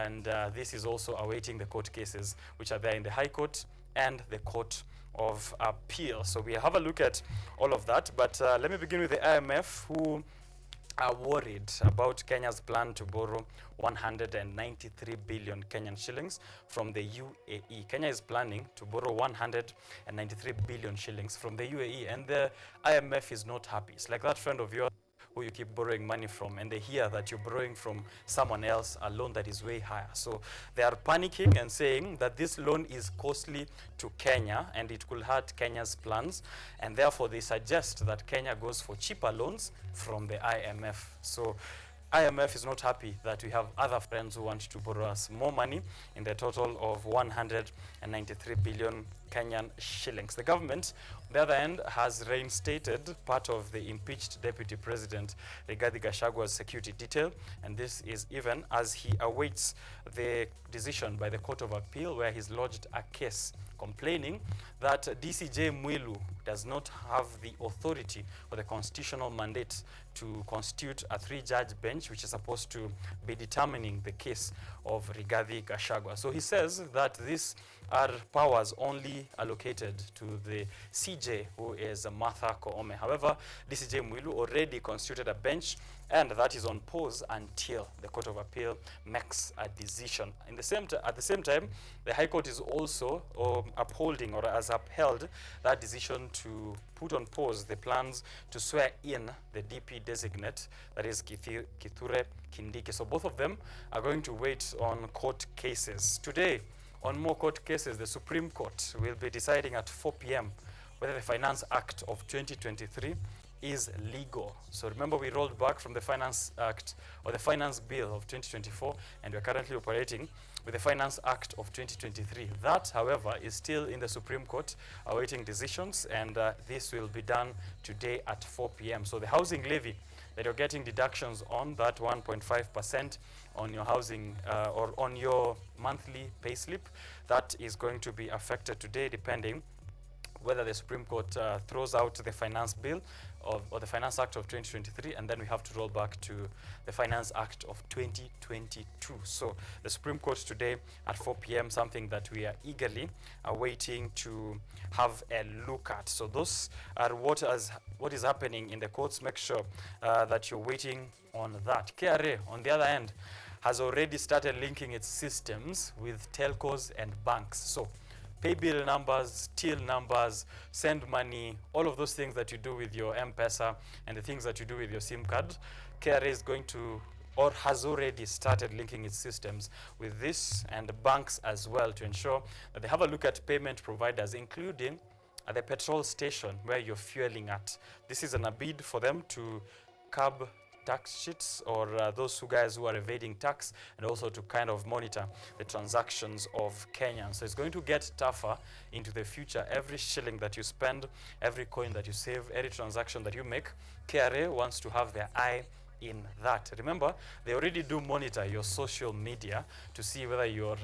and this is also awaiting the court cases which are there in the High Court and the Court of Appeal. So we have a look at all of that, but let me begin with the IMF, who are worried about Kenya's plan to borrow 193 billion Kenyan shillings from the UAE. Kenya is planning to borrow 193 billion shillings from the UAE, and the IMF is not happy. It's like that friend of yours who you keep borrowing money from, and they hear that you're borrowing from someone else a loan that is way higher. So they are panicking and saying that this loan is costly to Kenya and it could hurt Kenya's plans, and therefore they suggest that Kenya goes for cheaper loans from the IMF. So IMF is not happy that we have other friends who want to borrow us more money in the total of 193 billion Kenyan shillings. The government, on the other hand, has reinstated part of the impeached Deputy President Rigathi Gachagwa's security detail, and this is even as he awaits the decision by the Court of Appeal, where he's lodged a case complaining that DCJ Mwilu does not have the authority or the constitutional mandate to constitute a three-judge bench which is supposed to be determining the case of Rigathi Gachagua. So he says that these are powers only allocated to the CJ, who is Martha Koome. However, DCJ Mwilu already constituted a bench, and that is on pause until the Court of Appeal makes a decision. At the same time, the High Court is also upholding, or has upheld, that decision to put on pause the plans to swear in the DP designate, that is Kithure Kindiki. So both of them are going to wait on court cases. Today, on more court cases, the Supreme Court will be deciding at 4 p.m. whether the Finance Act of 2023 is legal. So remember, we rolled back from the Finance Act, or the Finance Bill of 2024, and we're currently operating with the Finance Act of 2023. That, however, is still in the Supreme Court awaiting decisions, and this will be done today at 4 p.m. So the housing levy that you're getting deductions on, that 1.5% on your housing or on your monthly payslip, that is going to be affected today, depending whether the Supreme Court throws out the Finance Bill or the Finance Act of 2023, and then we have to roll back to the Finance Act of 2022. So the Supreme Court today at 4 p.m., something that we are eagerly awaiting to have a look at. So those are what is happening in the courts. Make sure that you're waiting on that. KRA, on the other hand, has already started linking its systems with telcos and banks. So pay bill numbers, till numbers, send money, all of those things that you do with your M-Pesa and the things that you do with your SIM card, KRA is going to, or has already started linking its systems with this, and the banks as well, to ensure that they have a look at payment providers, including at the petrol station where you're fueling at. This is a bid for them to curb tax cheats, or those guys who are evading tax, and also to kind of monitor the transactions of Kenyans. So it's going to get tougher into the future. Every shilling that you spend, every coin that you save, every transaction that you make, KRA wants to have their eye in that. Remember, they already do monitor your social media to see whether you're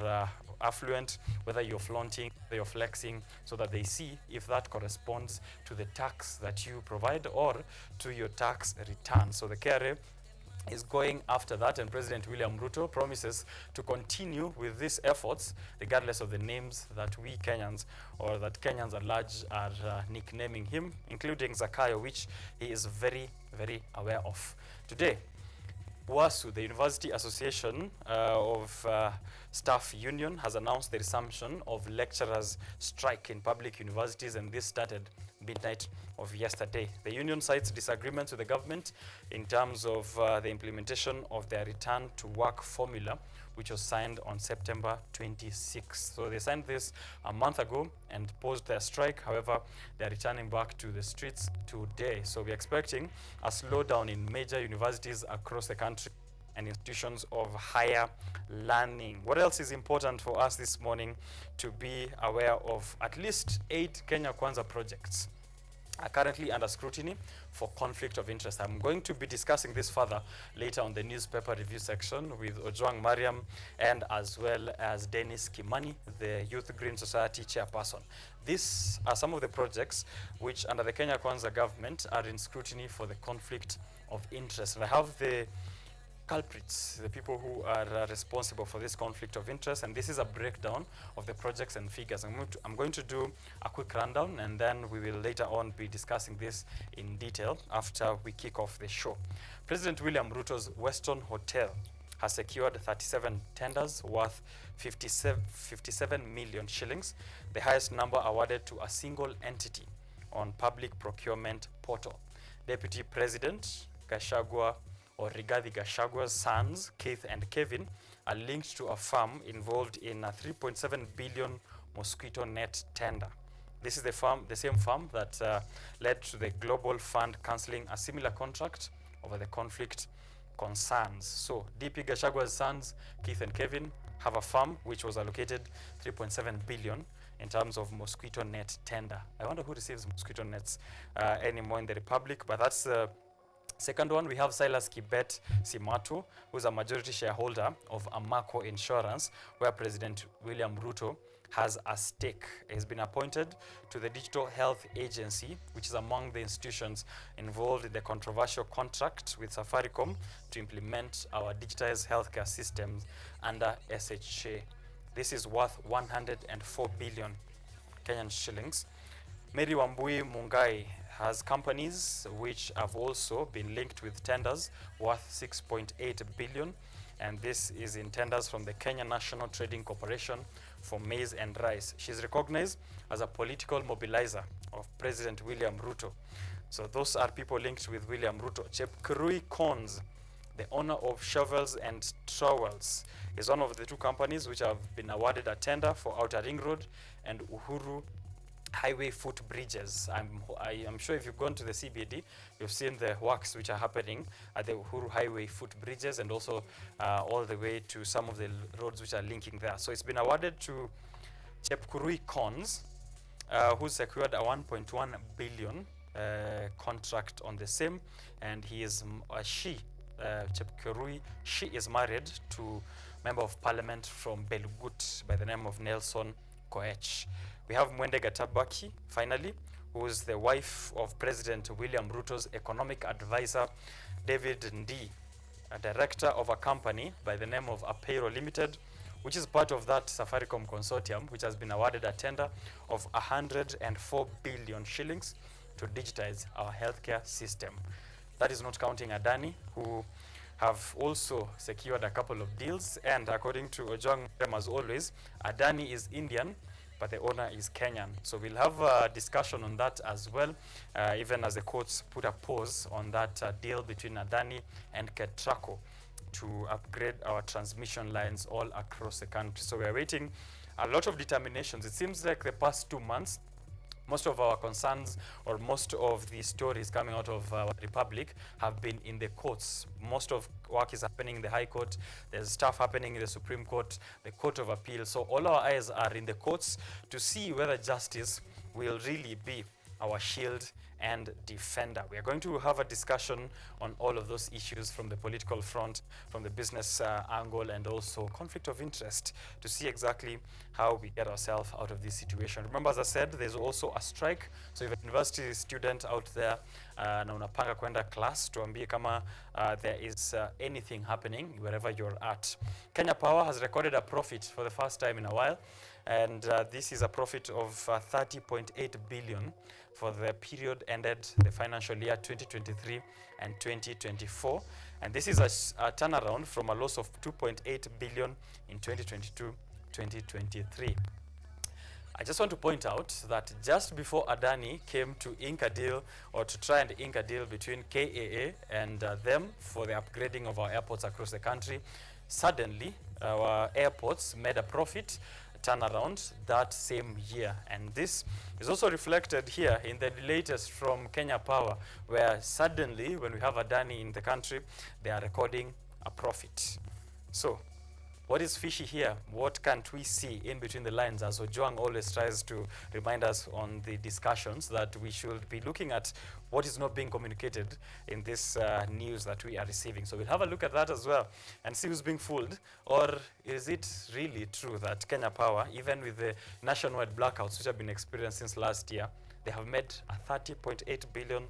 affluent, whether you're flaunting, whether you're flexing, so that they see if that corresponds to the tax that you provide or to your tax return. So the KRA is going after that, and President William Ruto promises to continue with these efforts regardless of the names that we Kenyans, or that Kenyans at large, are nicknaming him, including Zakayo, which he is very, very aware of. Today, WASU, the University Association of Staff Union, has announced the resumption of lecturers' strike in public universities, and this started midnight of yesterday. The union cites disagreements with the government in terms of the implementation of their return to work formula, which was signed on September 26th. So they signed this a month ago and paused their strike. However, they're returning back to the streets today. So we're expecting a slowdown in major universities across the country and institutions of higher learning. What else is important for us this morning to be aware of? At least 8 Kenya Kwanza projects are currently under scrutiny for conflict of interest. I'm going to be discussing this further later on the newspaper review section with Ojwang Mariam, and as well as Dennis Kimani, the Youth Green Society chairperson. These are some of the projects which, under the Kenya Kwanza government, are in scrutiny for the conflict of interest. And I have the culprits, the people who are responsible for this conflict of interest, and this is a breakdown of the projects and figures. I'm going to do a quick rundown, and then we will later on be discussing this in detail after we kick off the show. President William Ruto's Weston Hotel has secured 37 tenders worth 57 million shillings, the highest number awarded to a single entity on public procurement portal. Deputy President Gachagua, or Rigathi Gachagua's sons, Keith and Kevin, are linked to a firm involved in a 3.7 billion mosquito net tender. This is the same firm that led to the Global Fund cancelling a similar contract over the conflict concerns. So DP Gachagua's sons, Keith and Kevin, have a firm which was allocated 3.7 billion in terms of mosquito net tender. I wonder who receives mosquito nets anymore in the Republic, but that's the second one. We have Silas Kibet Simatu, who is a majority shareholder of Amaco Insurance, where President William Ruto has a stake. He's been appointed to the Digital Health Agency, which is among the institutions involved in the controversial contract with Safaricom to implement our digitized healthcare systems under SHA. This is worth 104 billion Kenyan shillings. Mary Wambui Mungai has companies which have also been linked with tenders worth 6.8 billion, and this is in tenders from the Kenya National Trading Corporation for maize and rice. She's recognized as a political mobilizer of President William Ruto. So those are people linked with William Ruto. Chepkurui Cons, the owner of Shovels and Trowels, is one of the two companies which have been awarded a tender for Outer Ring Road and Uhuru Highway footbridges. I'm sure if you've gone to the CBD, you've seen the works which are happening at the Uhuru Highway footbridges, and also all the way to some of the roads which are linking there. So it's been awarded to Chepkurui Cons, who secured a 1.1 billion contract on the same, and he is Chepkurui, she is married to Member of Parliament from Belgut by the name of Nelson Koech. We have Mwende Gatabaki, finally, who is the wife of President William Ruto's economic advisor, David Ndii, a director of a company by the name of Apero Limited, which is part of that Safaricom consortium, which has been awarded a tender of 104 billion shillings to digitize our healthcare system. That is not counting Adani, who have also secured a couple of deals. And according to Ojwang, as always, Adani is Indian, but the owner is Kenyan. So we'll have a discussion on that as well, even as the courts put a pause on that deal between Adani and Ketraco to upgrade our transmission lines all across the country. So we're waiting a lot of determinations. It seems like the past 2 months, most of our concerns or most of the stories coming out of our republic have been in the courts. Most of work is happening in the High Court. There's stuff happening in the Supreme Court, the Court of Appeal. So all our eyes are in the courts to see whether justice will really be our shield and defender. We are going to have a discussion on all of those issues from the political front, from the business angle, and also conflict of interest to see exactly how we get ourselves out of this situation. Remember, as I said, there's also a strike. So if a university student out there na unapanga kwenda class, tuambie kama there is anything happening wherever you're at. Kenya Power has recorded a profit for the first time in a while, and this is a profit of 30.8 billion for the period ended the financial year 2023 and 2024. And this is a turnaround from a loss of 2.8 billion in 2022-2023. I just want to point out that just before Adani came to ink a deal, or to try and ink a deal between KAA and them for the upgrading of our airports across the country, suddenly our airports made a profit turnaround that same year. And this is also reflected here in the latest from Kenya Power, where suddenly when we have Adani in the country, they are recording a profit. So what is fishy here? What can't we see in between the lines, as Ojwang always tries to remind us on the discussions, that we should be looking at what is not being communicated in this news that we are receiving. So we'll have a look at that as well and see who's being fooled. Or is it really true that Kenya Power, even with the nationwide blackouts which have been experienced since last year, they have made a 30.8 billion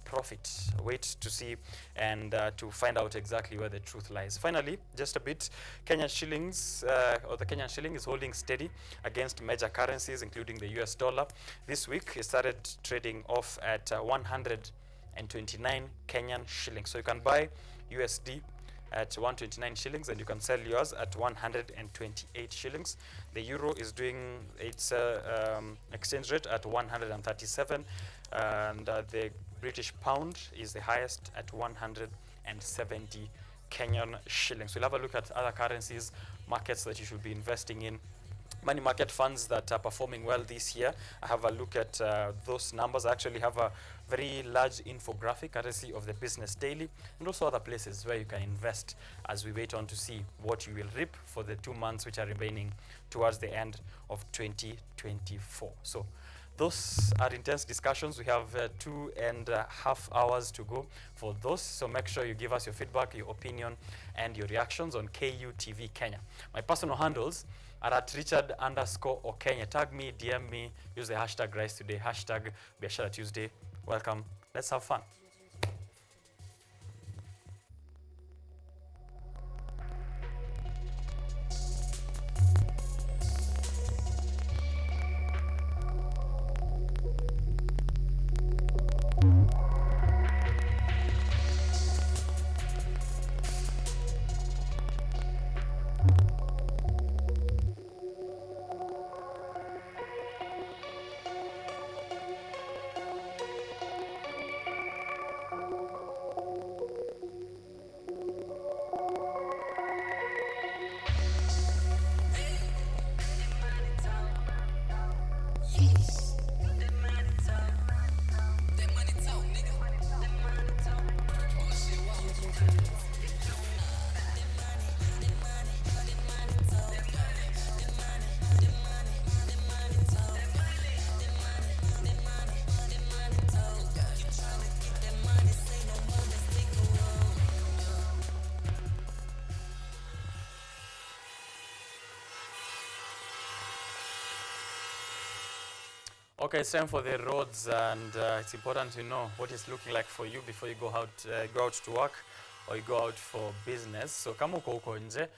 profit. Wait to see and to find out exactly where the truth lies. Finally, just a bit, Kenyan shillings, or the Kenyan shilling is holding steady against major currencies, including the US dollar. This week, it started trading off at 129 Kenyan shillings. So you can buy USD at 129 shillings and you can sell yours at 128 shillings. The euro is doing its exchange rate at 137, and the British pound is the highest at 170 Kenyan shillings. We'll have a look at other currencies, markets that you should be investing in. Money market funds that are performing well this year. I have a look at those numbers. I actually have a very large infographic courtesy of the Business Daily, and also other places where you can invest as we wait on to see what you will reap for the 2 months which are remaining towards the end of 2024. So those are intense discussions. We have 2.5 hours to go for those. So make sure you give us your feedback, your opinion, and your reactions on KUTV Kenya. My personal handles are at Richard_OKENYE. Tag me, DM me, use the hashtag Rise Today, hashtag Biashara Tuesday. Welcome. Let's have fun. Okay, it's time for the roads, and it's important to know what it's looking like for you before you go out to work or you go out for business. So kama uko huko nje,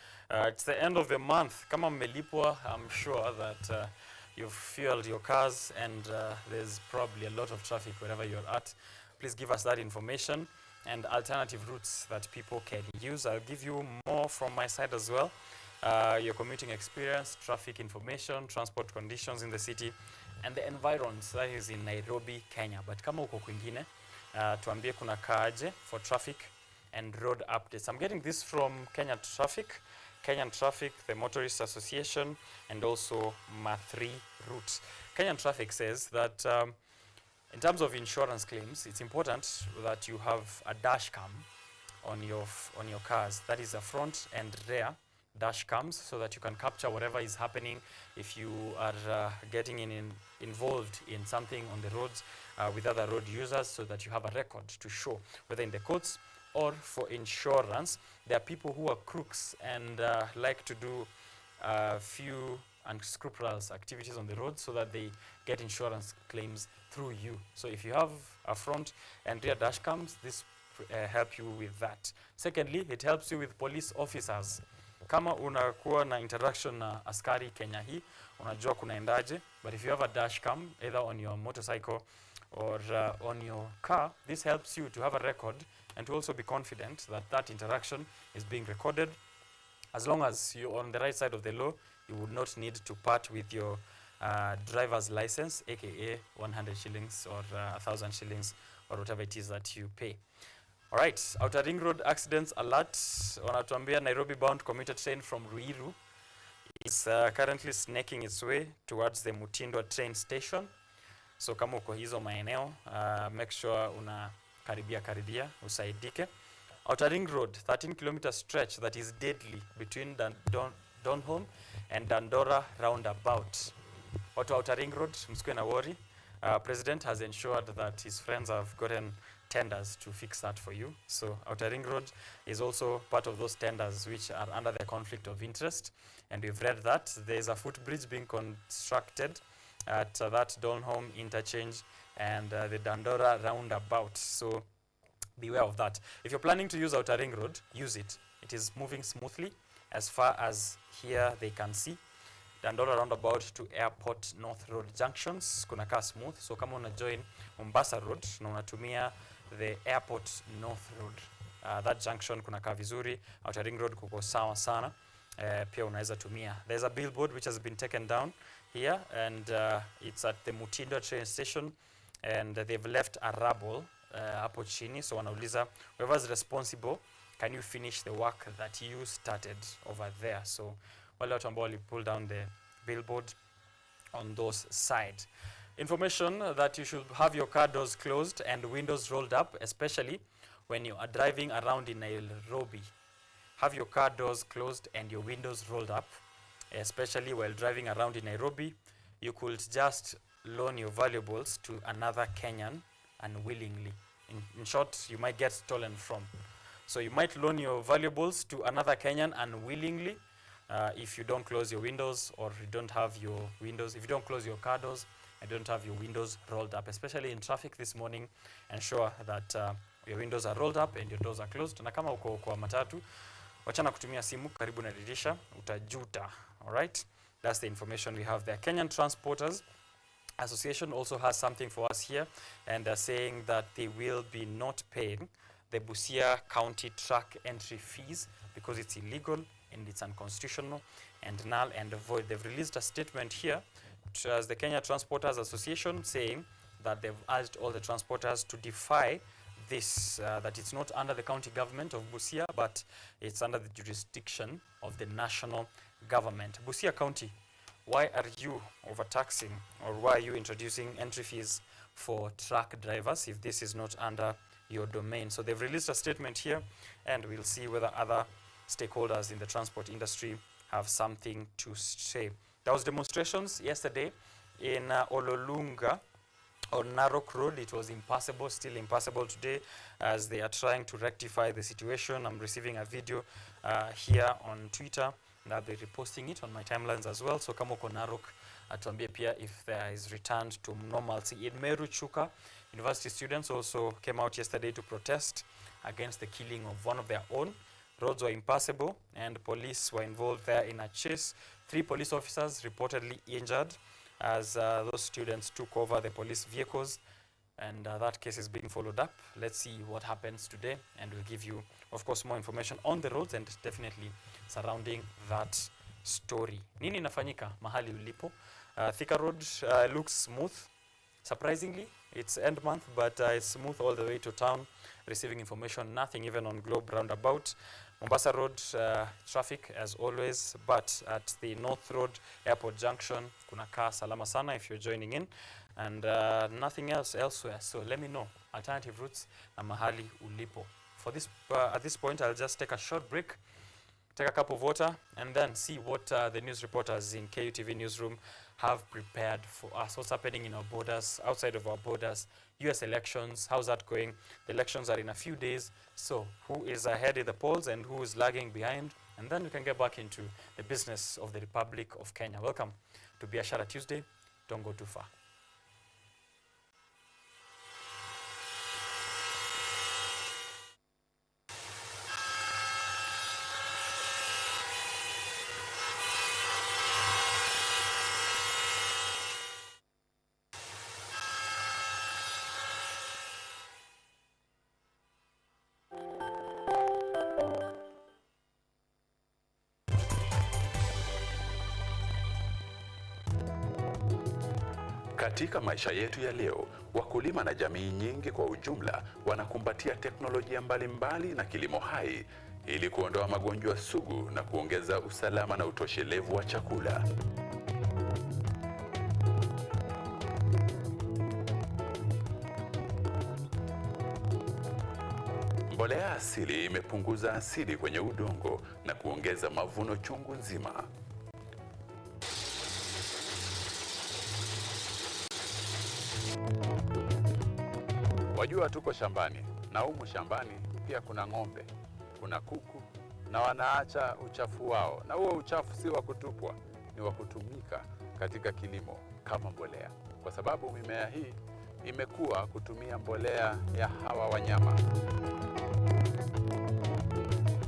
it's the end of the month. Kama mmelipwa, I'm sure that you've fueled your cars, and there's probably a lot of traffic wherever you're at. Please give us that information and alternative routes that people can use. I'll give you more from my side as well. Your commuting experience, traffic information, transport conditions in the city, and the environs, that is in Nairobi, Kenya. But kama uko kwingine, tuambie kuna kaaje for traffic and road updates. I'm getting this from Kenyan Traffic, the Motorist Association, and also Ma3 routes. Kenyan Traffic says that in terms of insurance claims, it's important that you have a dash cam on your cars. That is a front and rear dash cams, so that you can capture whatever is happening if you are getting involved in something on the roads with other road users, so that you have a record to show whether in the courts or for insurance. There are people who are crooks and like to do few unscrupulous activities on the road so that they get insurance claims through you. So if you have a front and rear dash cams, this help you with that. Secondly, it helps you with police officers. Kama unakuwa na interaction na askari Kenya hii, unajua kunaendaje. But if you have a dash cam, either on your motorcycle or on your car, this helps you to have a record and to also be confident that that interaction is being recorded. As long as you're on the right side of the law, you would not need to part with your driver's license, aka 100 shillings or 1,000 shillings or whatever it is that you pay. All right, Outer Ring Road accidents alert. Wanatuambia Nairobi bound commuter train from Ruiru is currently snaking its way towards the Mutindwa train station. So kama uko hizo maeneo, make sure una karibia usaidike. Outer Ring Road, 13-kilometer stretch that is deadly between Donholm and Dandora roundabout. Watu Outer Ring Road, msikuwe na worry. President has ensured that his friends have gotten tenders to fix that for you. So Outer Ring Road is also part of those tenders which are under the conflict of interest. And we've read that there is a footbridge being constructed at that Donholm interchange and the Dandora roundabout. So beware of that. If you're planning to use Outer Ring Road, use it. It is moving smoothly as far as here they can see. Dandora roundabout to Airport North Road junctions kunakaa smooth. So kama una join Mombasa Road na unatumia the Airport North Road, that junction kunakaa vizuri. Outer Ring Road kuko sawa sana. Pia unaweza tumia. There's a billboard which has been taken down here, and it's at the Mutindo train station, and they've left a rubble hapo chini. So wanauliza, whoever's responsible, can you finish the work that you started over there? So wale watu ambao wali pull down the billboard on those sides. Information that you should have your car doors closed and windows rolled up, especially when you are driving around in Nairobi. Have your car doors closed and your windows rolled up, especially while driving around in Nairobi. You could just loan your valuables to another Kenyan unwillingly. In short, you might get stolen from. So you might loan your valuables to another Kenyan unwillingly if you don't close your windows, or you don't have your windows, if you don't close your car doors and don't have your windows rolled up, especially in traffic this morning. Ensure that your windows are rolled up and your doors are closed. Na kama uko kwa matatu, wachana kutumia simu karibu na dirisha, utajuta. All right, that's the information we have there. Kenyan Transporters Association also has something for us here, and they're saying that they will be not paying the Busia County truck entry fees because it's illegal and it's unconstitutional and null and void. They've released a statement here as the Kenya Transporters Association, saying that they've urged all the transporters to defy this, that it's not under the county government of Busia, but it's under the jurisdiction of the national government. Busia County, why are you overtaxing, or why are you introducing entry fees for truck drivers if this is not under your domain? So they've released a statement here, and we'll see whether other stakeholders in the transport industry have something to say. There was demonstrations yesterday in Ololunga on Narok Road. It was impassable, still impassable today, as they are trying to rectify the situation. I'm receiving a video here on Twitter. Now they're reposting it on my timelines as well. So kama uko Narok, atuambie pia if there is returned to normalcy. In Meru, Chuka, university students also came out yesterday to protest against the killing of one of their own. Roads were impassable and police were involved there in a chase. 3 police officers reportedly injured as those students took over the police vehicles, and that case is being followed up. Let's see what happens today, and we'll give you, of course, more information on the roads and definitely surrounding that story. Nini inafanyika mahali ulipo? Thika Road looks smooth. Surprisingly, it's end month, but it's smooth all the way to town. Receiving information, nothing even on Globe roundabout. Mombasa Road traffic as always, but at the North Road Airport Junction, kunakaa salama sana if you're joining in, and nothing else elsewhere. So let me know alternative routes na mahali ulipo. For this, at this point, I'll just take a short break, take a cup of water, and then see what the news reporters in KUTV newsroom have prepared for us. What's happening in our borders, outside of our borders, US elections, how's that going? The elections are in a few days, so who is ahead in the polls and who is lagging behind? And then we can get back into the business of the Republic of Kenya. Welcome to Biashara Tuesday. Don't go too far. Katika maisha yetu ya leo, wakulima na jamii nyingi kwa ujumla wanakumbatia teknolojia mbalimbali na kilimo hai ili kuondoa magonjwa sugu na kuongeza usalama na utoshelevu wa chakula. Mbolea asili imepunguza asidi kwenye udongo na kuongeza mavuno chungu nzima. Wajua tuko shambani, na humu shambani pia kuna ng'ombe, kuna kuku, na wanaacha uchafu wao. Na huo uchafu si wa kutupwa, ni wa kutumika katika kilimo kama mbolea, kwa sababu mimea hii imekuwa kutumia mbolea ya hawa wanyama.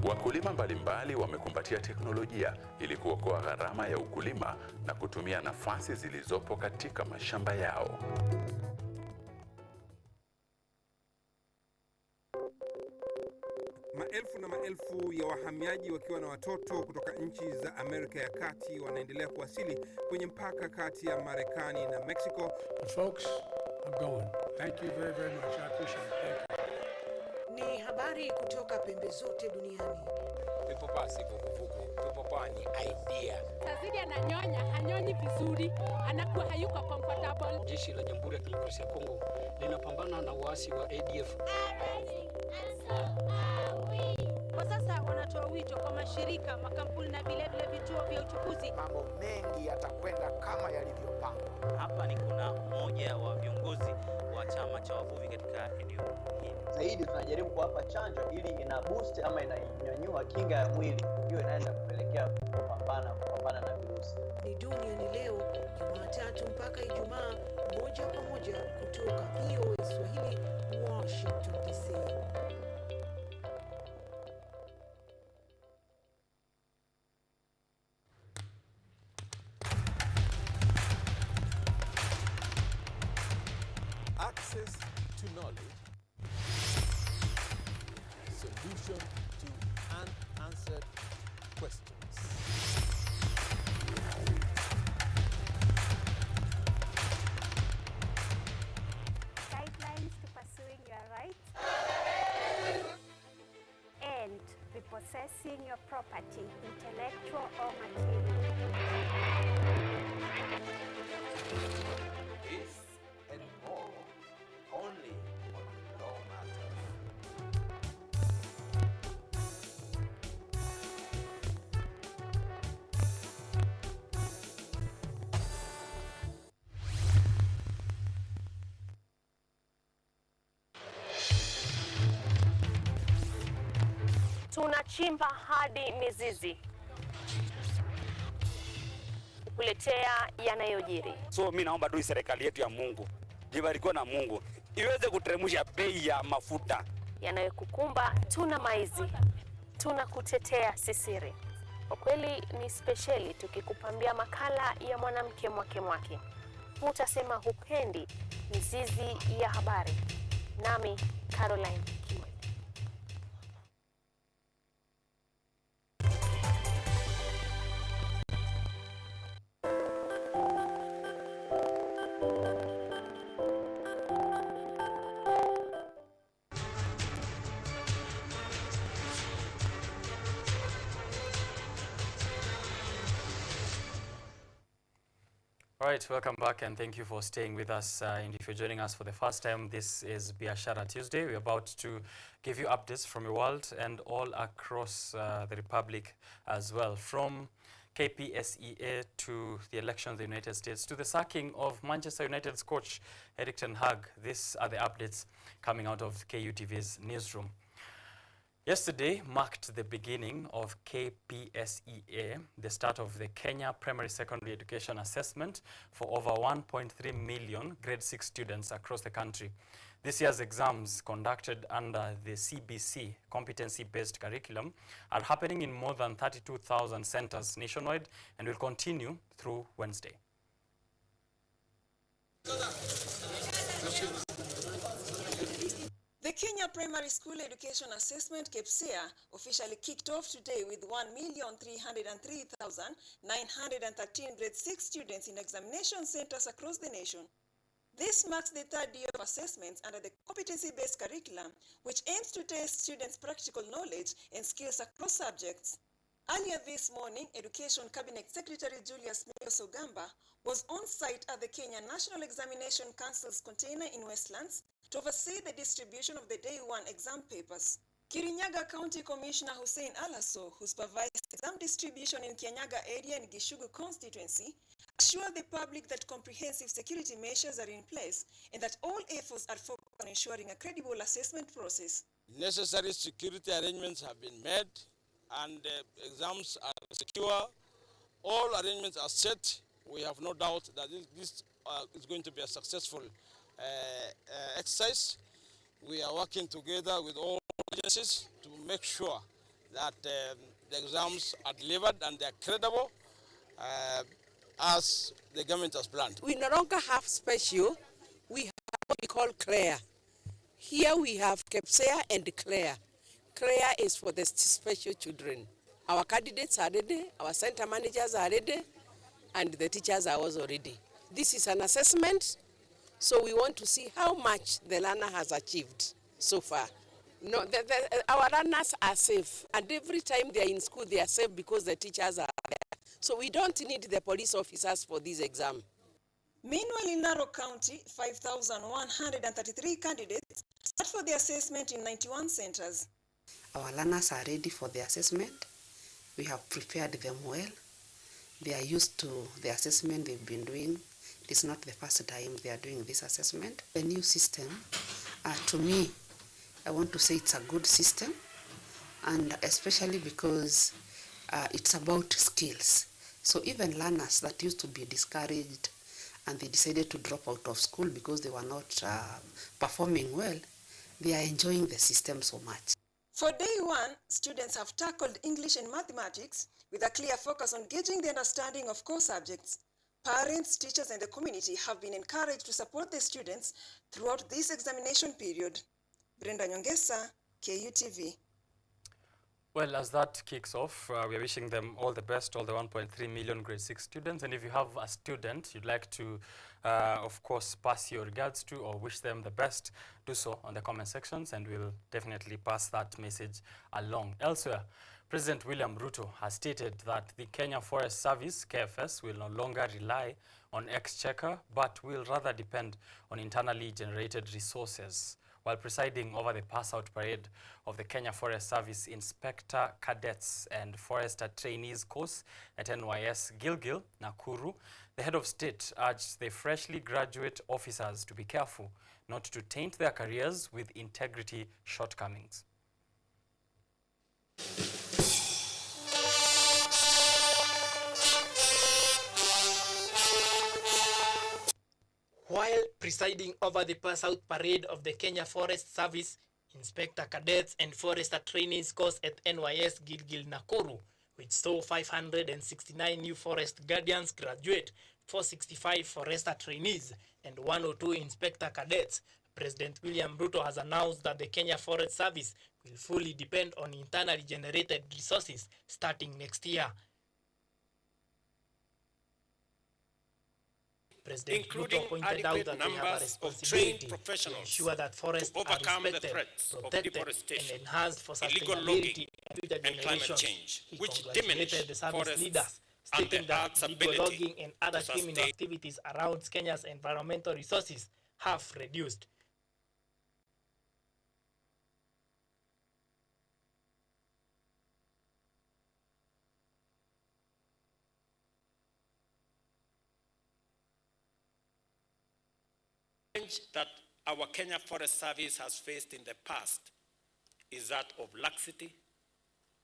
Wakulima mbalimbali wamekumbatia teknolojia ili kuokoa gharama ya ukulima na kutumia nafasi zilizopo katika mashamba yao. Maelfu na maelfu ya wahamiaji wakiwa na watoto kutoka nchi za Amerika ya Kati wanaendelea kuwasili kwenye mpaka kati ya Marekani na Mexico. The folks are going. Thank you very, very much. I appreciate it. Thank you. Ni habari kutoka pembe zote duniani. Pipopasi vuguvugu, Pipopani idea. Sazidi ananyonya, hanyonyi vizuri, anakuwa hayuko comfortable. Jeshi la Jamhuri ya Kidemokrasia ya Kongo linapambana na waasi wa ADF. Kwa sasa wanatoa wito kwa mashirika, makampuni na vile vituo vya uchukuzi. Mambo mengi yatakwenda kama yalivyopangwa. Hapa ni kuna mmoja wa viongozi wa chama cha wavuvi katika eneo hili. Zaidi tunajaribu kuwapa chanjo ili ina boost ama inanyanyua kinga ya mwili. Hiyo inaenda kupelekea kupambana na virusi. Ni Duniani Leo, Jumatatu mpaka Ijumaa, moja kwa moja kutoka VOA Swahili, Washington DC. Access to knowledge, solution to unanswered questions. Guidelines to pursuing your rights and repossessing your property, intellectual or material. This and more only on Law Matters. Tunachimba hadi mizizi kukuletea yanayojiri. So mimi naomba tu serikali yetu ya Mungu, jibarikiwe na Mungu, iweze kuteremsha bei ya mafuta Yanayokukumba tuna maizi, tunakutetea sisiri. Kwa kweli ni speciali tukikupambia makala ya mwanamke mwake. Utasema hupendi mizizi ya habari. Nami Caroline. All right, welcome back and thank you for staying with us. And if you're joining us for the first time, this is Biashara Tuesday. We're about to give you updates from the world and all across the Republic as well. From KPSEA to the elections in the United States to the sacking of Manchester United's coach Erik ten Hag. These are the updates coming out of KUTV's newsroom. Yesterday marked the beginning of KPSEA, the start of the Kenya Primary Secondary Education Assessment for over 1.3 million grade 6 students across the country. This year's exams, conducted under the CBC, competency-based curriculum, are happening in more than 32,000 centers nationwide and will continue through Wednesday. The Kenya Primary School Education Assessment KPSEA officially kicked off today with 1,303,913 grade 6 students in examination centers across the nation. This marks the third year of assessments under the competency-based curriculum, which aims to test students' practical knowledge and skills across subjects. Earlier this morning, Education Cabinet Secretary Julius Sogamba was on site at the Kenya National Examination Council's container in Westlands to oversee the distribution of the Day 1 exam papers. Kirinyaga County Commissioner Hussein Alaso, who supervised exam distribution in Kianyaga area and Gishugu constituency, assured the public that comprehensive security measures are in place and that all efforts are focused on ensuring a credible assessment process. Necessary security arrangements have been made and exams are secure All arrangements are set. We have no doubt that this is going to be a successful exercise. We are working together with all agencies to make sure that the exams are delivered and they are credible as the government has planned. We no longer have special, we have what we call CLARE. Here we have KEPSEA and CLARE. CLARE is for the special children. Our candidates are ready, our center managers are ready, and the teachers are also ready. This is an assessment, so we want to see how much the learner has achieved so far. No, our learners are safe, and every time they are in school, they are safe because the teachers are there. So we don't need the police officers for this exam. Meanwhile, in Narok County, 5,133 candidates sat for the assessment in 91 centers. Our learners are ready for the assessment. We have prepared them well. They are used to the assessment they've been doing. It's not the first time they are doing this assessment. The new system, to me, I want to say it's a good system, and especially because it's about skills. So even learners that used to be discouraged and they decided to drop out of school because they were not performing well, they are enjoying the system so much. For day one, students have tackled English and mathematics with a clear focus on gauging the understanding of core subjects. Parents, teachers, and the community have been encouraged to support the students throughout this examination period. Brenda Nyongesa, KUTV. Well, as that kicks off, we are wishing them all the best, all the 1.3 million grade 6 students. And if you have a student you'd like to, of course, pass your regards to or wish them the best, do so on the comment sections, and we'll definitely pass that message along. Elsewhere, President William Ruto has stated that the Kenya Forest Service, KFS, will no longer rely on exchequer, but will rather depend on internally generated resources. While presiding over the pass-out parade of the Kenya Forest Service Inspector Cadets and Forester Trainees course at NYS Gilgil, Nakuru, the head of state urged the freshly graduate officers to be careful not to taint their careers with integrity shortcomings. While presiding over the pass-out parade of the Kenya Forest Service Inspector Cadets and Forester Trainees course at NYS Gilgil Nakuru, which saw 569 new forest guardians graduate, 465 forester trainees, and 102 inspector cadets, President William Ruto has announced that the Kenya Forest Service will fully depend on internally generated resources starting next year. President Ruto pointed out that they have a responsibility to ensure that forests are respected, protected, and enhanced for sustainability and future generations. He congratulated the service leaders, stating that illegal logging and other criminal activities around Kenya's environmental resources have reduced. That our Kenya Forest Service has faced in the past is that of laxity,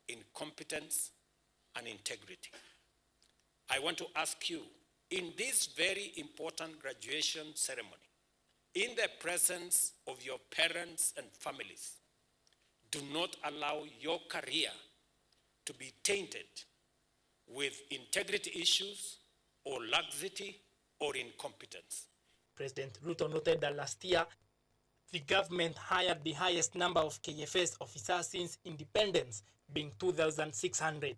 incompetence, and integrity. I want to ask you, in this very important graduation ceremony, in the presence of your parents and families, do not allow your career to be tainted with integrity issues or laxity or incompetence. President Ruto noted that last year, the government hired the highest number of KFS officers since independence, being 2,600.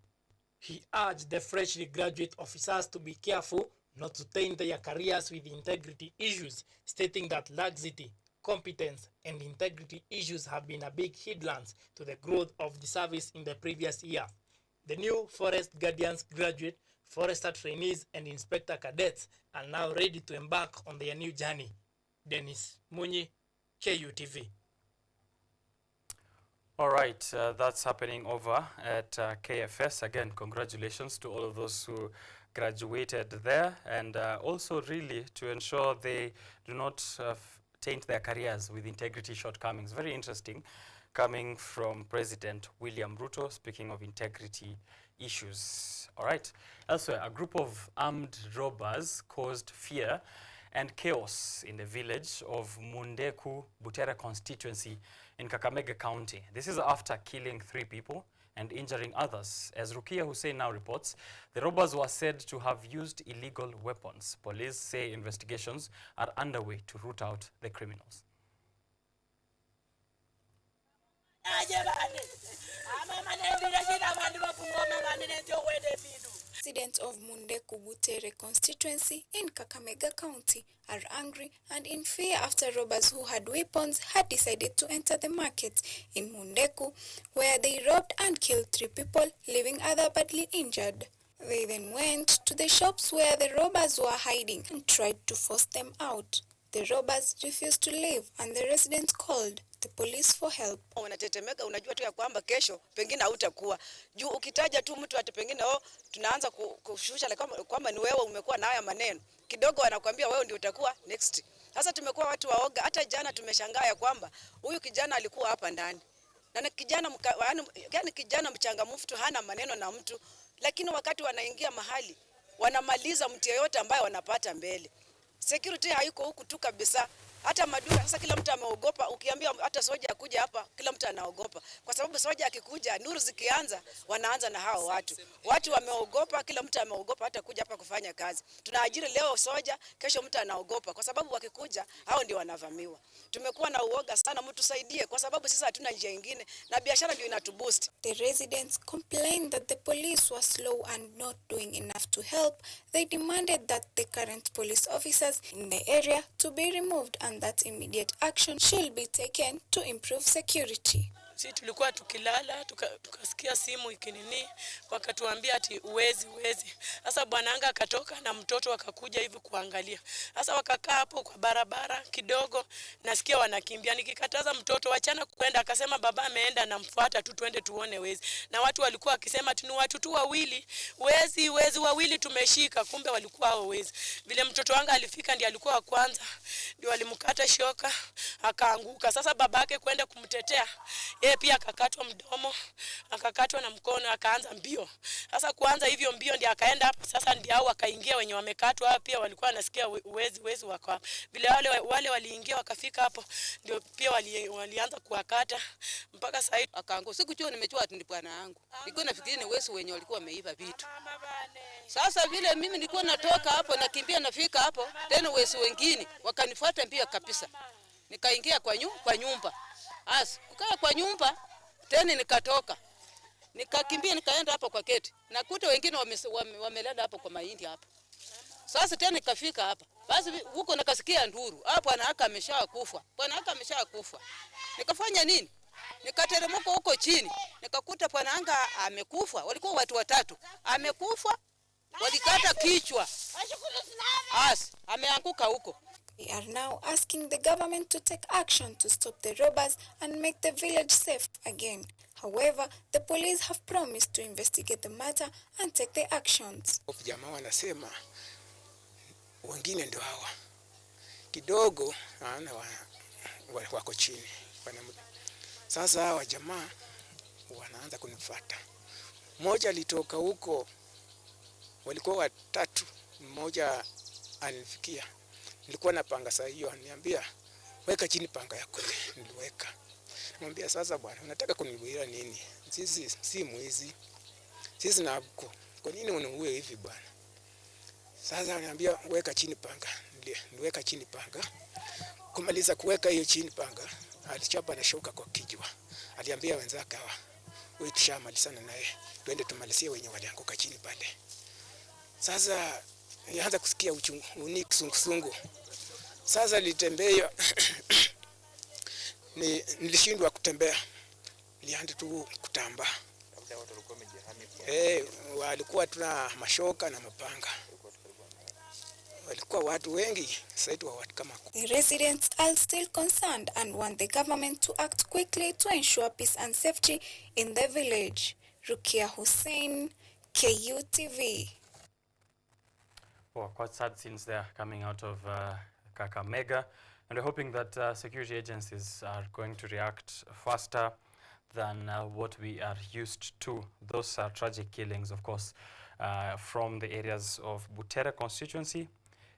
He urged the freshly graduate officers to be careful not to taint their careers with integrity issues, stating that laxity, competence, and integrity issues have been a big hindrance to the growth of the service in the previous year. The new Forest Guardians graduate, Forester Trainees, and Inspector Cadets are now ready to embark on their new journey. Dennis Munyi, KUTV. All right, that's happening over at KFS. Again, congratulations to all of those who graduated there, and also really to ensure they do not taint their careers with integrity shortcomings. Very interesting, coming from President William Ruto, speaking of integrity issues. All right. Elsewhere, a group of armed robbers caused fear and chaos in the village of Mundeku, Butere constituency in Kakamega County. This is after killing 3 people and injuring others. As Rukia Hussein now reports, the robbers were said to have used illegal weapons. Police say investigations are underway to root out the criminals. Residents of Mundeku Butere constituency in Kakamega County are angry and in fear after robbers who had weapons had decided to enter the market in Mundeku, where they robbed and killed 3 people, leaving others badly injured. They then went to the shops where the robbers were hiding and tried to force them out. The robbers refused to leave and the residents called the police for help. Unatetemeka, unajua tu ya kwamba kesho pengine hautakuwa. Juu ukitaja tu mtu ati pengine tunaanza kushusha kwamba ni wewe umekuwa na haya maneno. Kidogo wanakuambia wewe ndio utakuwa next. Sasa tumekuwa watu waoga. Hata jana tumeshangaa ya kwamba huyu kijana alikuwa hapa ndani. Na kijana mchangamfu tu, hana maneno na mtu, lakini wakati wanaingia mahali wanamaliza mtu yeyote ambaye wanapata mbele. Security haiko huku tu kabisa. Hata maduka sasa kila mtu ameogopa. Ukiambia hata soja akuja hapa, kila mtu anaogopa. Kwa sababu soja akikuja, nuru zikianza, wanaanza na hao watu. Watu wameogopa, kila mtu ameogopa hata kuja hapa kufanya kazi. Tunaajiri leo soja, kesho mtu anaogopa kwa sababu wakikuja hao ndio wanavamiwa. Tumekuwa na uoga sana, mtu saidie kwa sababu sisi hatuna njia nyingine na biashara ndio inatuboost. The residents complained that the police were slow and not doing enough to help. They demanded that the current police officers in the area to be removed and that immediate action should be taken to improve security. Sisi tulikuwa tukilala tukasikia simu ikinini, wakatuambia ati uwezi. Sasa bwananga akatoka na mtoto wakakuja hivi kuangalia. Sasa wakakaa hapo kwa barabara kidogo, nasikia wanakimbia. Nikikataza mtoto wachana kwenda, akasema baba ameenda, namfuata tu twende tuone wezi. Na watu walikuwa wakisema ati ni watu tu wawili, wezi wawili tumeshika, kumbe walikuwa hao wezi. Vile mtoto wangu alifika ndiye alikuwa wa kwanza, ndio alimkata shoka akaanguka. Sasa babake kwenda kumtetea, yeye pia akakatwa mdomo, akakatwa na mkono, akaanza mbio. Sasa kuanza hivyo mbio ndiye akaenda hapo. Sasa ndio hao wakaingia wenye wamekatwa pia walikuwa nasikia wezi wako. Vile wale waliingia wakafika hapo ndio pia walianza kuwakata mpaka sasa akaanguka. Sikujua nimechua ati ni bwana yangu. Nilikuwa nafikiri ni wezi wenye walikuwa wameiba vitu. Sasa vile mimi nilikuwa natoka hapo nakimbia nafika hapo, tena wezi wengine wakanifuata mbio kabisa. Nikaingia kwa nyumba. Kukaa kwa nyumba tena nikatoka. Nikakimbia nikaenda hapo kwa keti. Nakuta wengine wamelala hapo kwa mahindi hapo. Sasa tena nikafika hapa. Basi huko nikasikia nduru. Hapo anaka ameshakufa. Bwana ameshakufa. Nikafanya nini? Nikateremka huko chini. Nikakuta bwana anga amekufa. Walikuwa watu 3. Amekufa. Walikata kichwa. Ameanguka huko. They are now asking the government to take action to stop the robbers and make the village safe again. However, the police have promised to investigate the matter and take the actions. Jamaa wanasema wengine ndio hawa. Kidogo wako chini. Sasa hawa jamaa wanaanza kunifuata. Mmoja alitoka huko, walikuwa 3, mmoja alinifikia. Nilikuwa na panga saa hiyo, ananiambia weka chini panga yako. Niliweka. Namwambia sasa bwana, unataka kunibuia nini? Sisi si mwizi. Sisi na abko. Kwa nini uniue hivi bwana? Sasa ananiambia weka chini panga. Niliweka chini panga. Kumaliza kuweka hiyo chini panga, alichapa na shoka kwa kichwa. Aliambia wenzake hawa, wewe tushamalizana naye, twende tumalizie wenye walianguka chini pale. Sasa nianza kusikia kisungu. Sasa nilitembea nilishindwa kutembea. Nilianza tu kutamba. Walikuwa tuna mashoka na mapanga. Walikuwa watu wengi, sasa watu kama. The residents are still concerned and want the government to act quickly to ensure peace and safety in the village. Rukia Hussein, KUTV. Well, quite sad scenes there coming out of Kakamega, and we're hoping that security agencies are going to react faster than what we are used to. Those are tragic killings, of course, from the areas of Butere constituency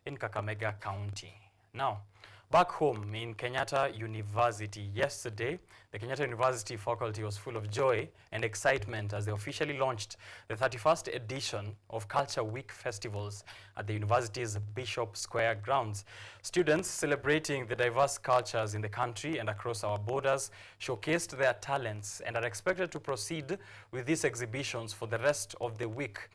in Kakamega County. Now, back home in Kenyatta University yesterday, the Kenyatta University faculty was full of joy and excitement as they officially launched the 31st edition of Culture Week festivals at the university's Bishop Square grounds. Students celebrating the diverse cultures in the country and across our borders showcased their talents and are expected to proceed with these exhibitions for the rest of the week.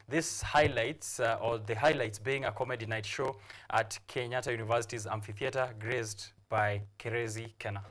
This highlights, or the highlights being a comedy night show at Kenyatta University's amphitheater, graced by Kerezi Kena.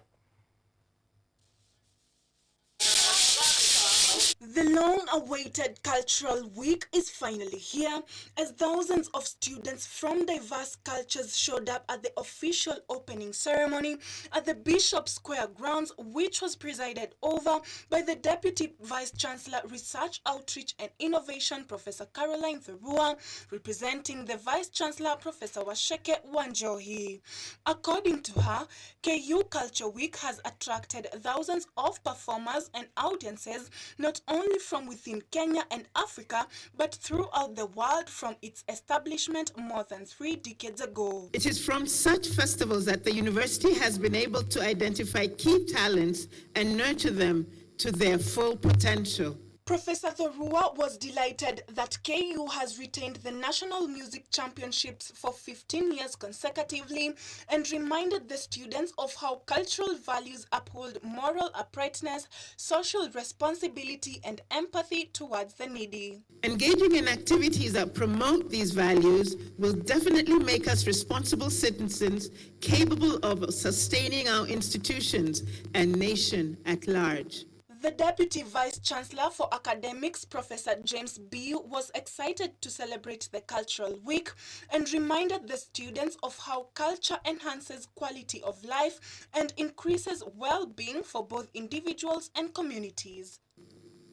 The long-awaited Cultural Week is finally here as thousands of students from diverse cultures showed up at the official opening ceremony at the Bishop Square grounds, which was presided over by the Deputy Vice-Chancellor, Research, Outreach and Innovation, Professor Caroline Thurua, representing the Vice-Chancellor, Professor Washeke Wanjohi. According to her, KU Culture Week has attracted thousands of performers and audiences, not only from within Kenya and Africa, but throughout the world from its establishment more than 3 decades ago. It is from such festivals that the university has been able to identify key talents and nurture them to their full potential. Professor Thurua was delighted that KU has retained the National Music Championships for 15 years consecutively and reminded the students of how cultural values uphold moral uprightness, social responsibility, and empathy towards the needy. Engaging in activities that promote these values will definitely make us responsible citizens capable of sustaining our institutions and nation at large. The Deputy Vice-Chancellor for Academics, Professor James B., was excited to celebrate the Cultural Week and reminded the students of how culture enhances quality of life and increases well-being for both individuals and communities.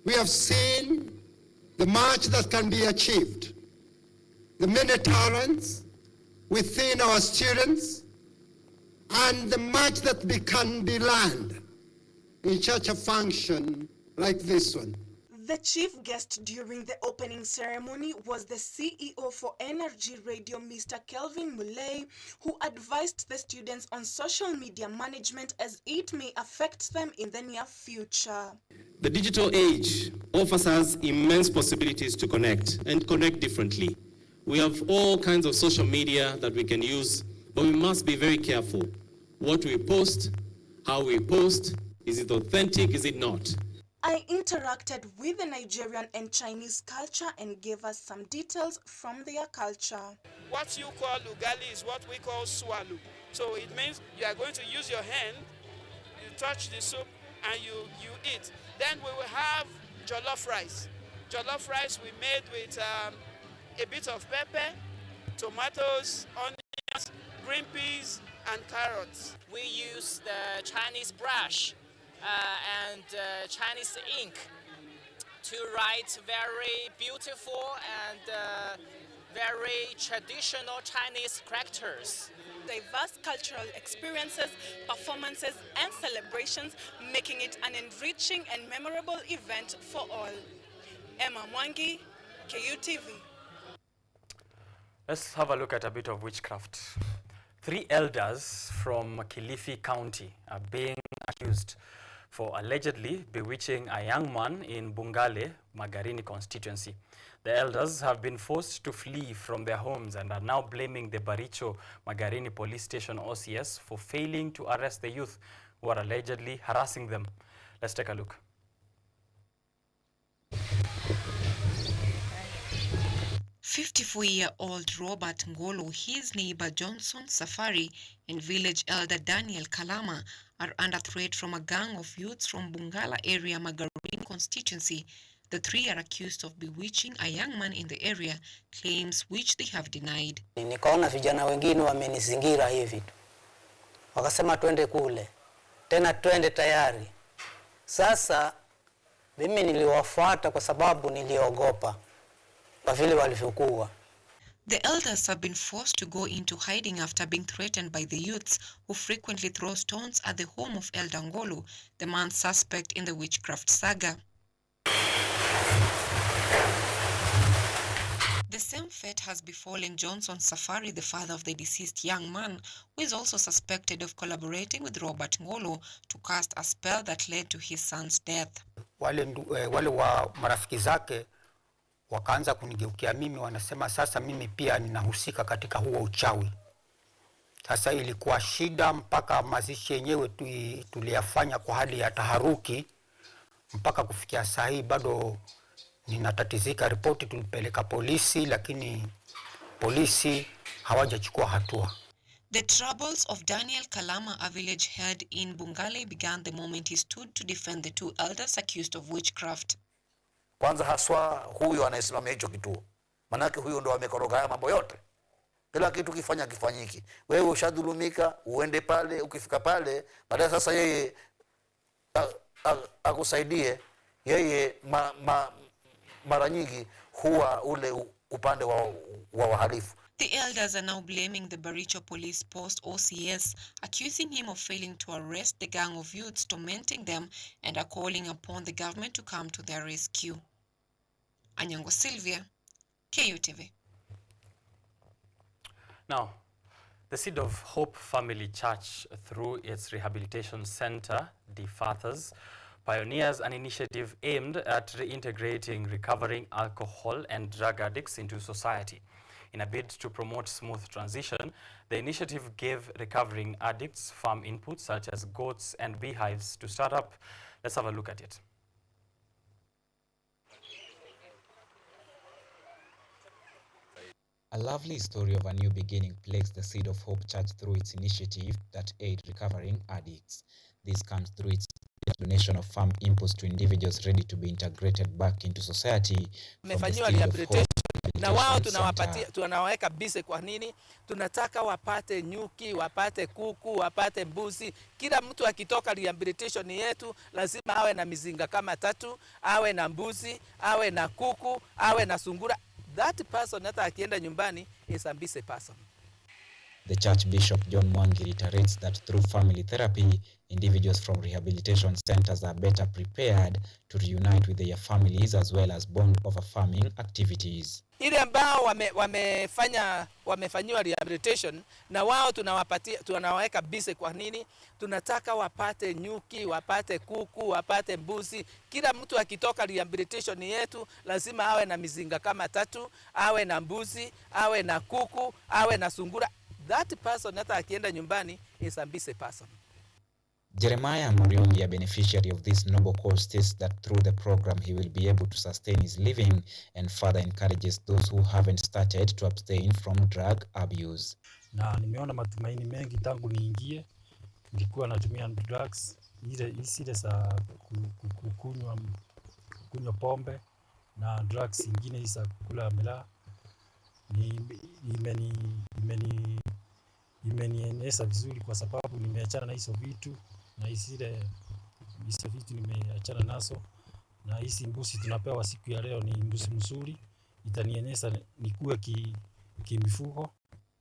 We have seen the much that can be achieved, the many talents within our students, and the much that can be learned in such a function like this one. The chief guest during the opening ceremony was the CEO for Energy Radio, Mr. Kelvin Muley, who advised the students on social media management as it may affect them in the near future. The digital age offers us immense possibilities to connect and connect differently. We have all kinds of social media that we can use, but we must be very careful. What we post, how we post, is it authentic, is it not? I interacted with the Nigerian and Chinese culture and gave us some details from their culture. What you call ugali is what we call swallow. So it means you are going to use your hand, you touch the soup and you eat. Then we will have jollof rice. Jollof rice we made with a bit of pepper, tomatoes, onions, green peas and carrots. We use the Chinese brush and Chinese ink to write very beautiful and very traditional Chinese characters. Diverse cultural experiences, performances, and celebrations, making it an enriching and memorable event for all. Emma Mwangi, KUTV. Let's have a look at a bit of witchcraft. 3 elders from Kilifi County are being accused for allegedly bewitching a young man in Bungale, Magarini constituency. The elders have been forced to flee from their homes and are now blaming the Baricho Magarini police station OCS for failing to arrest the youth who are allegedly harassing them. Let's take a look. 54-year-old Robert Ngolo, his neighbor Johnson Safari, and village elder Daniel Kalama are under threat from a gang of youths from Bungala area, Magarini constituency. The 3 are accused of bewitching a young man in the area, claims which they have denied. Nikaona vijana wengine wamenizingira hivi tu. Wakasema twende kule. Tena twende tayari. Sasa mimi niliwafuata kwa sababu niliogopa kwa vile walivyokuwa. The elders have been forced to go into hiding after being threatened by the youths who frequently throw stones at the home of Elder Ngolo, the man suspect in the witchcraft saga. The same fate has befallen Johnson Safari, the father of the deceased young man, who is also suspected of collaborating with Robert Ngolo to cast a spell that led to his son's death. Wale wa marafiki zake wakaanza kunigeukia mimi, wanasema sasa mimi pia ninahusika katika huo uchawi. Sasa ilikuwa shida mpaka mazishi yenyewe tuliyafanya kwa hali ya taharuki, mpaka kufikia saa hii bado ninatatizika. Ripoti tulipeleka polisi, lakini polisi hawajachukua hatua. The troubles of Daniel Kalama, a village head in Bungale, began the moment he stood to defend the two elders accused of witchcraft. Kwanza haswa huyo anayesimamia hicho kituo, manake huyo ndo amekoroga haya mambo yote. Kila kitu kifanyiki. Wewe ushadhulumika, uende pale, ukifika pale baadaye sasa yeye akusaidie, yeye mara nyingi huwa ule upande wa wahalifu. The elders are now blaming the Baricho Police Post OCS, accusing him of failing to arrest the gang of youths tormenting them, and are calling upon the government to come to their rescue. Anyango Sylvia, KUTV. Now, the Seed of Hope Family Church, through its rehabilitation center, the Fathers, pioneers an initiative aimed at reintegrating recovering alcohol and drug addicts into society. In a bid to promote smooth transition, the initiative gave recovering addicts farm inputs such as goats and beehives to start up. Let's have a look at it. A lovely story of a new beginning plagues the Seed of Hope Church through its initiative that aid recovering addicts. This comes through its donation of farm inputs to individuals ready to be integrated back into society. Wamefanyiwa rehabilitation na wao tunawaweka busy. Kwa nini? Tunataka wapate nyuki, wapate kuku, wapate mbuzi. Kila mtu akitoka rehabilitation yetu lazima awe na mizinga kama 3, awe na mbuzi, awe na kuku, awe na sungura. That person hata akienda nyumbani is a busy person. The Church Bishop John Mwangi reiterates that through family therapy, individuals from rehabilitation centers are better prepared to reunite with their families as well as bond over farming activities. Ile ambao wamefanyiwa rehabilitation na wao tunawaweka busy. Kwa nini? Tunataka wapate nyuki, wapate kuku, wapate mbuzi. Kila mtu akitoka rehabilitation yetu lazima awe na mizinga kama 3, awe na mbuzi, awe na kuku, awe na sungura. That person hata akienda nyumbani is a busy person. Jeremiah Moriongi, a beneficiary of this noble cause, states that through the program he will be able to sustain his living and further encourages those who haven't started to abstain from drug abuse. Na nimeona matumaini mengi tangu niingie. Nilikuwa natumia drugs zile za kunywa pombe na drugs zingine za kula mila. Imenieneza vizuri kwa sababu nimeachana na hizo vitu, na hizo vitu nimeachana nazo, na hizi mbuzi tunapewa siku ya leo ni mbuzi mzuri, itanieneza nikuwe kimifugo.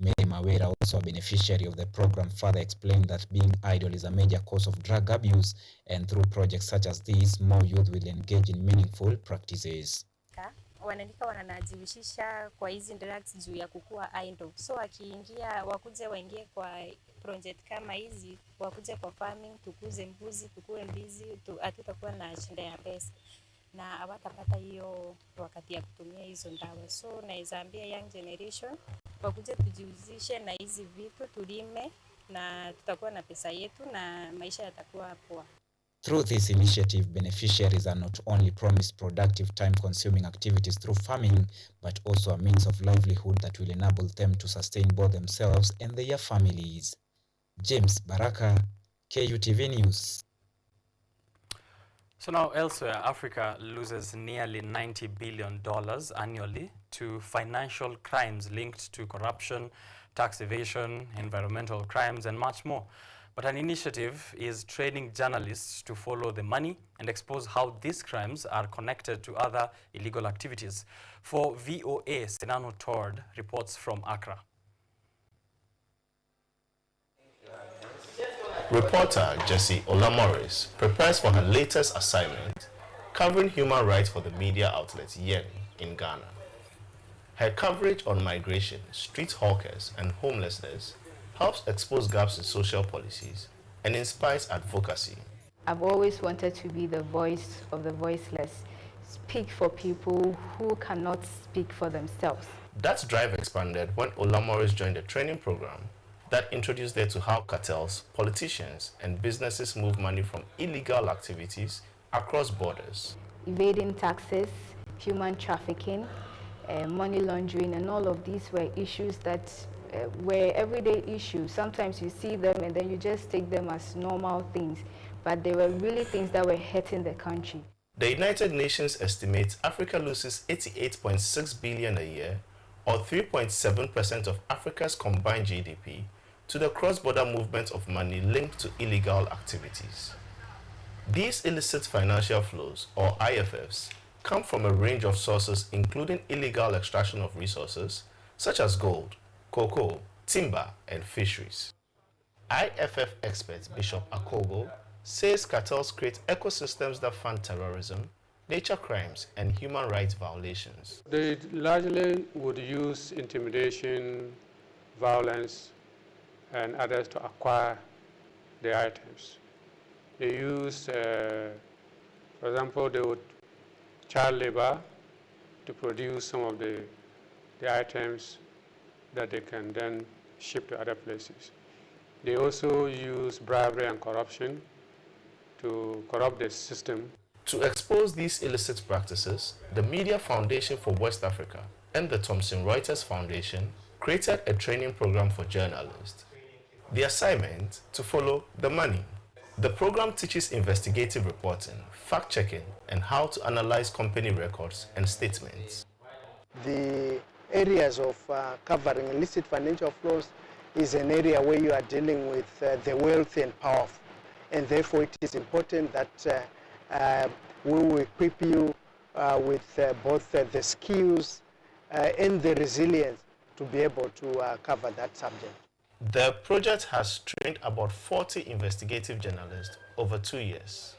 Mary Mawera, also a beneficiary of the program, further explained that being idle is a major cause of drug abuse, and through projects such as these, more youth will engage in meaningful practices. Wanaandika wanajihusisha kwa hizi drugs juu ya kukua idle. So wakiingia waingie kwa project kama hizi, wakuje kwa farming, tukuze mbuzi, tukue mbizi, hatutakuwa na shida ya pesa. Na hawatapata hiyo wakati ya kutumia hizo ndawa. So naweza ambia young generation wakuje tujihusishe na hizi vitu, tulime na tutakuwa na pesa yetu na maisha yatakuwa poa. Through this initiative, beneficiaries are not only promised productive, time-consuming activities through farming, but also a means of livelihood that will enable them to sustain both themselves and their families. James Baraka, KUTV News. So now elsewhere, Africa loses nearly $90 billion annually to financial crimes linked to corruption, tax evasion, environmental crimes, and much more. But an initiative is training journalists to follow the money and expose how these crimes are connected to other illegal activities. For VOA, Senano Tord reports from Accra. Reporter Jessie Olamorris prepares for her latest assignment, covering human rights for the media outlet Yen in Ghana. Her coverage on migration, street hawkers, and homelessness helps expose gaps in social policies and inspires advocacy. I've always wanted to be the voice of the voiceless, speak for people who cannot speak for themselves. That drive expanded when Olamorris joined the training program that introduced her to how cartels, politicians, and businesses move money from illegal activities across borders. Evading taxes, human trafficking, money laundering, and all of these were issues that were everyday issues. Sometimes you see them and then you just take them as normal things, but they were really things that were hurting the country. The United Nations estimates Africa loses 88.6 billion a year, or 3.7% of Africa's combined GDP, to the cross-border movement of money linked to illegal activities. These illicit financial flows, or IFFs, come from a range of sources including illegal extraction of resources such as gold, cocoa, timber, and fisheries. IFF expert Bishop Akogo says cartels create ecosystems that fund terrorism, nature crimes, and human rights violations. They largely would use intimidation, violence, and others to acquire the items. They use, for example, they would child labor to produce some of the items that they can then ship to other places. They also use bribery and corruption to corrupt the system. To expose these illicit practices, the Media Foundation for West Africa and the Thomson Reuters Foundation created a training program for journalists. The assignment to follow the money. The program teaches investigative reporting, fact-checking, and how to analyze company records and statements. The areas of covering illicit financial flows is an area where you are dealing with the wealthy and powerful, and therefore it is important that we will equip you with both the skills and the resilience to be able to cover that subject. The project has trained about 40 investigative journalists over 2 years.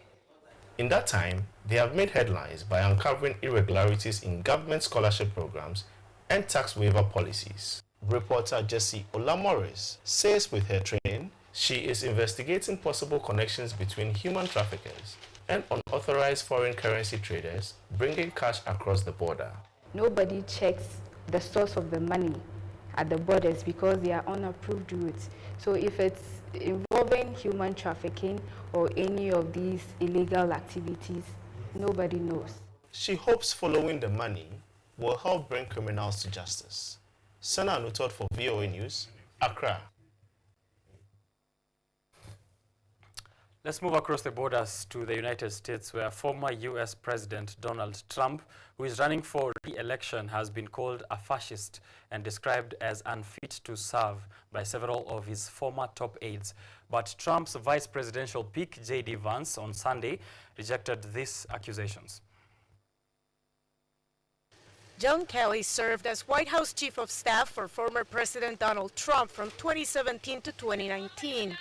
In that time, they have made headlines by uncovering irregularities in government scholarship programs and tax waiver policies. Reporter Jessie Olamorris says with her training, she is investigating possible connections between human traffickers and unauthorized foreign currency traders bringing cash across the border. Nobody checks the source of the money at the borders because they are unapproved routes. So if it's involving human trafficking or any of these illegal activities, nobody knows. She hopes following the money will help bring criminals to justice. Sana Anutot for VOA News, Accra. Let's move across the borders to the United States, where former U.S. President Donald Trump, who is running for re-election, has been called a fascist and described as unfit to serve by several of his former top aides. But Trump's vice presidential pick, J.D. Vance, on Sunday rejected these accusations. John Kelly served as White House Chief of Staff for former President Donald Trump from 2017 to 2019.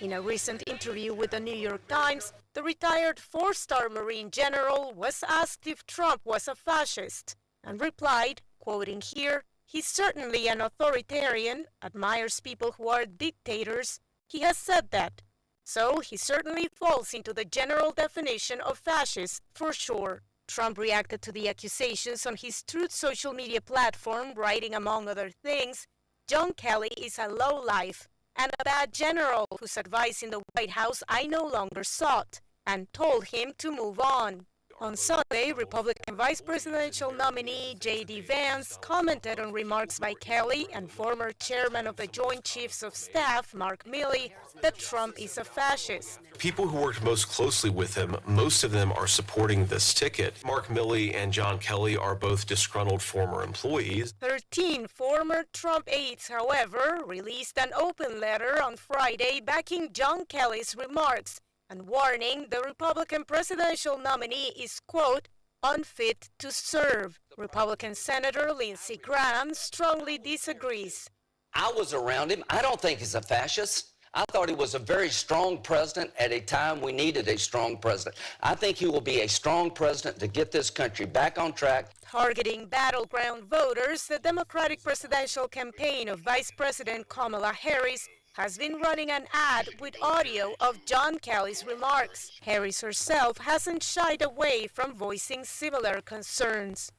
In a recent interview with the New York Times, the retired four-star Marine general was asked if Trump was a fascist and replied, quoting here, "He's certainly an authoritarian, admires people who are dictators. He has said that. So he certainly falls into the general definition of fascist, for sure." Trump reacted to the accusations on his Truth social media platform, writing, among other things, "John Kelly is a lowlife and a bad general whose advice in the White House I no longer sought, and told him to move on." On Sunday, Republican Vice Presidential nominee J.D. Vance commented on remarks by Kelly and former chairman of the Joint Chiefs of Staff, Mark Milley, that Trump is a fascist. People who worked most closely with him, most of them are supporting this ticket. Mark Milley and John Kelly are both disgruntled former employees. 13 former Trump aides, however, released an open letter on Friday backing John Kelly's remarks and warning the Republican presidential nominee is, quote, unfit to serve. Republican Senator Lindsey Graham strongly disagrees. I was around him. I don't think he's a fascist. I thought he was a very strong president at a time we needed a strong president. I think he will be a strong president to get this country back on track. Targeting battleground voters, the Democratic presidential campaign of Vice President Kamala Harris has been running an ad with audio of John Kelly's remarks. Harris herself hasn't shied away from voicing similar concerns.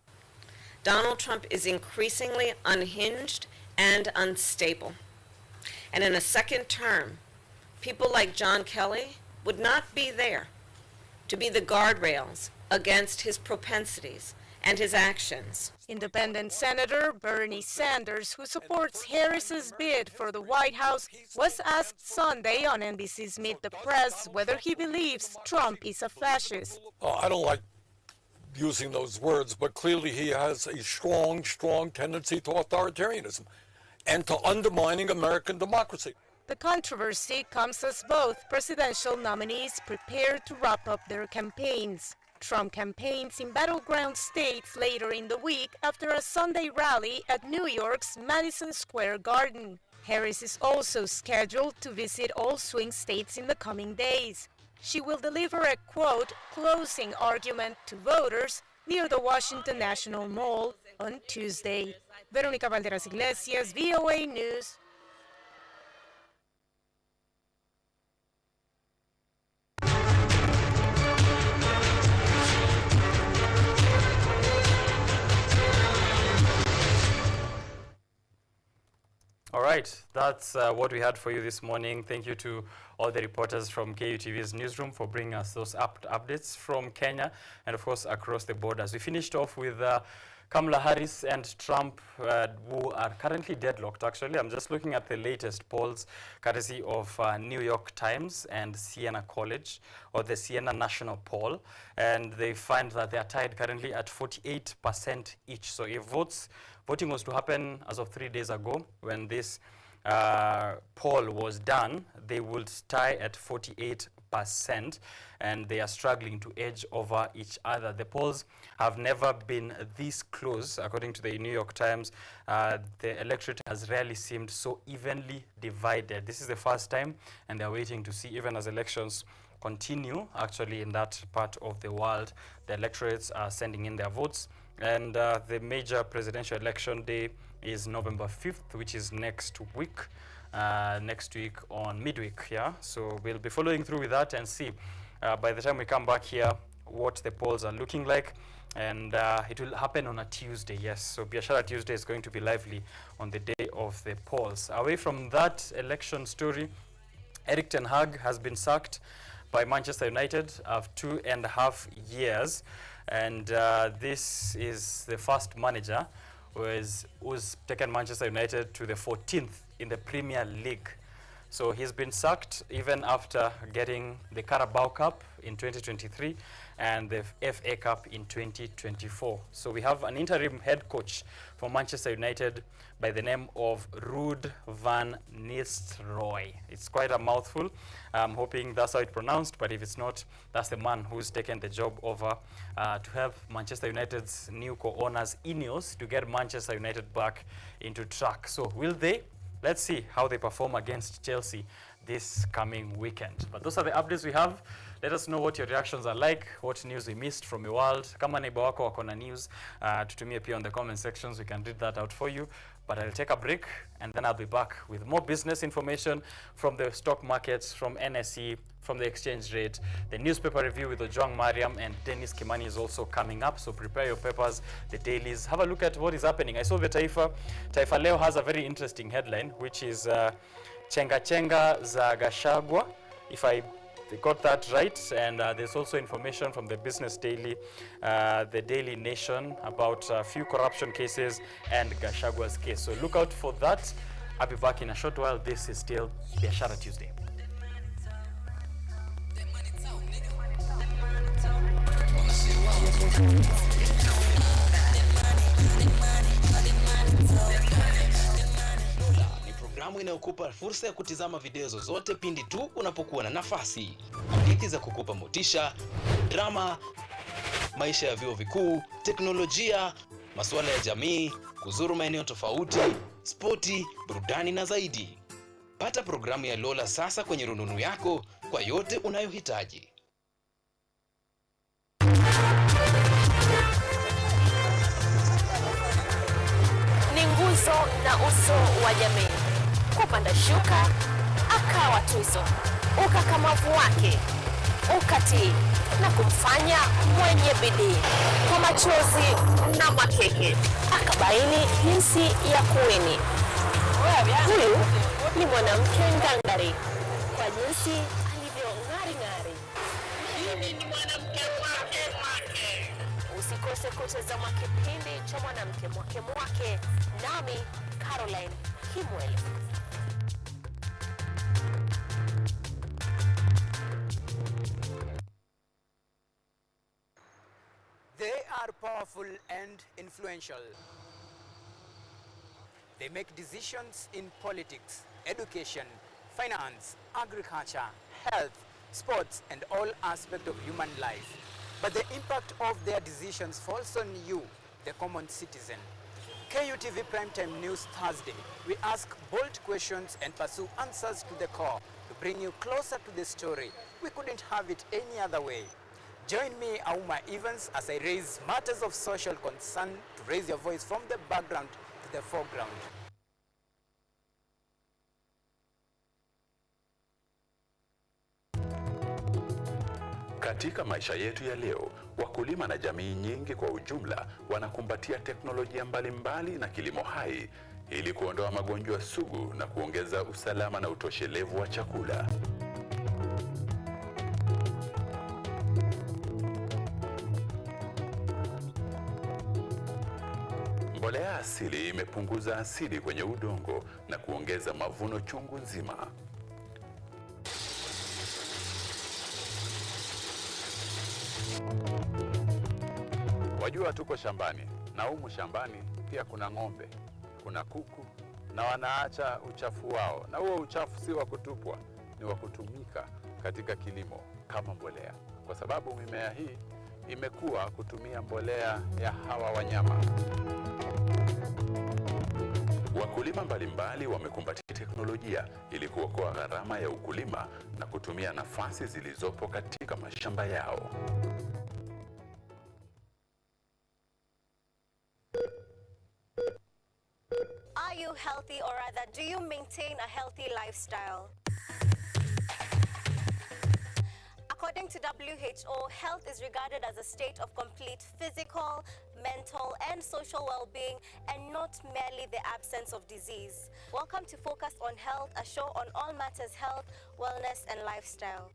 Donald Trump is increasingly unhinged and unstable. And in a second term, people like John Kelly would not be there to be the guardrails against his propensities and his actions. Independent Senator Bernie Sanders, who supports Harris's bid for the White House, was asked Sunday on NBC's Meet the Press whether he believes Trump is a fascist. I don't like using those words, but clearly he has a strong tendency to authoritarianism and to undermining American democracy. The controversy comes as both presidential nominees prepare to wrap up their campaigns. Trump campaigns in battleground states later in the week after a Sunday rally at New York's Madison Square Garden. Harris is also scheduled to visit all swing states in the coming days. She will deliver a, quote, closing argument to voters near the Washington National Mall on Tuesday. Verónica Valderas Iglesias, VOA News. All right, that's what we had for you this morning. Thank you to all the reporters from KUTV's newsroom for bringing us those updates from Kenya and, of course, across the borders. We finished off with Kamala Harris and Trump, who are currently deadlocked, actually. I'm just looking at the latest polls, courtesy of New York Times and Siena College, or the Siena National Poll, and they find that they are tied currently at 48% each. So if voting was to happen as of 3 days ago, when this poll was done, they would tie at 48%, and they are struggling to edge over each other. The polls have never been this close, according to the New York Times. The electorate has rarely seemed so evenly divided. This is the first time, and they're waiting to see, even as elections continue, actually, in that part of the world, the electorates are sending in their votes. And the major presidential election day is November 5th, which is next week on midweek, yeah? So we'll be following through with that and see by the time we come back here what the polls are looking like. And it will happen on a Tuesday, yes. So Biashara Tuesday is going to be lively on the day of the polls. Away from that election story, Erik ten Hag has been sacked by Manchester United after 2.5 years. And this is the first manager who's taken Manchester United to the 14th in the Premier League. So he's been sacked even after getting the Carabao Cup in 2023 and the FA Cup in 2024. So we have an interim head coach for Manchester United by the name of Ruud van Nistelrooy. It's quite a mouthful. I'm hoping that's how it's pronounced, but if it's not, that's the man who's taken the job over to help Manchester United's new co-owners, Ineos, to get Manchester United back into track. So will they? Let's see how they perform against Chelsea this coming weekend. But those are the updates we have. Let us know what your reactions are like, what news we missed from your world. Kama neighbor wako wako na news, tutumie pia on the comment sections. We can read that out for you. But I'll take a break, and then I'll be back with more business information from the stock markets, from NSE, from the exchange rate. The newspaper review with Ojwang Mariam and Dennis Kimani is also coming up. So prepare your papers, the dailies. Have a look at what is happening. I saw the Taifa Leo has a very interesting headline, which is Chenga Chenga za Gachagua. If I they got that right. And there's also information from the Business Daily, the Daily Nation, about a few corruption cases and Gachagwa's case. So look out for that. I'll be back in a short while. This is still Biashara Tuesday. Ni programu inayokupa fursa ya kutizama video zozote pindi tu unapokuwa na nafasi. Hadithi za kukupa motisha, drama, maisha ya vyuo vikuu, teknolojia, masuala ya jamii, kuzuru maeneo tofauti, spoti, burudani na zaidi. Pata programu ya Lola sasa kwenye rununu yako kwa yote unayohitaji. Ni nguzo na uso wa jamii. Kupanda shuka, akawa tuzo. Ukakamavu wake, ukatii na kumfanya mwenye bidii. Kwa machozi na makeke, akabaini jinsi ya kuwini. Huyu ni mwanamke ngangari kwa jinsi alivyo ng'ari-ng'ari. Mimi ni mwanamke mwake. Usikose kutazama kipindi cha mwanamke mwake, nami Caroline Kimwele. They are powerful and influential. They make decisions in politics, education, finance, agriculture, health, sports, and all aspects of human life. But the impact of their decisions falls on you, the common citizen. KUTV Primetime News Thursday. We ask bold questions and pursue answers to the core to bring you closer to the story. We couldn't have it any other way. Join me, Auma Evans, as I raise matters of social concern to raise your voice from the background to the foreground. Katika maisha yetu ya leo, wakulima na jamii nyingi kwa ujumla wanakumbatia teknolojia mbalimbali na kilimo hai ili kuondoa magonjwa sugu na kuongeza usalama na utoshelevu wa chakula. Mbolea asili imepunguza asidi kwenye udongo na kuongeza mavuno chungu nzima. Wajua tuko shambani, na humu shambani pia kuna ng'ombe, kuna kuku, na wanaacha uchafu wao. Na huo uchafu si wa kutupwa, ni wa kutumika katika kilimo kama mbolea. Kwa sababu mimea hii imekuwa kutumia mbolea ya hawa wanyama. Wakulima mbalimbali wamekumbatia teknolojia ili kuokoa gharama ya ukulima na kutumia nafasi zilizopo katika mashamba yao. Are you healthy, or rather, do you maintain a healthy lifestyle? According to WHO, health is regarded as a state of complete physical, mental, and social well-being, and not merely the absence of disease. Welcome to Focus on Health, a show on all matters health, wellness, and lifestyle.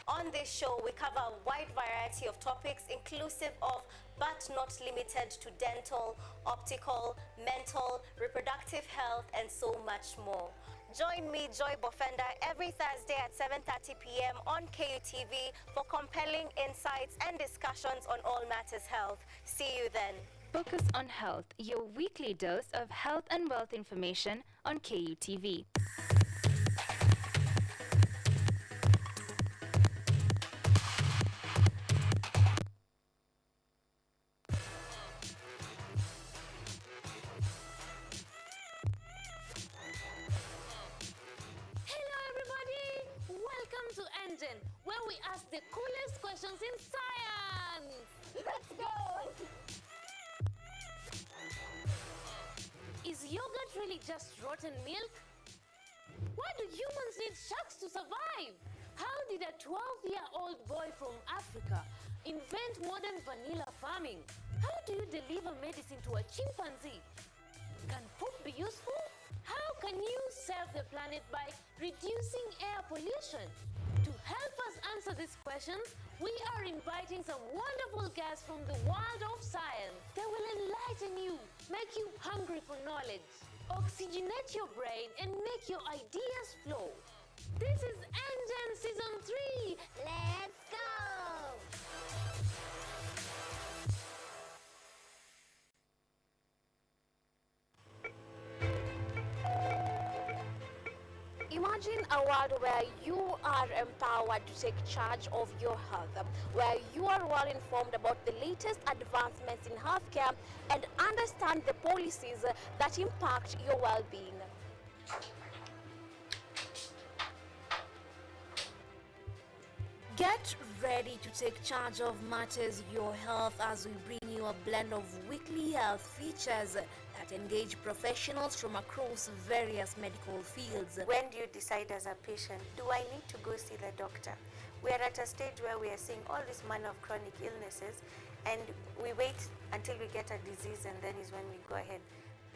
On this show, we cover a wide variety of topics inclusive of, but not limited to, dental, optical, mental, reproductive health, and so much more. Join me, Joy Bofenda, every Thursday at 7:30 p.m. on KUTV for compelling insights and discussions on all matters health. See you then. Focus on Health, your weekly dose of health and wealth information on KUTV. Where we ask the coolest questions in science. Let's go! Is yogurt really just rotten milk? Why do humans need sharks to survive? How did a 12-year-old boy from Africa invent modern vanilla farming? How do you deliver medicine to a chimpanzee? Can poop be useful? How can you save the planet by reducing air pollution? To help us answer these questions, we are inviting some wonderful guests from the world of science. They will enlighten you, make you hungry for knowledge, oxygenate your brain, and make your ideas flow. This is Engine Season 3. Let's go! Imagine a world where you are empowered to take charge of your health, where you are well informed about the latest advancements in healthcare and understand the policies that impact your well-being. Get ready to take charge of matters your health as we bring you a blend of weekly health features that engage professionals from across various medical fields. When do you decide as a patient, do I need to go see the doctor? We are at a stage where we are seeing all this manner of chronic illnesses, and we wait until we get a disease, and then is when we go ahead.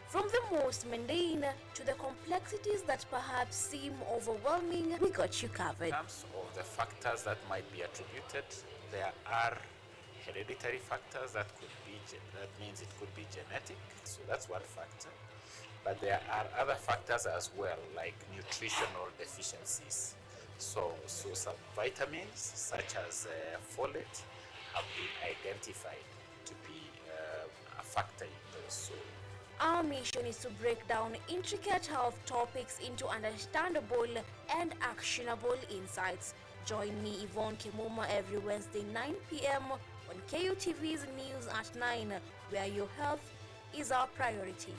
From the most mundane to the complexities that perhaps seem overwhelming, we got you covered. In terms of the factors that might be attributed, there are hereditary factors that could be, that means it could be genetic, so that's one factor. But there are other factors as well, like nutritional deficiencies. So some vitamins, such as folate, have been identified to be a factor in those. So our mission is to break down intricate health topics into understandable and actionable insights. Join me, Yvonne Kimuma, every Wednesday 9 p.m. on KUTV's News at 9, where your health is our priority.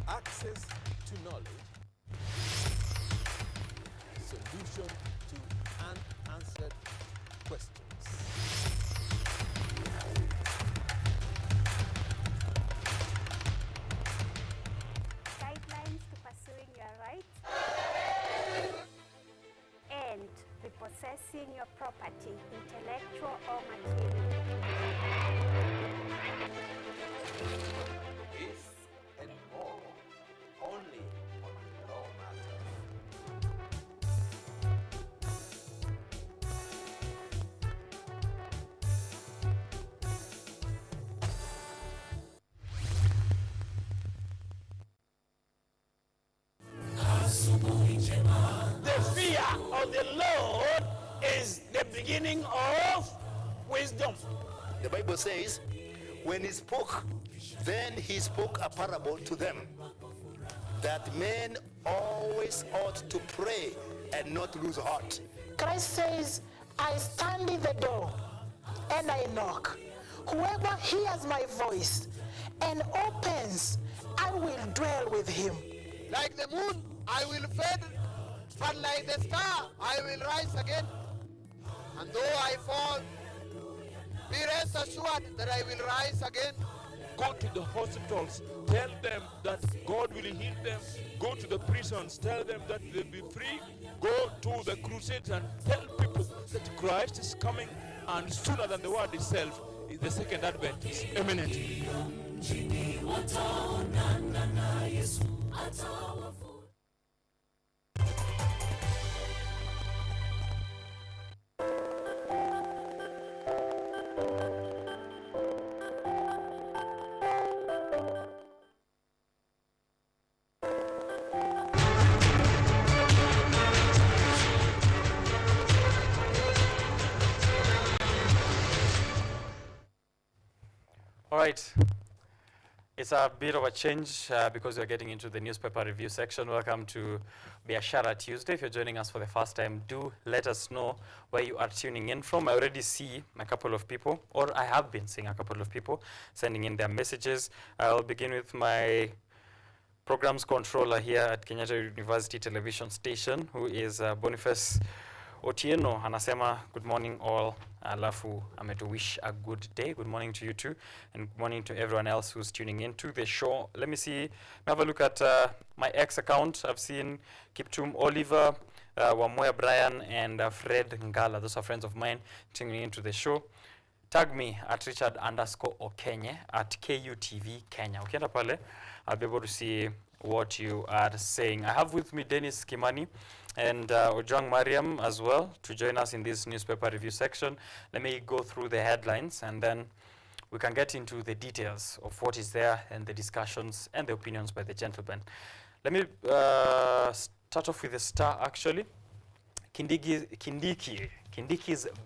Access to knowledge, solution to unanswered questions. Guidelines to pursuing your rights and repossessing your property, intellectual or material. This and more, only on Law Matters. The fear of the Lord is the beginning of wisdom. The Bible says, when he spoke, then he spoke a parable to them, that men always ought to pray and not lose heart. Christ says, I stand in the door and I knock. Whoever hears my voice and opens, I will dwell with him. Like the moon, I will fade, but like the star, I will rise again. And though I fall, be rest assured that I will rise again. Go to the hospitals, tell them that God will heal them. Go to the prisons, tell them that they'll be free. Go to the crusades and tell people that Christ is coming, and sooner than the word itself, the second advent is imminent. All right. It's a bit of a change because we're getting into the newspaper review section. Welcome to Biashara Tuesday. If you're joining us for the first time, do let us know where you are tuning in from. I already see a couple of people, or I have been seeing a couple of people sending in their messages. I'll begin with my programs controller here at Kenyatta University Television Station, who is Boniface Otieno anasema good morning all, alafu wish a good day. Good morning to you too, and good morning to everyone else who's tuning in to the show. Let me have a look at my X account. I've seen Kiptum Oliver, Wamoya Brian, and Fred Ngala. Those are friends of mine tuning into the show. Tag me at Richard_Okenye at KUTV Kenya. Ukienda pale, I'll be able to see what you are saying. I have with me Dennis Kimani and Ojwang Mariam as well to join us in this newspaper review section. Let me go through the headlines and then we can get into the details of what is there and the discussions and the opinions by the gentlemen. Let me start off with the Star actually. Kindiki's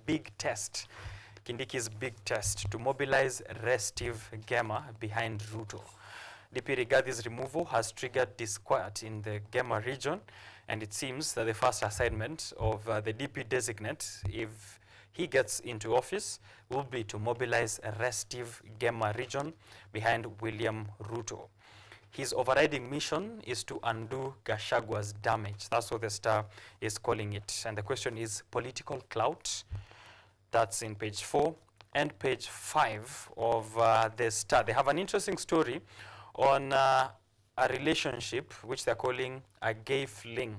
big test. Kindiki's big test to mobilize restive Gema behind Ruto. DP Rigath's removal has triggered disquiet in the Gema region, and it seems that the first assignment of the DP designate, if he gets into office, will be to mobilize a restive Gema region behind William Ruto. His overriding mission is to undo Gachagwa's damage. That's what the Star is calling it. And the question is political clout. That's in page 4 and page 5 of the Star. They have an interesting story on a relationship which they're calling a gay fling,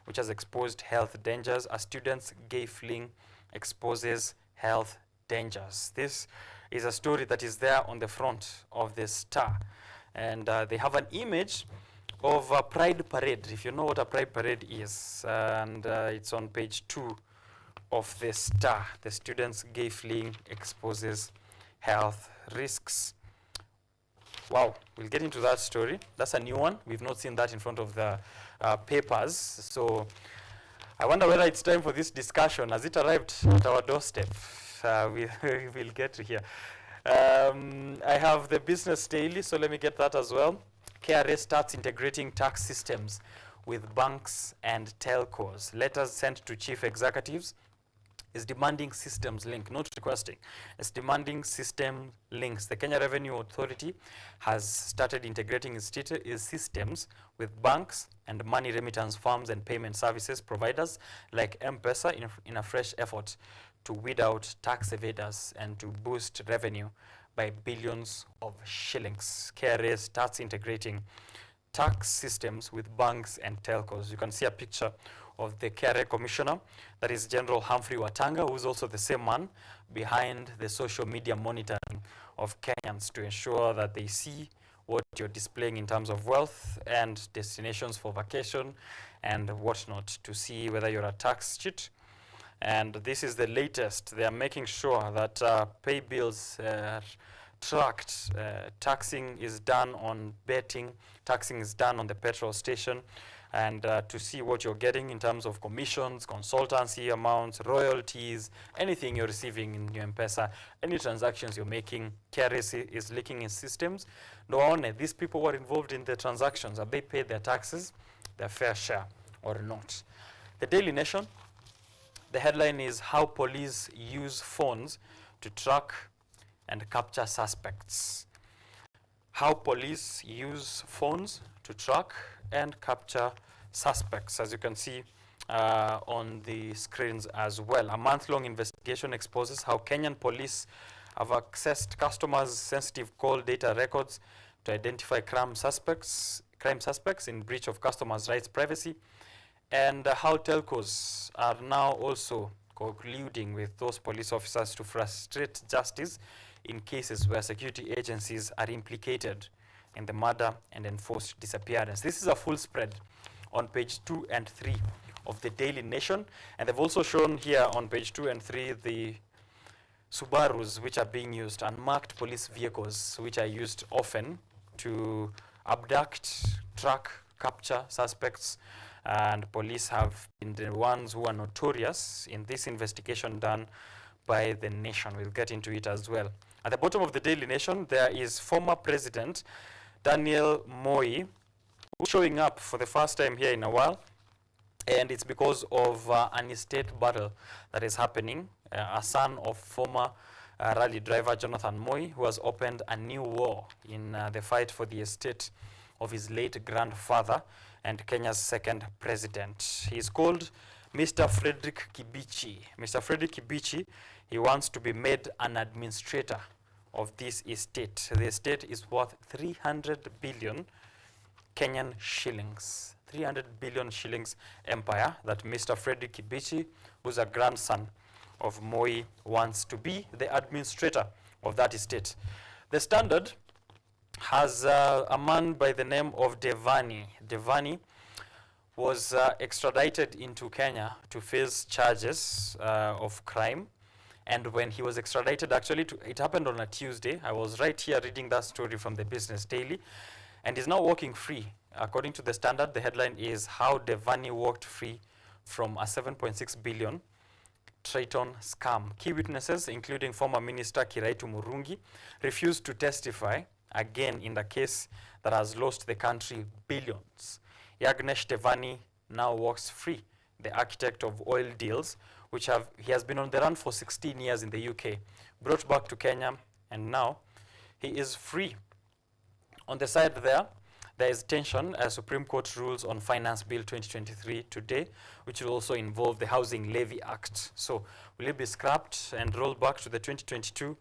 which has exposed health dangers. A student's gay fling exposes health dangers. This is a story that is there on the front of the Star. And they have an image of a pride parade, if you know what a pride parade is. And it's on page 2 of the Star. The student's gay fling exposes health risks. Wow, we'll get into that story. That's a new one. We've not seen that in front of the papers. So I wonder whether it's time for this discussion. Has it arrived at our doorstep? We'll get to here. I have the Business Daily, so let me get that as well. KRA starts integrating tax systems with banks and telcos. Letters sent to chief executives is demanding systems link, not requesting. It's demanding system links. The Kenya Revenue Authority has started integrating its systems with banks and money remittance firms and payment services providers like M-Pesa in a fresh effort to weed out tax evaders and to boost revenue by billions of shillings. KRA starts integrating tax systems with banks and telcos. You can see a picture of the KRA commissioner, that is General Humphrey Watanga, who is also the same man behind the social media monitoring of Kenyans to ensure that they see what you're displaying in terms of wealth and destinations for vacation and whatnot, to see whether you're a tax cheat. And this is the latest. They are making sure that pay bills are tracked. Taxing is done on betting. Taxing is done on the petrol station. And to see what you're getting in terms of commissions, consultancy amounts, royalties, anything you're receiving in your M-Pesa, any transactions you're making, KRA is linking in systems. No one, these people who are involved in the transactions, have they paid their taxes, their fair share or not? The Daily Nation, the headline is how police use phones to track and capture suspects. How police use phones to track and capture suspects, as you can see on the screens as well. A month-long investigation exposes how Kenyan police have accessed customers' sensitive call data records to identify crime suspects in breach of customers' rights privacy, and how telcos are now also colluding with those police officers to frustrate justice in cases where security agencies are implicated in the murder and enforced disappearance. This is a full spread on page 2 and 3 of the Daily Nation. And they've also shown here on page 2 and 3 the Subarus which are being used, unmarked police vehicles which are used often to abduct, track, capture suspects. And police have been the ones who are notorious in this investigation done by the Nation. We'll get into it as well. At the bottom of the Daily Nation, there is former President Daniel Moi, who's showing up for the first time here in a while. And it's because of an estate battle that is happening. A son of former rally driver Jonathan Moi, who has opened a new war in the fight for the estate of his late grandfather and Kenya's second president. He's called Mr. Frederick Kibichi. Mr. Frederick Kibichi, he wants to be made an administrator of this estate. The estate is worth 300 billion Kenyan shillings. 300 billion shillings empire that Mr. Frederick Kibichi, who's a grandson of Moi, wants to be the administrator of that estate. The Standard has a man by the name of Devani. Devani was extradited into Kenya to face charges of crime. And when he was extradited, actually, it happened on a Tuesday. I was right here reading that story from the Business Daily. And he's now walking free. According to the Standard, the headline is How Devani Walked Free from a 7.6 billion Triton scam. Key witnesses, including former Minister Kiraitu Murungi, refused to testify again in the case that has lost the country billions. Yagnesh Devani now walks free, the architect of oil deals, he has been on the run for 16 years in the UK, brought back to Kenya, and now he is free. On the side there is tension as Supreme Court rules on Finance Bill 2023 today, which will also involve the Housing Levy Act. So will it be scrapped and rolled back to the 2022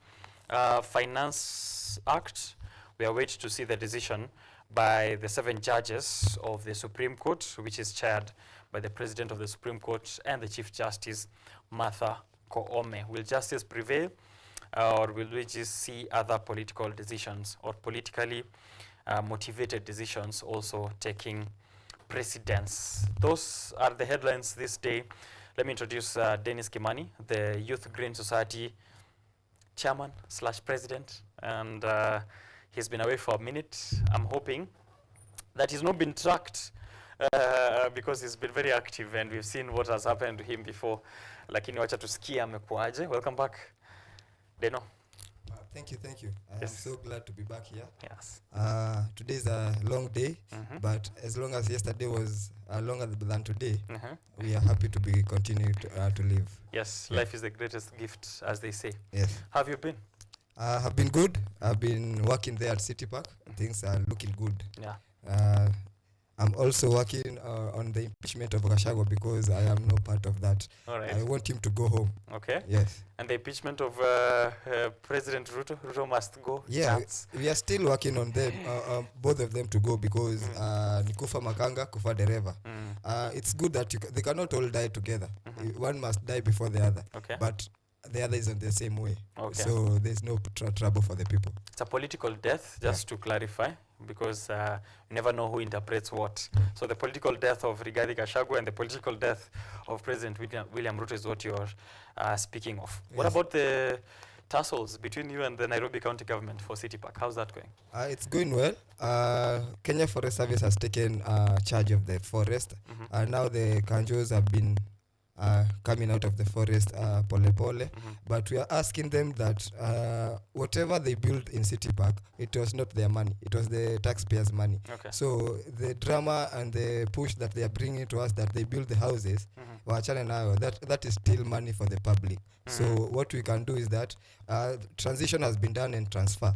Finance Act? We are waiting to see the decision by the 7 judges of the Supreme Court, which is chaired by the President of the Supreme Court and the Chief Justice, Martha Koome. Will justice prevail, or will we just see other political decisions or politically motivated decisions also taking precedence? Those are the headlines this day. Let me introduce Dennis Kimani, the Youth Green Society chairman / president, and he's been away for a minute. I'm hoping that he's not been tracked because he's been very active and we've seen what has happened to him before. Lakini wacha tusikie amekuaje. Welcome back, Deno. Thank you. I am so glad to be back here. Yes. Today is a long day, but as long as yesterday was longer than today, we are happy to be continuing to live. Yes, life is the greatest gift, as they say. Yes. How have you been? Have been good. I've been working there at City Park. Things are looking good. Yeah. I'm also working on the impeachment of Gachagua because I am no part of that. All right. I want him to go home. Okay. Yes. And the impeachment of President Ruto? Ruto must go. Yeah, Chance. we are still working on them, both of them to go because Nikufa Makanga, Kufa Dereva. It's good that they cannot all die together. One must die before the other. Okay. But the other is on the same way. Okay. So there's no trouble for the people. It's a political death, just to clarify, because you never know who interprets what. So the political death of Rigathi Gachagua and the political death of President William Ruto is what you're speaking of. What about the tussles between you and the Nairobi County government for City Park? How's that going? It's going well. Kenya Forest Service has taken charge of the forest. Now the Kanjos have been coming out of the forest pole. But we are asking them that whatever they built in City Park, it was not their money. It was the taxpayers' money. Okay. So the drama and the push that they are bringing to us that they build the houses, that is still money for the public. So what we can do is that transition has been done and transfer.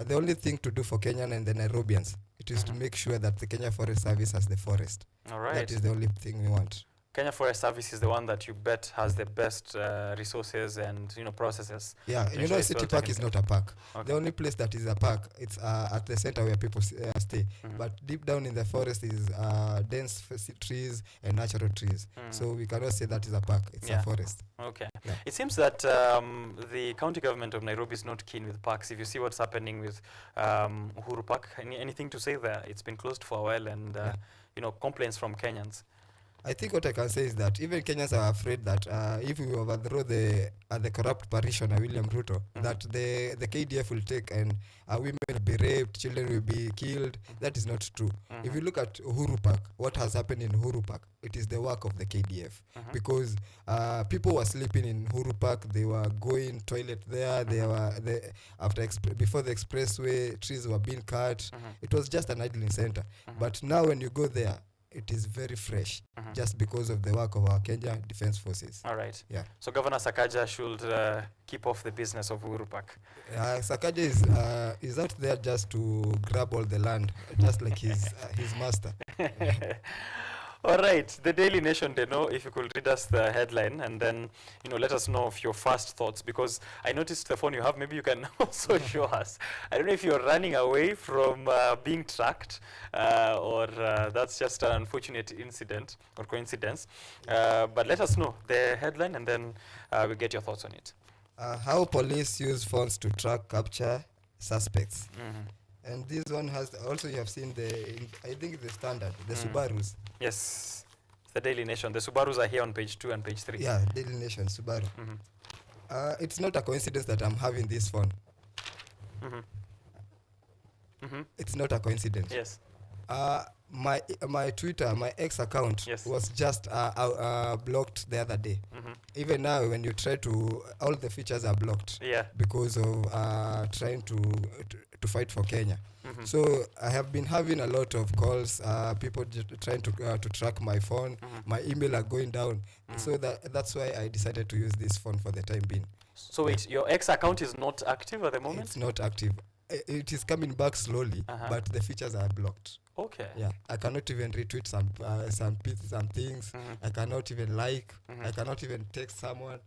The only thing to do for Kenyan and the Nairobians, it is to make sure that the Kenya Forest Service has the forest. All right. That is the only thing we want. Kenya Forest Service is the one that you bet has the best resources and processes. Yeah, City Park is not a park. Okay. The only place that is a park, it's at the center where people stay. But deep down in the forest is dense trees and natural trees. So we cannot say that is a park. It's a forest. Okay. Yeah. It seems that the county government of Nairobi is not keen with parks. If you see what's happening with Uhuru Park, anything to say there? It's been closed for a while, and complaints from Kenyans. I think what I can say is that even Kenyans are afraid that if we overthrow the corrupt parishioner William Ruto, that the KDF will take and women will be raped, children will be killed. That is not true. If you look at Uhuru Park, what has happened in Uhuru Park, it is the work of the KDF. Because people were sleeping in Uhuru Park, they were going toilet there, before the expressway, trees were being cut. It was just an idling center. But now when you go there, it is very fresh, just because of the work of our Kenya Defense Forces. All right. Yeah. So Governor Sakaja should keep off the business of Uhuru Park. Sakaja is out there just to grab all the land, just like his master. All right, the Daily Nation, they know, if you could read us the headline and then, let us know of your first thoughts, because I noticed the phone you have, maybe you can also show us. I don't know if you're running away from being tracked or that's just an unfortunate incident or coincidence. But let us know the headline and then we'll get your thoughts on it. How police use phones to track, capture suspects. And this one has also, you have seen I think the standard, the Subarus. Yes, the Daily Nation. The Subarus are here on page 2 and page 3. Yeah, Daily Nation, Subaru. It's not a coincidence that I'm having this phone. It's not a coincidence. Yes. My Twitter, my X account was just blocked the other day. Even now, when you try to, all the features are blocked. Yeah. Because of trying to fight for Kenya. So I have been having a lot of calls, people trying to track my phone. My email are going down. So that's why I decided to use this phone for the time being. So wait, your X account is not active at the moment? It's not active. It is coming back slowly, but the features are blocked. Okay. Yeah, I cannot even retweet some things. I cannot even like. I cannot even text someone.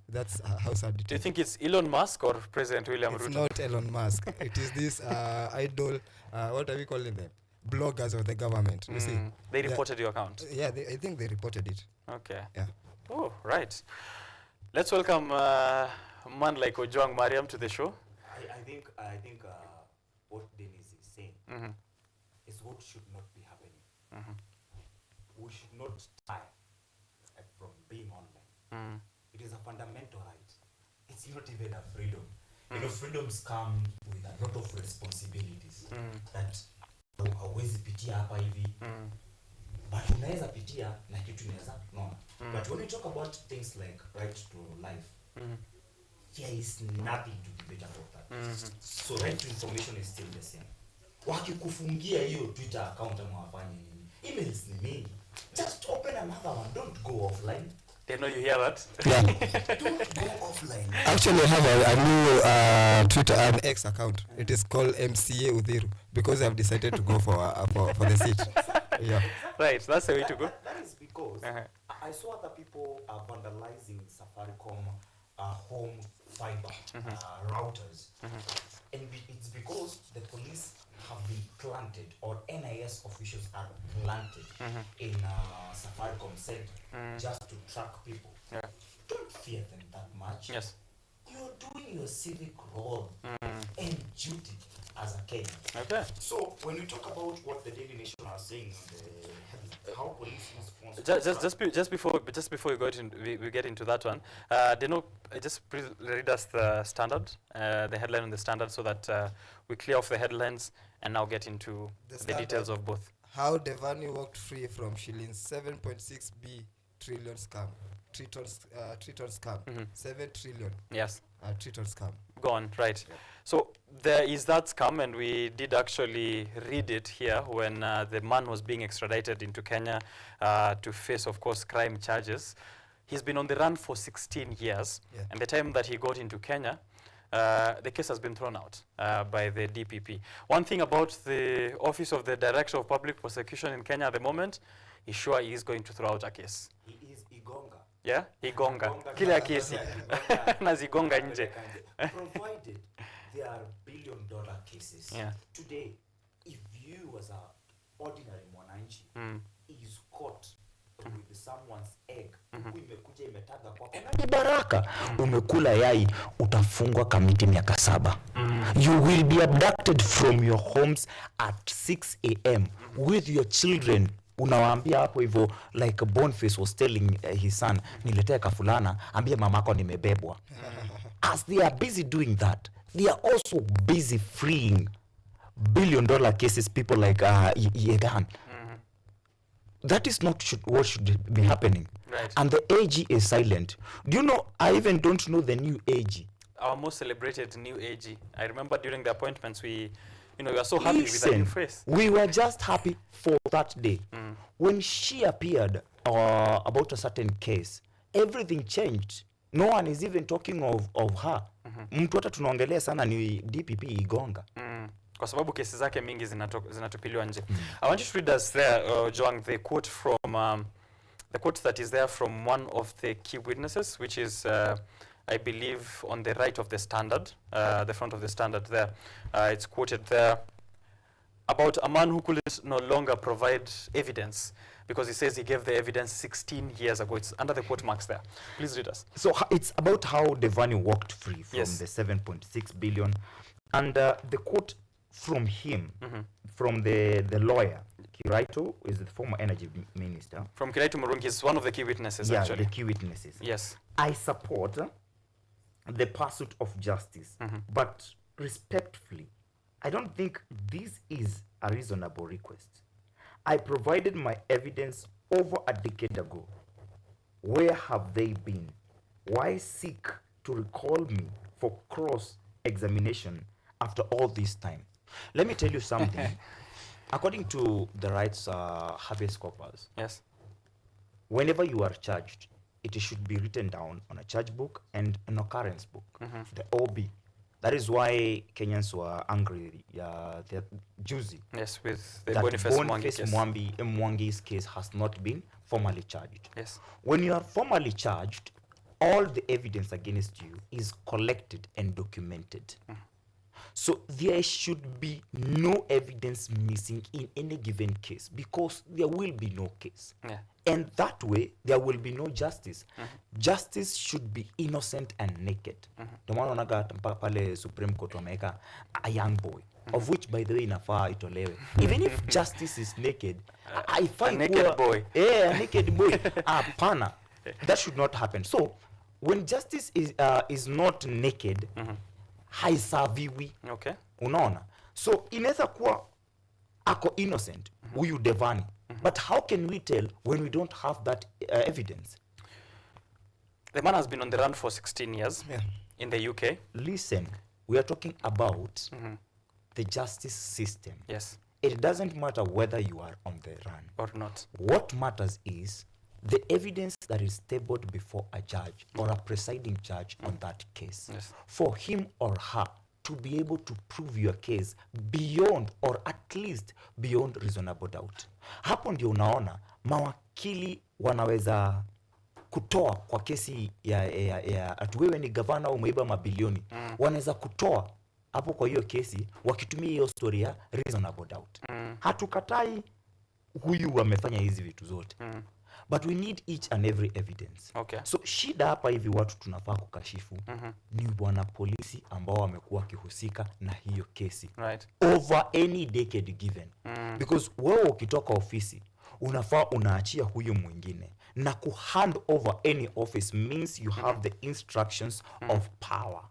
That's how sad it is. Do you think it's Elon Musk or President William Ruto? It's not Elon Musk. It is this idol. What are we calling them? Bloggers of the government. You see, they reported your account. Yeah, I think they reported it. Okay. Yeah. Oh, right. Let's welcome a man like Ojwang Mariam to the show. I think what Dennis is saying is what should not be happening. We should not tire from being online. It is a fundamental right. It's not even a freedom. Freedoms come with a lot of responsibilities that hauwezi pitia hapa hivi. But unaweza pitia na kitu unaweza nona. But when we talk about things like right to life, there is nothing to debate about that. So right to information is still the same. Wakikufungia hiyo Twitter account ama wafanye nini? Emails ni mingi. Just open another one. Don't go offline. They know you hear that? Yeah. Don't go offline. Actually, I have a new Twitter and X account. It is called MCA Udhiru because I've decided to go for the seat. Yeah. Right, that's the way to go. That is because I saw other people vandalizing Safaricom home fiber routers, and it's because the police have been planted, or NIS officials are planted in Safaricom Center just to track people. Yeah. Don't fear them that much. Yes. You're doing your civic role and duty as a Kenyan. Okay. So when we talk about what the Daily Nation are saying, how police use phones. Just before we get into that one, just read us the standard, the headline on the standard, so that we clear off the headlines and now get into the details of both. How Devani walked free from shillings 7.6 trillion scam. Triton scam. 7 trillion. Yes. Triton scam. Go on, right. Yeah. So there is that scam, and we did actually read it here when the man was being extradited into Kenya to face, of course, crime charges. He's been on the run for 16 years, and the time that he got into Kenya, the case has been thrown out by the DPP. One thing about the Office of the Director of Public Prosecution in Kenya at the moment, is sure he is going to throw out a case. He is Igonga. Yeah? Igonga. Kila kesi. Nazigonga nje. Provided there are billion-dollar cases. Yeah. Today, if you as an ordinary mwananchi is caught with someone's egg, imekuja imetaga kwako na baraka, umekula yai, utafungwa kamiti miaka 7. You will be abducted from your homes at 6 a.m. with your children. Unawaambia hapo hivyo, like Boniface was telling his son, niletee kafulana, ambia mamako nimebebwa. As they are busy doing that, they are also busy freeing billion-dollar cases, people like Yegan. That is not what should be happening. Right. And the AG is silent. Do you know, I even don't know the new AG. Our most celebrated new AG. I remember during the appointments, we were so happy with that new face. We were just happy for that day. When she appeared about a certain case, everything changed. No one is even talking of her. Mtu hata tunaongelea sana ni DPP Igonga. kwa sababu kesi zake mingi zinatupiliwa nje. I want you to read us there, Joang, the quote from the quote that is there from one of the key witnesses, which is I believe on the right of the Standard, the front of the Standard there. It's quoted there about a man who could no longer provide evidence because he says he gave the evidence 16 years ago. It's under the quote marks there. Please read us. So it's about how Devani walked free from Yes. the 7.6 billion. And the quote from him, from the lawyer, Kiraito, is the former energy minister. From Kiraito Murungi, he's one of the key witnesses, Yeah, actually. the key witnesses. Yes. I support the pursuit of justice, but respectfully, I don't think this is a reasonable request. I provided my evidence over a decade ago. Where have they been? Why seek to recall me for cross-examination after all this time? Let me tell you something. According to the rights habeas corpus, yes, whenever you are charged, it should be written down on a charge book and an occurrence book, the OB. That is why Kenyans were angry, they're juicy. Yes, with the that Boniface Boniface Mwangi case. Mwangi's case has not been formally charged. Yes. When you are formally charged, all the evidence against you is collected and documented. So there should be no evidence missing in any given case because there will be no case. Yeah. And that way, there will be no justice. Justice should be innocent and naked. Ndio maana unaga hata mpaka pale Supreme Court wameweka a young boy, of which by the way inafaa itolewe. Even if justice is naked, I find a naked boy. Yeah, a naked boy. Hapana. That should not happen. So, when justice is not naked, haisaviwi. Okay. Unaona? So inaweza kuwa ako innocent huyu Devani. But how can we tell when we don't have that evidence? The man has been on the run for 16 years in the UK. Listen, we are talking about the justice system. Yes. It doesn't matter whether you are on the run or not. What matters is the evidence that is tabled before a judge or a presiding judge on that case. Yes. For him or her to be able to prove your case beyond or at least beyond reasonable doubt. Hapo ndio unaona mawakili wanaweza kutoa kwa kesi ya ati wewe ni gavana au umeiba mabilioni. Wanaweza kutoa hapo kwa hiyo kesi wakitumia hiyo story ya reasonable doubt. Hatukatai huyu amefanya hizi vitu zote. But we need each and every evidence. Okay. So shida hapa hivi watu tunafaa kukashifu ni bwana polisi ambao wamekuwa wakihusika na hiyo kesi. Right. Over any decade given. Because wewe ukitoka ofisi unafaa unaachia huyo mwingine na kuhand over any office means you have the instructions of power.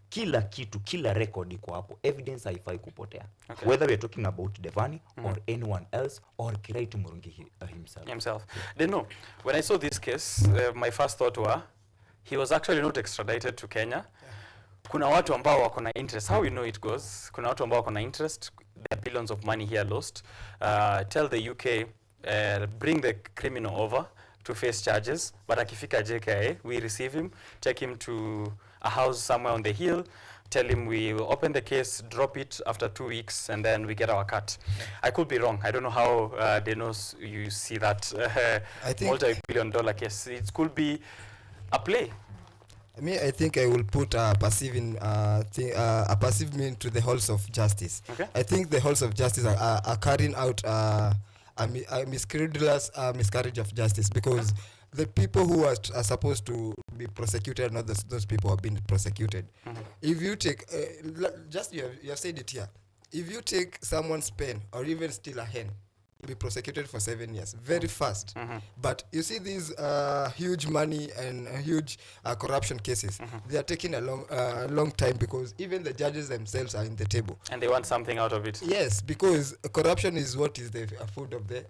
Kila kitu, kila record iko hapo. Evidence haifai kupotea. Okay. Whether we are talking about Devani or anyone else or Kiraito Murungi himself. They know. When I saw this case, my first thought was he was actually not extradited to Kenya. Kuna watu ambao wako na interest. How we know it goes? Kuna watu ambao wako na interest. There are billions of money here lost. Tell the UK, bring the criminal over to face charges. But akifika JKA, we receive him, take him to a house somewhere on the hill, tell him we will open the case, drop it after 2 weeks, and then we get our cut. I could be wrong. I don't know how they know you see that I think multi-billion-dollar case. It could be a play. I think I will put a passive mean to the halls of justice. Okay. I think the halls of justice are carrying out a miscarriage of justice because the people who are supposed to be prosecuted, not those people who have been prosecuted. If you take, you have said it here, if you take someone's pen or even steal a hen, you'll be prosecuted for 7 years, very fast. But you see these huge money and huge corruption cases, they are taking a long time because even the judges themselves are in the table. And they want something out of it. Yes, because corruption is what is the food of the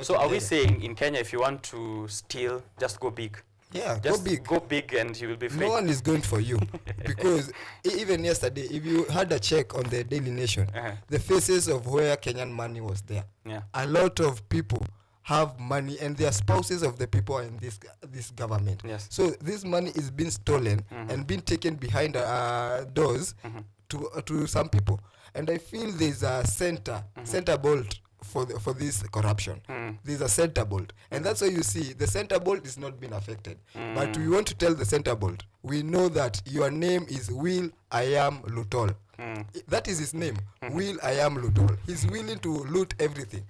So are we saying in Kenya, if you want to steal, just go big? Yeah, just go big. Go big and you will be free. No one is going for you. Because even yesterday, if you had a check on the Daily Nation, the faces of where Kenyan money was there. Yeah. A lot of people have money and they are spouses of the people in this government. Yes. So this money is being stolen and being taken behind doors to some people, and I feel there's a center bolt for this corruption. There's a center bolt, and that's why you see the center bolt is not being affected. But we want to tell the center bolt, we know that your name is Will I Am Lutol. That is his name, Will I Am Lutol. He's willing to loot everything,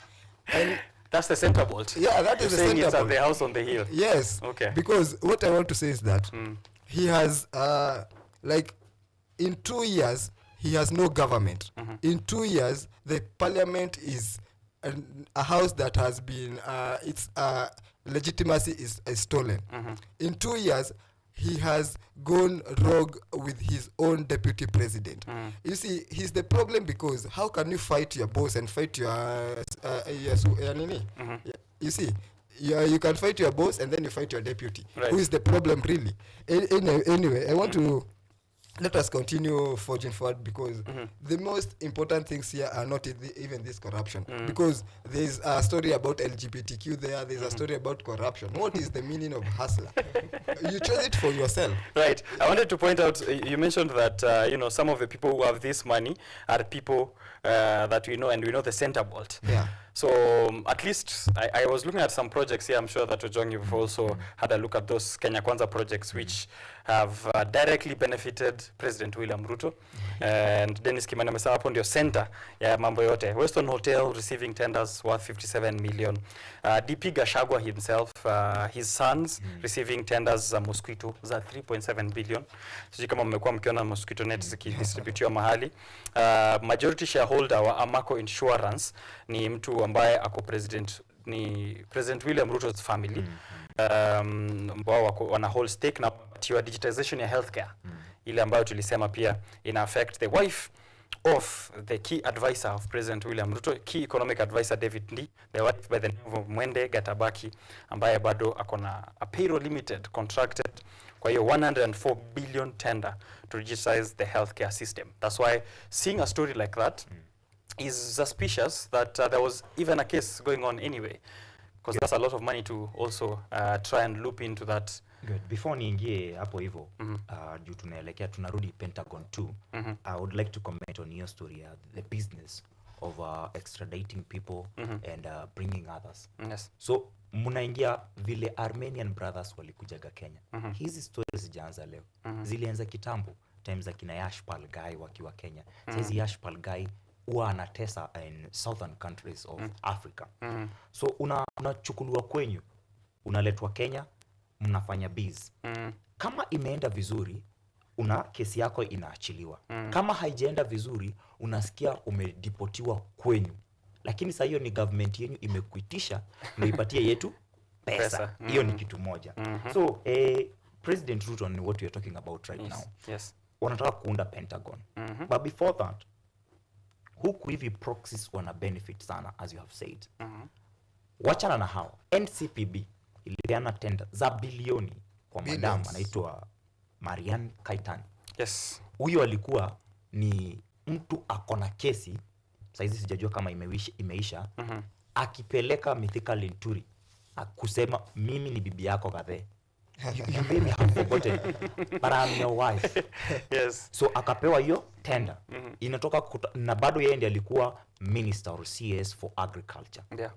and that's the center bolt. Yeah, that is the saying center it's at bolt. the house on the hill. Yes. Okay. Because what I want to say is that he has like in 2 years he has no government. In 2 years the parliament is a house that has been its legitimacy is stolen. In 2 years he has gone rogue with his own deputy president. You see, he's the problem, because how can you fight your boss and fight your you see, you can fight your boss and then you fight your deputy. Right. Who is the problem really? Anyway, I want to let us continue forging forward, because the most important things here are not even this corruption. Because there's a story about LGBTQ there, there's a story about corruption. What is the meaning of hustler? You chose it for yourself. Right. I wanted to point out, you mentioned that, you know, some of the people who have this money are people that we know, and we know the center bolt. Yeah. So at least I was looking at some projects here. I'm sure that Ojong, you've also had a look at those Kenya Kwanza projects, which have directly benefited President William Ruto. And Dennis Kimani amesema hapo ndio center ya mambo yote. Weston Hotel receiving tenders worth 57 million. DP Gashagwa himself, his sons receiving tenders za mosquito za 3.7 billion. Sijui kama mmekuwa mkiona mosquito net zikidistributiwa mahali. Majority shareholder wa Amaco Insurance ni mtu ambaye ako President William Ruto's family. Ambao wana whole stake na tiwa digitization ya healthcare. Ile ambayo tulisema pia ina affect the wife of the key advisor of President William Ruto, key economic advisor David Ndii, the wife by the name of Mwende Gatabaki, ambaye bado akona a payroll limited contracted kwa hiyo 104 billion tender to digitize the healthcare system. That's why seeing a story like that is suspicious that there was even a case going on anyway, because that's a lot of money to also try and loop into that. Good. Before niingie hapo hivyo, juu tunaelekea tunarudi Pentagon 2, I would like to comment on your story, the business of extraditing people and bringing others. Yes. So munaingia vile Armenian brothers walikujaga Kenya. Hizi stories zijaanza leo. Zilianza kitambo, times za kina Yashpal Guy wakiwa Kenya. Sasa Yashpal Guy huwa anatesa in southern countries of Africa. So unachukuliwa kwenyu, unaletwa Kenya, mnafanya biz. Kama imeenda vizuri, kesi yako inaachiliwa. Kama haijaenda vizuri, unasikia umedipotiwa kwenyu. Lakini sasa hiyo ni government yenu imekuitisha na ipatie yetu pesa. Hiyo ni kitu moja. So President Ruto and what we are talking about right now. Yes. Wanataka kuunda Pentagon. But before that, huku hivi proxies wana benefit sana, as you have said. Wachana na hao. NCPB ilipeana tender za bilioni kwa madam anaitwa Marian Kaitan. Yes. Huyo alikuwa ni mtu akona kesi, saizi sijajua kama imeisha, akipeleka Mithika Linturi akusema mimi ni bibi yako Gathe. You maybe have forgotten, but I'm your wife. Yes. So akapewa hiyo tender. Inatoka na bado yeye ndiye alikuwa minister or CS for agriculture. Yeah.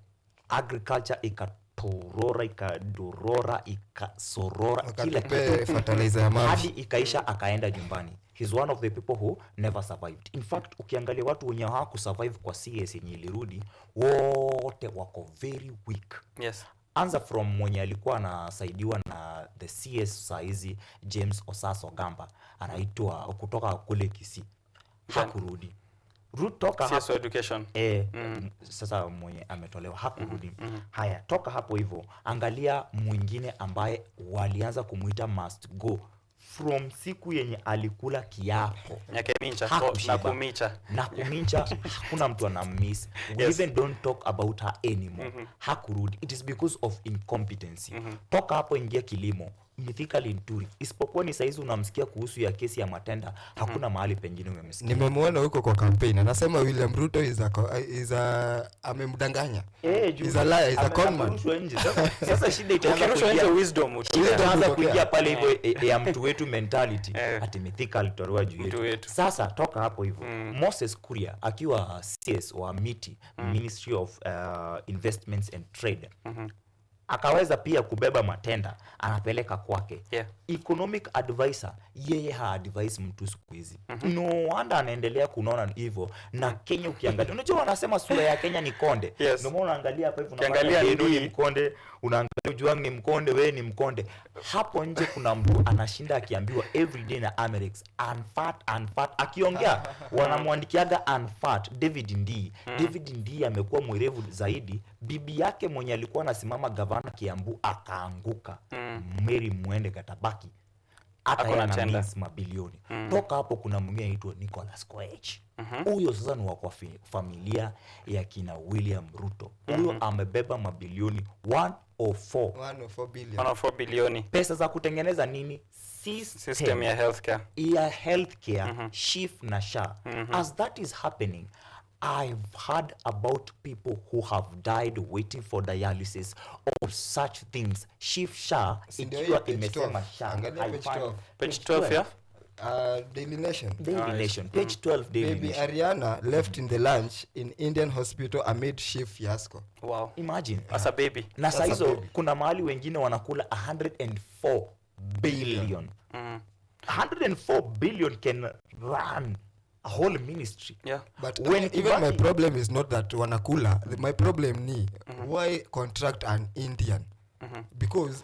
Agriculture ikatorora, ikadorora, ikasorora, kila kitu fertilizer ya maji hadi ikaisha, akaenda nyumbani. He's one of the people who never survived. In fact, ukiangalia watu wenye hawakusurvive kwa CS yenye ilirudi, wote wako very weak. Yes. Anza from mwenye alikuwa anasaidiwa na the CS saizi James Osaso Gamba, anaitwa kutoka kule Kisii, hakurudi. Toka CS hapo education. Sasa mwenye ametolewa hakurudi. Haya, toka hapo hivyo, angalia mwingine ambaye walianza kumuita must go from siku yenye alikula kiapo na kumincha hakuna mtu anamiss. We even don't talk about her anymore. Hakurudi. It is because of incompetency. Toka hapo ingia kilimo, mythical in Turi. Isipokuwa ni saizi unamsikia kuhusu ya kesi ya Matenda, hakuna mahali pengine umemsikia. Nimemwona huko kwa campaign anasema William Ruto is a amemdanganya. Is a liar, is a con man. Sasa shida itaanza wisdom kuingia pale hivyo ya mtu wetu mentality ati mythical torwa juu yetu. Sasa toka hapo hivyo Moses Kuria akiwa CS wa MITI, Ministry of Investments and Trade, akaweza pia kubeba Matenda anapeleka kwake. Economic advisor yeye advise mtu siku hizi. No wonder anaendelea kunaona hivyo. Na Kenya ukiangalia, unajua wanasema sura ya Kenya ni konde. Ndio maana unaangalia hapa hivyo unaangalia ni mkonde, unaangalia Juang ni mkonde, wewe ni mkonde. Hapo nje kuna mtu anashinda akiambiwa everyday na Amerix unfat akiongea wanamwandikiaga unfat. David Ndii amekuwa mwerevu zaidi. Bibi yake mwenye alikuwa anasimama gavana Kiambu akaanguka. Mary Mwende Katabaki hata yana mabilioni. Toka hapo kuna mwingine anaitwa Nicholas Koech. Huyo sasa ni wa familia ya kina William Ruto. Huyo amebeba mabilioni 104 bilioni. Pesa za kutengeneza nini? System ya healthcare, SHIF na SHA. As that is happening, I've heard about people who have died waiting for dialysis or such things. SHIF SHA ikiwa imesema SHA. Page 12 yeah? Daily Nation. Page 12 Daily Baby Nation. Ariana left in the lunch in Indian hospital amid SHIF fiasco. Wow. Imagine. As a baby. Na saa hizo kuna mahali wengine wanakula 104 billion. 104 billion can run a whole ministry. But even my problem is not that wanakula. My problem ni why contract an Indian? Because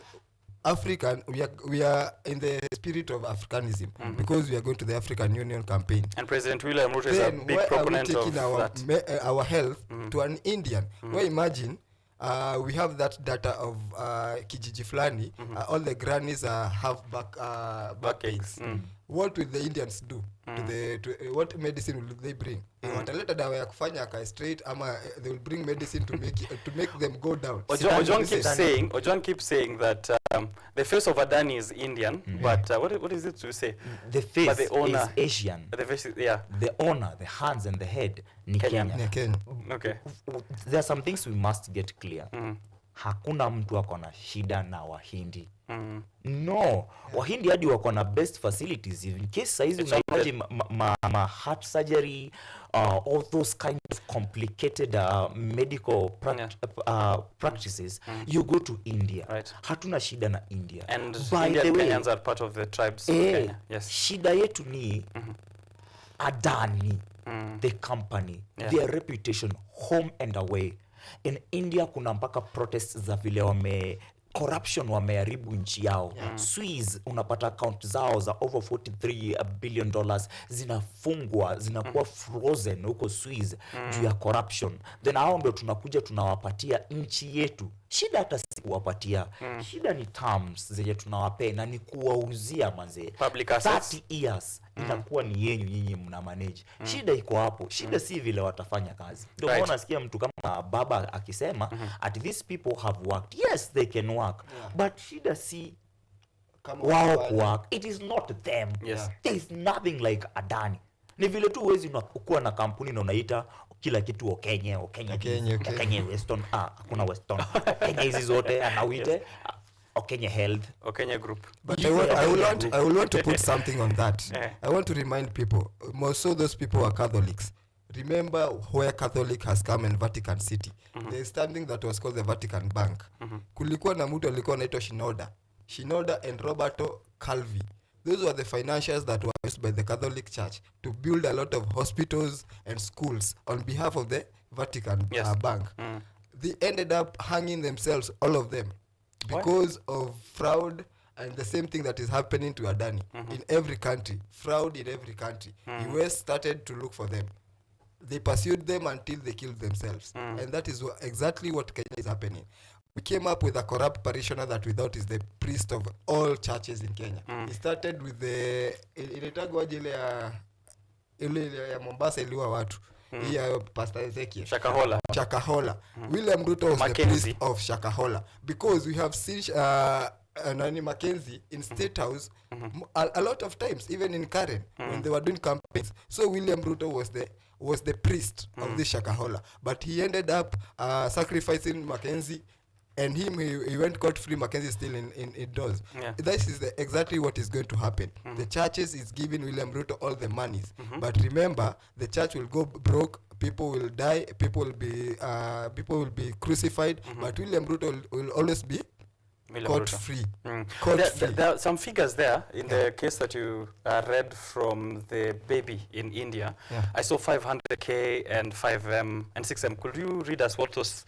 African, we are in the spirit of Africanism because we are going to the African Union campaign. And President William Ruto is a big proponent of that. Our health to an Indian? Well, imagine we have that data of kijiji fulani, all the grannies have back pains. What will the Indians do? What medicine will they bring? Wataleta dawa ya kufanya kai straight ama they will bring medicine to make them go down. Ojuan keeps saying that the face of Adani is Indian, but what is it to say? The face but the owner is Asian. The face is, the owner, the hands and the head ni Kenya. Okay. There are some things we must get clear. Hakuna mtu akona shida na Wahindi. No, Wahindi hadi wako na best facilities. In case saizi unahitaji heart surgery, all those kind of complicated medical practices, you go to India. Hatuna shida na India. And by the way, Kenyans are part of the tribes of Kenya. Yes. Shida yetu ni Adani, the company, their reputation home and away. In India kuna mpaka protests za vile corruption wameharibu nchi yao. Swiss unapata account zao za over $43 billion zinafungwa, zinakuwa frozen huko Swiss juu ya corruption. Then hao ndio tunakuja tunawapatia nchi yetu. Shida hata si kuwapatia. Shida ni terms zenye tunawapea na ni kuwauzia manze. Public assets. 30 years inakuwa ni yenyu nyinyi mna manage. Shida iko hapo. Shida si vile watafanya kazi. Ndio maana nasikia mtu kama baba akisema at these people have worked. Yes, they can work. But shida si wao work. It is not them. There is nothing like Adani. Ni vile tu uwezi kuwa na kampuni na unaita kila kitu Okenye Western, hakuna Western. Okenye hizi zote anawite Okenye Health, Okenye Group. But I will want to put something on that. I want to remind people, most of those people are Catholics. Remember where Catholic has come in Vatican City. There is something that was called the Vatican Bank. Kulikuwa na mtu alikuwa anaitwa Shinoda and Roberto Calvi. Those were the financials that were used by the Catholic Church to build a lot of hospitals and schools on behalf of the Vatican Bank. They ended up hanging themselves, all of them, because of fraud and the same thing that is happening to Adani in every country. Fraud in every country. US started to look for them. They pursued them until they killed themselves. And that is exactly what Kenya is happening. We came up with a corrupt parishioner that we thought is the priest of all churches in Kenya. He started with the ile ya Mombasa iliwa watu. Hiya Pastor Ezekiel. Shakahola. William Ruto was the priest of Shakahola. Because we have seen Nani Mackenzie in State House a lot of times, even in Karen when they were doing campaigns. So William Ruto was the priest of this Shakahola, but he ended up sacrificing Mackenzie, and he went court free. Mackenzie still in indoors. This is exactly what is going to happen. The churches is giving William Ruto all the monies, but remember, the church will go broke. People will die. People will be crucified. But William Ruto will always be court free. There are some figures there in the case that you read from the baby in India. I saw 500K and 5M and 6M. Could you read us what those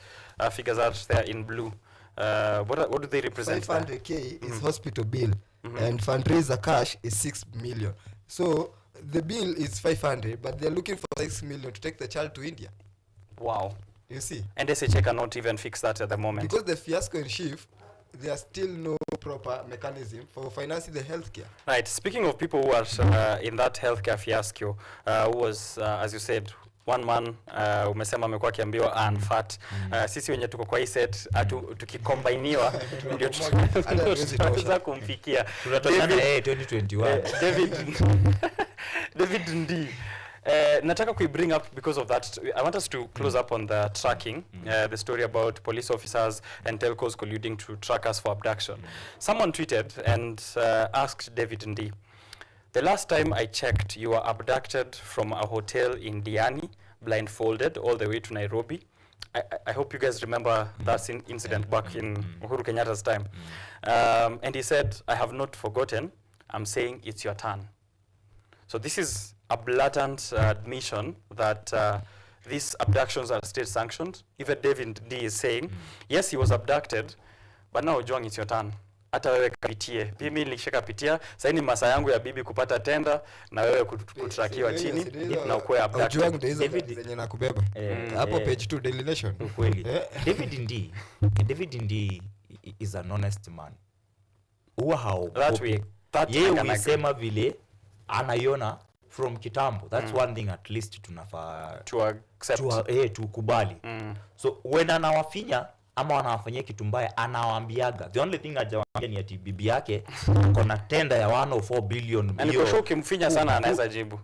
figures are there in blue? What do they represent? 500K is hospital bill, and fundraiser cash is 6 million. So the bill is 500, but they're looking for 6 million to take the child to India. Wow. You see? And SHA cannot even fix that at the moment. Because the fiasco in Chief, there's still no proper mechanism for financing the healthcare. Right. Speaking of people who are in that healthcare fiasco, who was, as you said, one man umesema amekuwa akiambiwa unfat. Sisi wenye tuko kwa hii set tukikombiniwa ndio tunaweza kumfikia. Tunatokana 2021. David Ndi. Nataka kui bring up because of that. I want us to close up on the tracking, the story about police officers and telcos colluding to track us for abduction. Someone tweeted and asked David Ndi, "The last time I checked, you were abducted from a hotel in Diani, blindfolded all the way to Nairobi." I hope you guys remember that incident back in Uhuru Kenyatta's time. And he said, "I have not forgotten. I'm saying it's your turn." So this is a blatant admission that these abductions are state sanctioned. Even David D is saying, yes, he was abducted, but now Ojwang, it's your turn. Hata wewe kapitie. Mimi nilishaka pitia, sasa ni masaa yangu ya bibi kupata tenda na wewe kutrakiwa chini na ukuwe abducted. Ojwang David zenye nakubeba. Hapo page 2 Daily Nation. Ukweli. David Ndi is an honest man. Huwa haogopi. Yeye umesema vile anaiona from kitambo. That's one thing at least tunafaa to accept, tukubali. So when anawafinya ama wanawafanyia kitu mbaya, anawaambiaga. The only thing hajawaambia ni ati bibi yake kuna tenda ya 104 billion. Na niko ukimfinya sana anaweza jibu.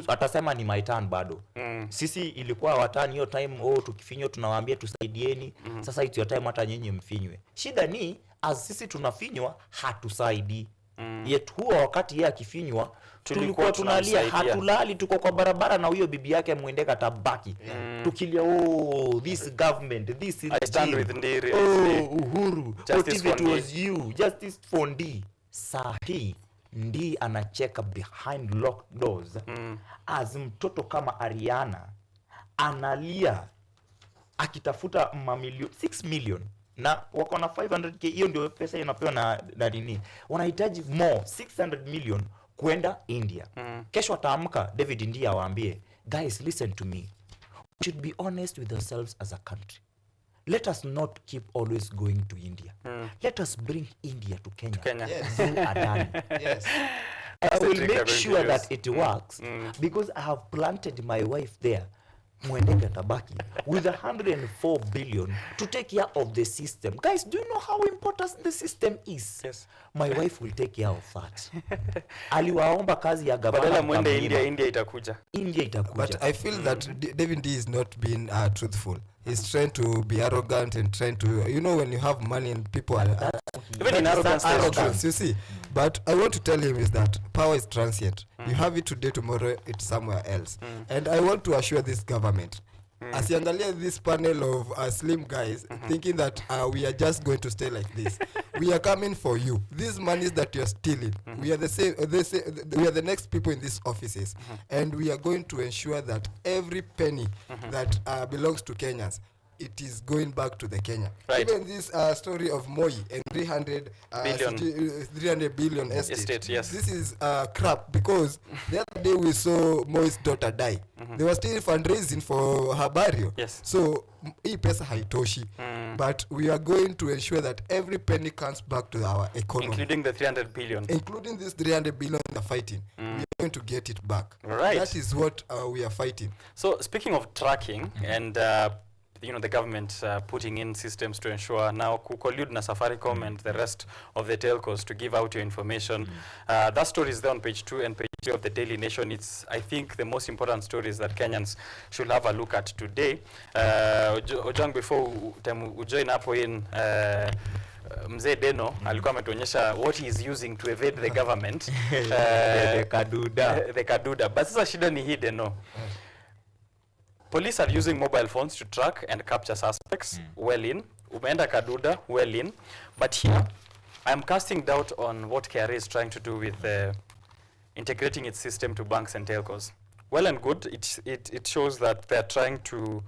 Atasema ni my turn bado. Sisi ilikuwa watani hiyo time, tukifinywa tunawaambia tusaidieni. Sasa it's your time, hata nyinyi mfinywe. Shida ni as sisi tunafinywa hatusaidii. Yet huo wakati yeye akifinywa tulikuwa tunalia, hatulali, tuko kwa barabara na huyo bibi yake muendeka tabaki. Tukilia this government, this is I stand with Ndiri. Uhuru, Justice what if it was you, justice for Ndi. Sahi Ndi anacheka behind locked doors. As mtoto kama Ariana analia akitafuta mamilioni 6 million na wako na 500k. Hiyo ndio pesa inapewa na nini, wanahitaji more 600 million kwenda India. Kesho ataamka David Ndi awaambie, guys, listen to me, we should be honest with ourselves as a country. Let us not keep always going to India. Let us bring India to Kenya. Yes. Yes. I will make sure that it works because I have planted my wife there. Mwendeka tabaki with 104 billion to take care of the system. Guys, do you know how important the system is? Yes. My wife will take care of that. Aliwaomba kazi ya gavana. Badala mwende India itakuja. But I feel that David D is not being truthful. He's trying to be arrogant and trying to, when you have money and people are even in arrogance, you see. But I want to tell him is that power is transient. You have it today, tomorrow it's somewhere else. And I want to assure this government, asiangalia this panel of slim guys thinking that we are just going to stay like this. We are coming for you. These monies that you're stealing, we are the same. We are the next people in these offices, and we are going to ensure that every penny that belongs to Kenyans, it is going back to the Kenya. Right. Even this story of Moi and 300 billion estate. Yes. This is crap because the other day we saw Moi's daughter die. They were still fundraising for her burial. Yes. So hii pesa haitoshi. But we are going to ensure that every penny comes back to our economy. Including the 300 billion. Including this 300 billion they're fighting. We are going to get it back. Right. That is what we are fighting. So speaking of tracking and the government putting in systems to ensure now collude na Safaricom and the rest of the telcos to give out your information. That story is there on page 2 and page 3 of the Daily Nation. It's, I think, the most important stories that Kenyans should have a look at today. Ojang, before ujoin hapo in Mzee Deno alikuwa ametuonyesha what he is using to evade the government. The kaduda. The kaduda. But sasa shida ni hii Deno. Police are using mobile phones to track and capture suspects. Well in. Umeenda kaduda, well in. But here, I'm casting doubt on what KRA is trying to do with integrating its system to banks and telcos. Well and good. It shows that they're trying to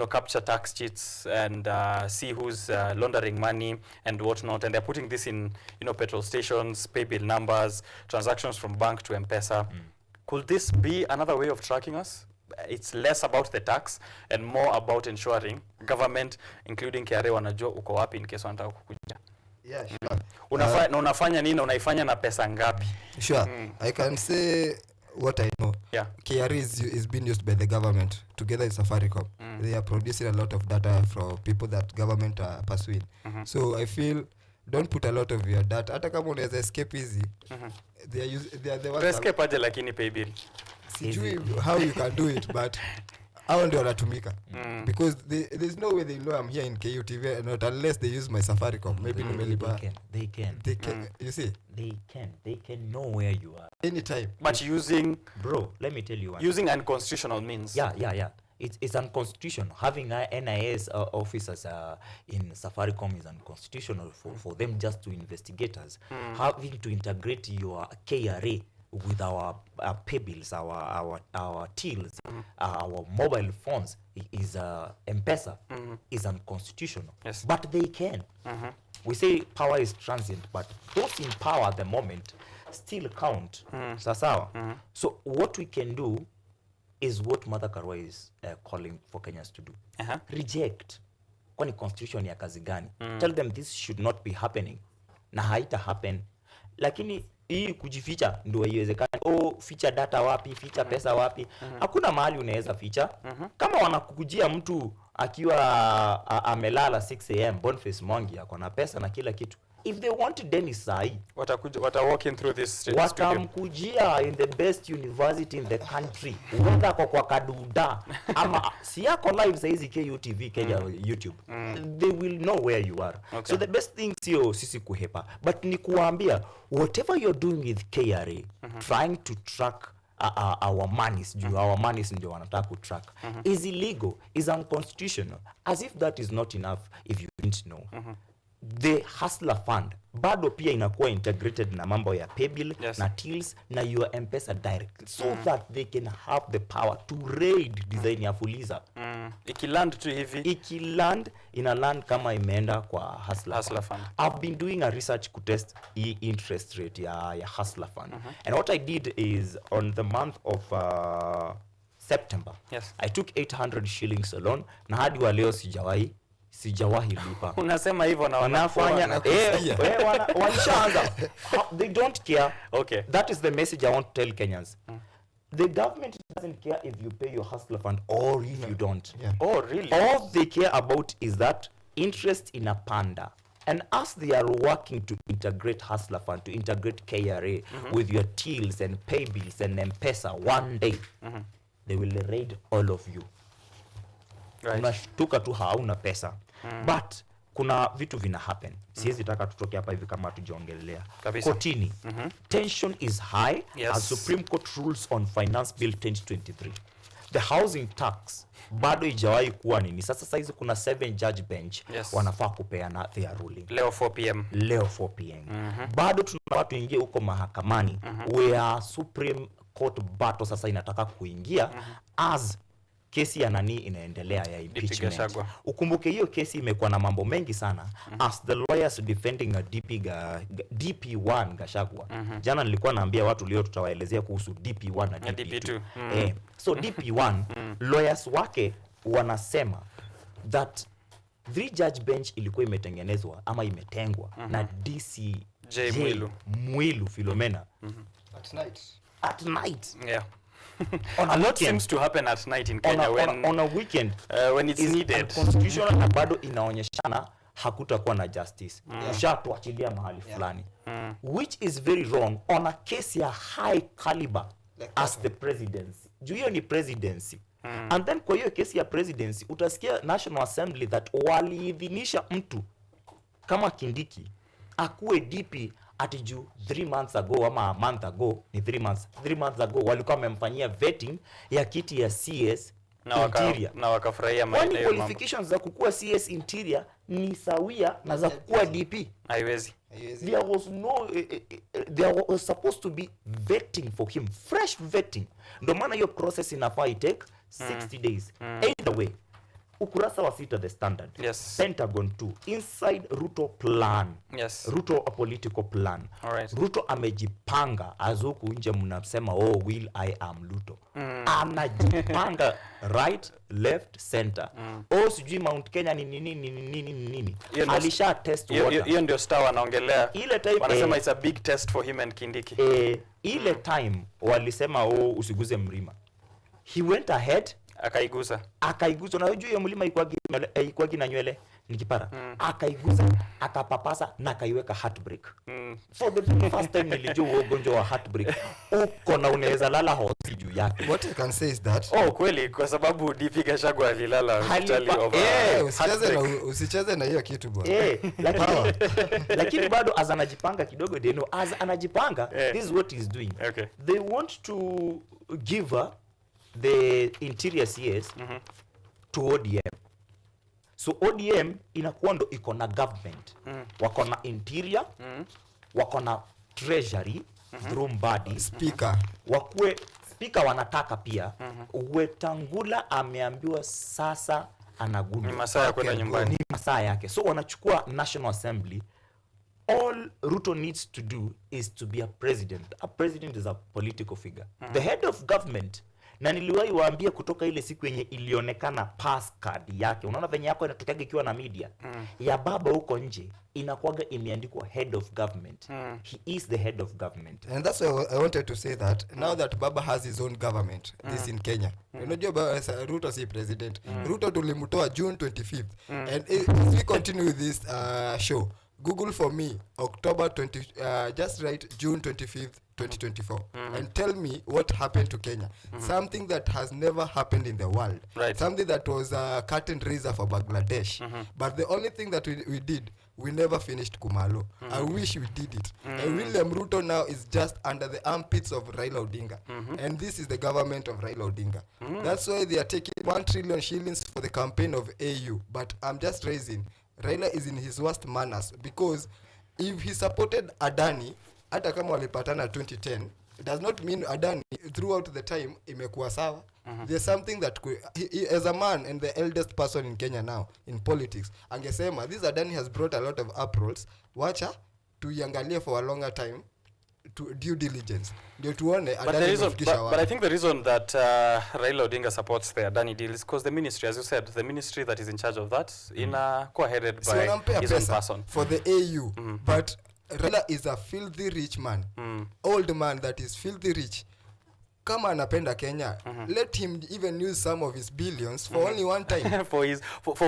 capture tax cheats and see who's laundering money and whatnot. And they're putting this in, petrol stations, pay bill numbers, transactions from bank to M-Pesa. Could this be another way of tracking us? It's less about the tax and more about ensuring government, including KRA, wanajua uko wapi in case wanataka kukuja. Yeah, sure. Unafanya nini, unaifanya na pesa ngapi? Sure. I can say what I know. Yeah. KRA is being used by the government together with Safaricom. They are producing a lot of data for people that government are pursuing. So I feel don't put a lot of your data. Hata kama unaweza escape easy. They are the ones. Escape aje lakini pay bill. Sijui how you can do it, but hao ndio wanatumika. Because there's no way they know I'm here in KUTV, not unless they use my Safaricom. Maybe nimelipa. They can. You see? They can know where you are anytime. But using, bro, let me tell you one. Using unconstitutional means. Yeah. It's unconstitutional. Having NIS officers in Safaricom is unconstitutional for them just to investigate us. Having to integrate your KRA with our pay bills, our tills, our mobile phones is M-Pesa is unconstitutional. Yes. But they can. We say power is transient, but those in power at the moment still count. Sasawa. So what we can do is what Mother Karua is calling for Kenyans to do. Reject. Kwani constitution ya kazi gani? Tell them this should not be happening. Na haita happen. Lakini hii kujificha ndio haiwezekani. Ficha data wapi, ficha pesa wapi. Hakuna mahali unaweza ficha. Kama wanakukujia mtu akiwa amelala 6 am, Boniface Mwangi ako na pesa na kila kitu. If they want Dennis Sai, wata walking through this studio. Watamkujia in the best university in the country. Whether kwa kaduda ama si yako live saizi KUTV Kenya YouTube. They will know where you are. Okay. So the best thing sio sisi kuhepa, but ni kuambia whatever you're doing with KRA, trying to track our monies, our monies ndio wanataka ku track, is illegal, is unconstitutional. As if that is not enough if you didn't know. The Hustler Fund bado pia inakuwa integrated na mambo ya paybill, na tills na your M-Pesa direct, so that they can have the power to raid design ya Fuliza. Ikiland tu hivi, ikiland ina land kama imeenda kwa Hustler Fund. I've been doing a research to test interest rate ya Hustler Fund. And what I did is on the month of September, I took 800 shillings alone, na hadi wa leo sijawahi lipa. Unasema hivyo na wanafanya walishaanza. They don't care. Okay. That is the message I want to tell Kenyans. The government doesn't care if you pay your Hustler Fund or if you don't. Oh, really? All they care about is that interest in a panda. And as they are working to integrate Hustler Fund, to integrate KRA with your tills and pay bills and M-Pesa one day, they will raid all of you. Unashtuka tu hauna pesa. But kuna vitu vina happen. Siwezi taka tutoke hapa hivi kama tujaongelea. Kotini. Tension is high as Supreme Court rules on Finance Bill 2023. The housing tax bado ijawahi kuwa nini. Sasa hizi kuna 7 judge bench wanafaa kupeana their ruling. Leo 4 p.m. Leo 4 p.m. Bado tunataka tuingie huko mahakamani where Supreme Court battle sasa inataka kuingia as kesi ya nani inaendelea ya impeachment. Ukumbuke hiyo kesi imekuwa na mambo mengi sana. As the lawyers defending a DP1 Gachagua. Jana nilikuwa naambia watu leo tutawaelezea kuhusu DP1 na DP2. So DP1 lawyers wake wanasema that 3 judge bench ilikuwa imetengenezwa ama imetengwa na DCJ Mwilu Philomena. At night. At night. Yeah. On a lot weekend. seems to happen at night in Kenya on a weekend when it's needed. Constitutional na bado inaonyeshana hakutakuwa na justice. Ushatuachilia mahali fulani. Which is very wrong on a case ya high caliber as the presidency. Juu hiyo ni presidency. And then kwa hiyo kesi ya presidency utasikia National Assembly that waliidhinisha mtu kama Kindiki akuwe DP ati juu 3 months ago ama a month ago ni 3 months ago walikuwa wamemfanyia vetting ya kiti ya CS interior na wakafurahia maeneo ya qualifications za kukua CS interior ni sawia na za kukua DP. Haiwezi. There was no there was supposed to be vetting for him, fresh vetting. Ndio maana hiyo process inafaa take 60 days. Either way, ukurasa wa 6 the Standard. Yes. Pentagon 2 inside Ruto plan. Yes. Ruto a political plan. Alright. Ruto amejipanga azuku nje mnasema oh will I am Ruto. Anajipanga right, left, center. Oh sijui Mount Kenya ni nini. Alisha test water. Hiyo ndio star wanaongelea. Ile time wanasema it's a big test for him and Kindiki. Ile time walisema oh usiguze mlima. He went ahead akaiguza na unajua hiyo mlima ikwagi na nywele ni kipara. Akaiguza akapapasa na akaiweka heartbreak. For the first time nilijua ugonjwa wa heartbreak uko na unaweza lala hosi juu yake. What I can say is that kweli kwa sababu DP Gachagua alilala hospitali usicheze na hiyo kitu bwana. Lakini bado as anajipanga kidogo deno as anajipanga this is what he's doing. They want to give her the interior CS to ODM. So ODM inakuwa ndo iko na government. Wako na interior, wako na treasury, through body, speaker. Wakue speaker wanataka pia. Wetangula ameambiwa sasa anagundua. Ni masaa ya kwenda nyumbani. Ni masaa yake. So wanachukua National Assembly. All Ruto needs to do is to be a president. A president is a political figure. The head of government na niliwahi waambia kutoka ile siku yenye ilionekana pass card yake. Unaona venye yako inatokaga ikiwa na media. Ya baba huko nje inakuwaga imeandikwa head of government. He is the head of government. And that's why I wanted to say that now that Baba has his own government, this in Kenya. Unajua Ruto si president. Ruto tulimtoa June 25th. And as we continue with this show, Google for me October 20 just write June 25th 2024 and tell me what happened to Kenya. Something that has never happened in the world. Something that was a curtain raiser for Bangladesh. But the only thing that we did, we never finished Kumalo. I wish we did it. And William Ruto now is just under the armpits of Raila Odinga. And this is the government of Raila Odinga. That's why they are taking 1 trillion shillings for the campaign of AU. But I'm just raising, Raila is in his worst manners because if he supported Adani, hata kama walipatana 2010, it does not mean Adani throughout the time imekuwa sawa. There's something that he, as a man and the eldest person in Kenya now in politics, angesema this Adani has brought a lot of uproots, wacha tuiangalie for a longer time to due diligence. Ndio tuone Adani imefikisha wapi. But I think the reason that Raila Odinga supports the Adani deal is because the ministry, as you said, the ministry that is in charge of that co-headed by his own person. For the AU, but Raila is a filthy rich man. Old man that is filthy rich. Kama anapenda Kenya, let him even use some of his billions for only one time. for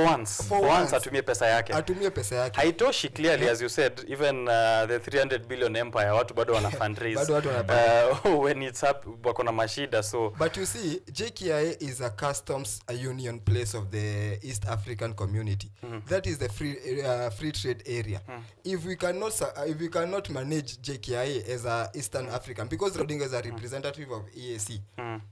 once. For once atumie pesa yake. Atumie pesa yake. Haitoshi clearly as you said, even the 300 billion empire watu bado wana fundraise. Bado watu wana when it's up wako na mashida so. But you see, JKIA is a customs union place of the East African community. That is the free trade area. If we cannot manage JKIA as a Eastern African, because Odinga is a representative of EAC.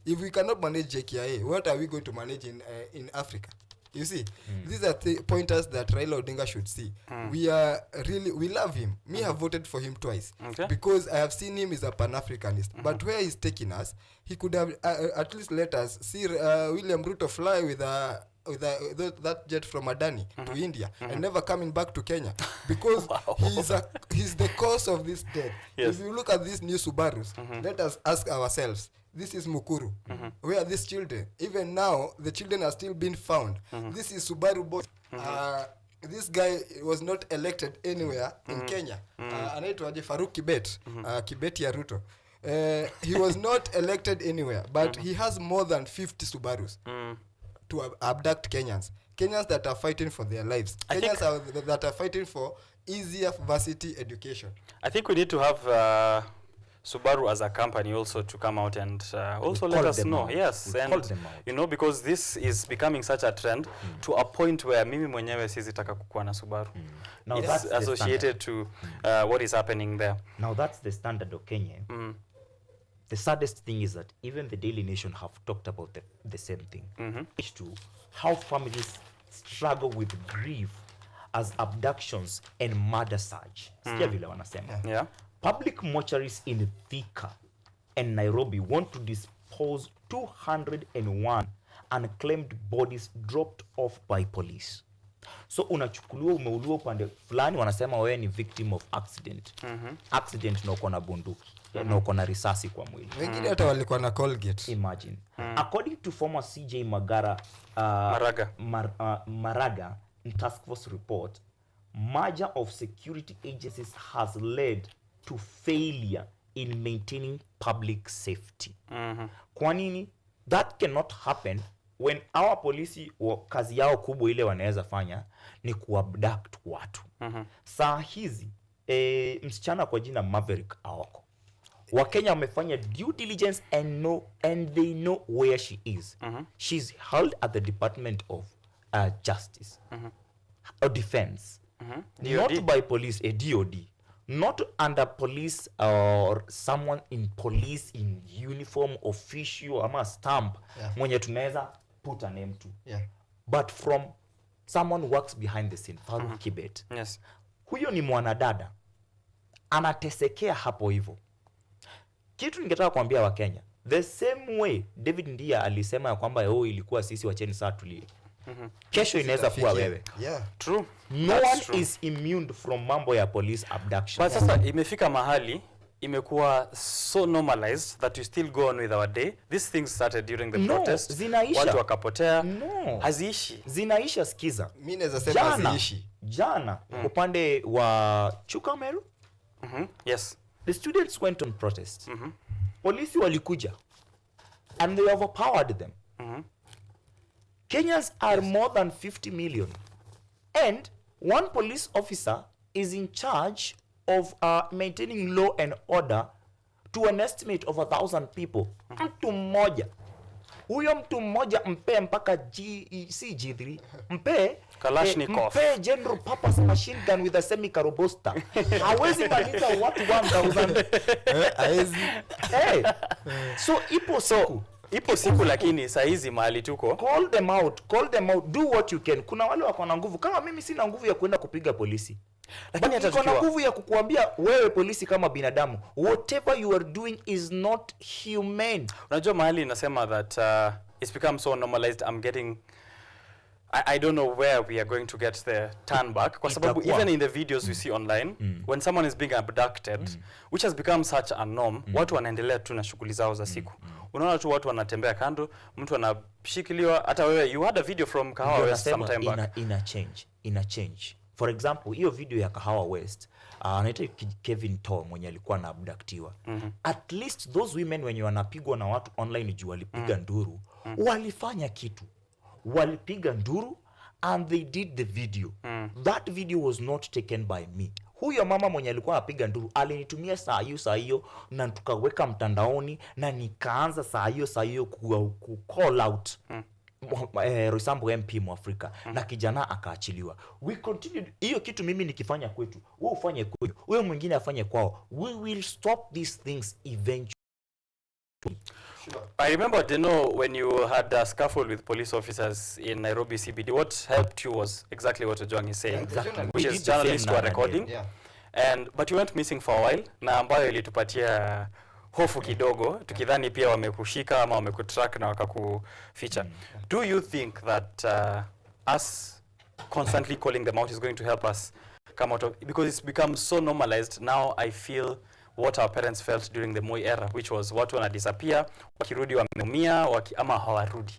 If we cannot manage JKIA, what are we going to manage in Africa? You see, these are pointers that Raila Odinga should see. We love him. Me have voted for him twice because I have seen him as a Pan-Africanist. But where he's taking us, he could have at least let us see William Ruto fly with that jet from Adani to India and never coming back to Kenya because he's the cause of this death. If you look at these new Subarus, let us ask ourselves, this is Mukuru. Where are these children? Even now, the children are still being found. This is Subaru boy. This guy was not elected anywhere in Kenya. Anaitwaje Faruk Kibet, Kibet ya Ruto. He was not elected anywhere, but he has more than 50 Subarus to abduct Kenyans. Kenyans that are fighting for their lives. Kenyans that are fighting for easier varsity education. I think we need to have Subaru as a company also to come out and also let us know. Yes, and you know, because this is becoming such a trend to a point where mimi mwenyewe sizitaka kukuwa na Subaru. Now it's that's associated to what is happening there. Now that's the standard of Kenya. The saddest thing is that even the Daily Nation have talked about the same thing. To how families struggle with grief as abductions and murder surge. Sikia vile wanasema. Yeah. Public mortuaries in Thika and Nairobi want to dispose 201 unclaimed bodies dropped off by police. So unachukuliwa umeuliwa upande fulani, wanasema wewe ni victim of accident. Accident na uko na bunduki, na uko na risasi kwa mwili. Wengine hata walikuwa na Colgate. Imagine. According to former CJ Maraga task force report, merger of security agencies has led to failure in maintaining public safety. Kwa nini? That cannot happen when our police kazi yao kubwa ile wanaweza fanya ni kuabduct watu. Saa hizi msichana kwa jina Maverick awako. Wakenya wamefanya due diligence and they know where she is. She's held at the Department of Justice or Defense. Not by police, a DOD. Not under police or someone in police in uniform, official, ama stamp, mwenye tunaweza put a name to. But from someone who works behind the scene, Faruk Kibet. Yes. Huyo ni mwanadada. Anatesekea hapo hivyo. Kitu ningetaka kuambia Wakenya, the same way David Ndia alisema ya kwamba ilikuwa sisi wacheni saa tulie. Kesho inaweza kuwa wewe. True. No one is immune from mambo ya police abduction. But sasa imefika mahali imekuwa so normalized that we still go on with our day. These things started during the protest. Zinaisha. Watu wakapotea. Haziishi. Zinaisha, sikiza. Mimi naweza sema haziishi. Jana upande wa Chukameru. Yes. The students went on protest. Polisi walikuja and they overpowered them. Kenyans are more than 50 million. And one police officer is in charge of maintaining law and order to an estimate of 1,000 people. Mtu mmoja. Huyo mtu mmoja mpe mpaka G3. Mpe Kalashnikov. Mpe general purpose machine gun with a semi-carobuster. Hawezi maliza watu 1,000. Hawezi. So ipo siku lakini saa hizi mahali tuko. Call them out. Do what you can. Kuna wale wako na nguvu. Kama mimi sina nguvu ya kwenda kupiga polisi. Lakini hata kuna nguvu ya kukuambia wewe polisi kama binadamu, whatever you are doing is not humane. Unajua mahali nasema that it's become so normalized. I don't know where we are going to get the turn back. Kwa sababu even in the videos we see online, when someone is being abducted, which has become such a norm, watu wanaendelea tu na shughuli zao za siku. Unaona tu watu wanatembea kando, mtu anashikiliwa. Hata wewe, you had a video from Kahawa West some time back. Ina change. For example, hiyo video ya Kahawa West, anaitwa Kevin Too mwenye alikuwa na abductiwa. At least those women wenye wanapigwa na watu online juu walipiga nduru, walifanya kitu. Walipiga nduru and they did the video. That video was not taken by me. Huyo mama mwenye alikuwa anapiga nduru alinitumia saa hiyo na tukaweka mtandaoni na nikaanza saa hiyo ku call out Rosambo MP Mwafrika na kijana akaachiliwa. We continued. Hiyo kitu mimi nikifanya kwetu, wewe ufanye kwetu, wewe mwingine afanye kwao. We will stop these things eventually. I remember, when you had a scuffle with police officers in Nairobi CBD, what helped you was exactly what Ojwang is saying, which is journalists who are recording. But you went missing for a while, na ambayo ilitupatia hofu kidogo, tukidhani pia wamekushika ama wamekutrack na wakakuficha. Do you think that us constantly calling them out is going to help us come out of, because it's become so normalized now? I feel what our parents felt during the Moi era, which was watu wana disappear, wakirudi wameumia, ama hawarudi.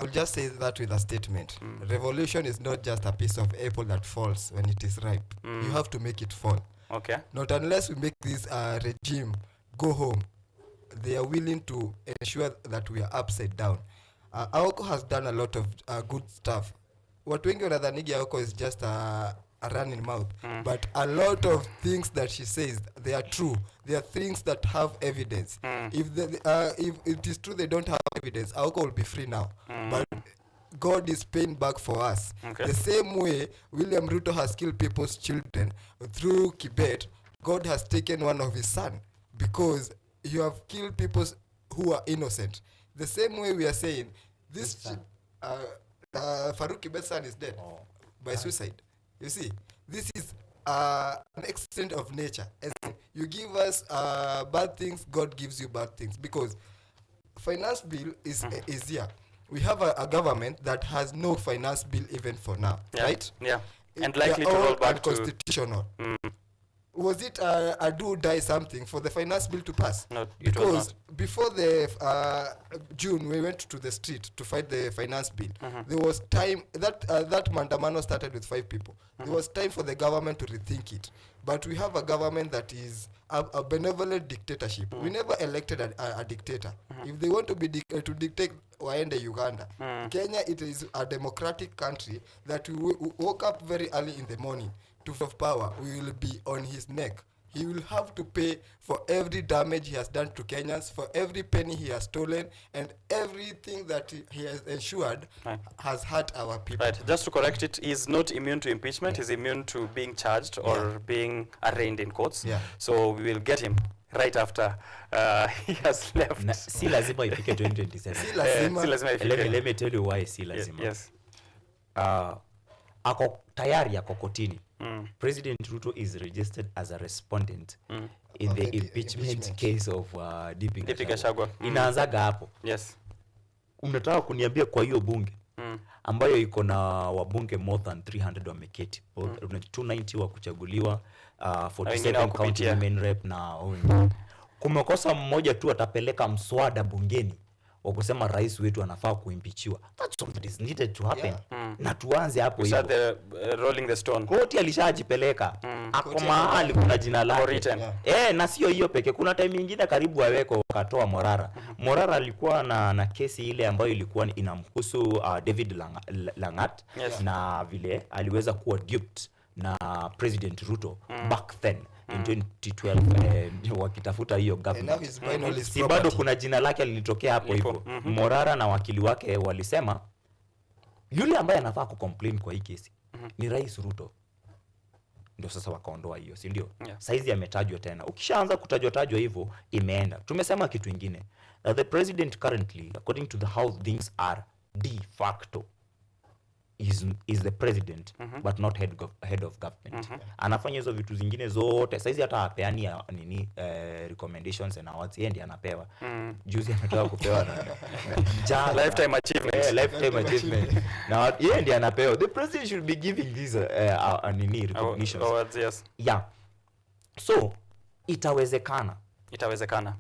I'll just say that with a statement. Revolution is not just a piece of apple that falls when it is ripe. You have to make it fall. Okay. Not unless we make this regime go home. they are willing to ensure that we are upside down. Aoko has done a lot of good stuff. Watu wengi wanadhanigi Aoko is just a running mouth, but a lot of things that she says, they are true. They are things that have evidence. If it is true they don't have evidence, Aoko will be free now. But God is paying back for us. The same way William Ruto has killed people's children through Kibet, God has taken one of his son because you have killed people who are innocent. The same way we are saying this Farouk Kibet's son is dead by suicide. You see, this is an extent of nature. As you give us bad things, God gives you bad things, because finance bill is here. We have a government that has no finance bill even for now, right? Yeah, and likely to roll back to unconstitutional. Was it a do-die something for the finance bill to pass? No, it because was not. Before the June, we went to the street to fight the finance bill. There was time that Mandamano started with 5 people. There was time for the government to rethink it. But we have a government that is a benevolent dictatorship. We never elected a dictator. If they want to be to dictate waende Uganda. Kenya, it is a democratic country that we woke up very early in the morning. Of power, we will be on his neck. He will have to pay for every damage he has done to Kenyans, for every penny he has stolen, and everything that he has ensured has hurt our people. Right, just to correct it, he's not immune to impeachment, he's immune to being charged or being arraigned in courts. So we will get him right after he has left. Si lazima ifike 2027. Si lazima. Let me tell you why si lazima. Yes. Ako tayari ako kotini. President Ruto is registered as a respondent in the impeachment case of DP Gachagua. Inaanzaga hapo. Yes. Unataka kuniambia kwa hiyo bunge ambayo iko na wabunge more than 300 wameketi, 290 wa kuchaguliwa, 47 county women rep na kumekosa mmoja tu atapeleka mswada bungeni wa kusema rais wetu anafaa kuimpichiwa. That's what is needed to happen. Na tuanze hapo hiyo. Rolling the stone. Koti alishajipeleka. Ako mahali kuna jina lake. Na sio hiyo peke. Kuna time nyingine karibu aweko wakatoa Morara. Morara alikuwa na kesi ile ambayo ilikuwa inamhusu David Langat na vile aliweza kuwa duped na President Ruto back then in 2012 wakitafuta hiyo government. Si bado kuna jina lake lilitokea hapo hivyo. Morara na wakili wake walisema yule ambaye anafaa kucomplain kwa hii kesi ni Rais Ruto. Ndio sasa wakaondoa hiyo, si ndio? Saizi ametajwa tena. Ukishaanza kutajwa hivyo imeenda. Tumesema kitu kingine. The president currently, according to the how things are de facto, is the president but not head of government. Anafanya hizo vitu zingine zote. Saizi hata apeani nini recommendations and awards, yeye ndiye anapewa. Juzi anataka kupewa na lifetime achievement. Lifetime achievement. Na yeye ndiye anapewa. The president should be giving these nini recognitions. Awards, yes. Yeah. So itawezekana.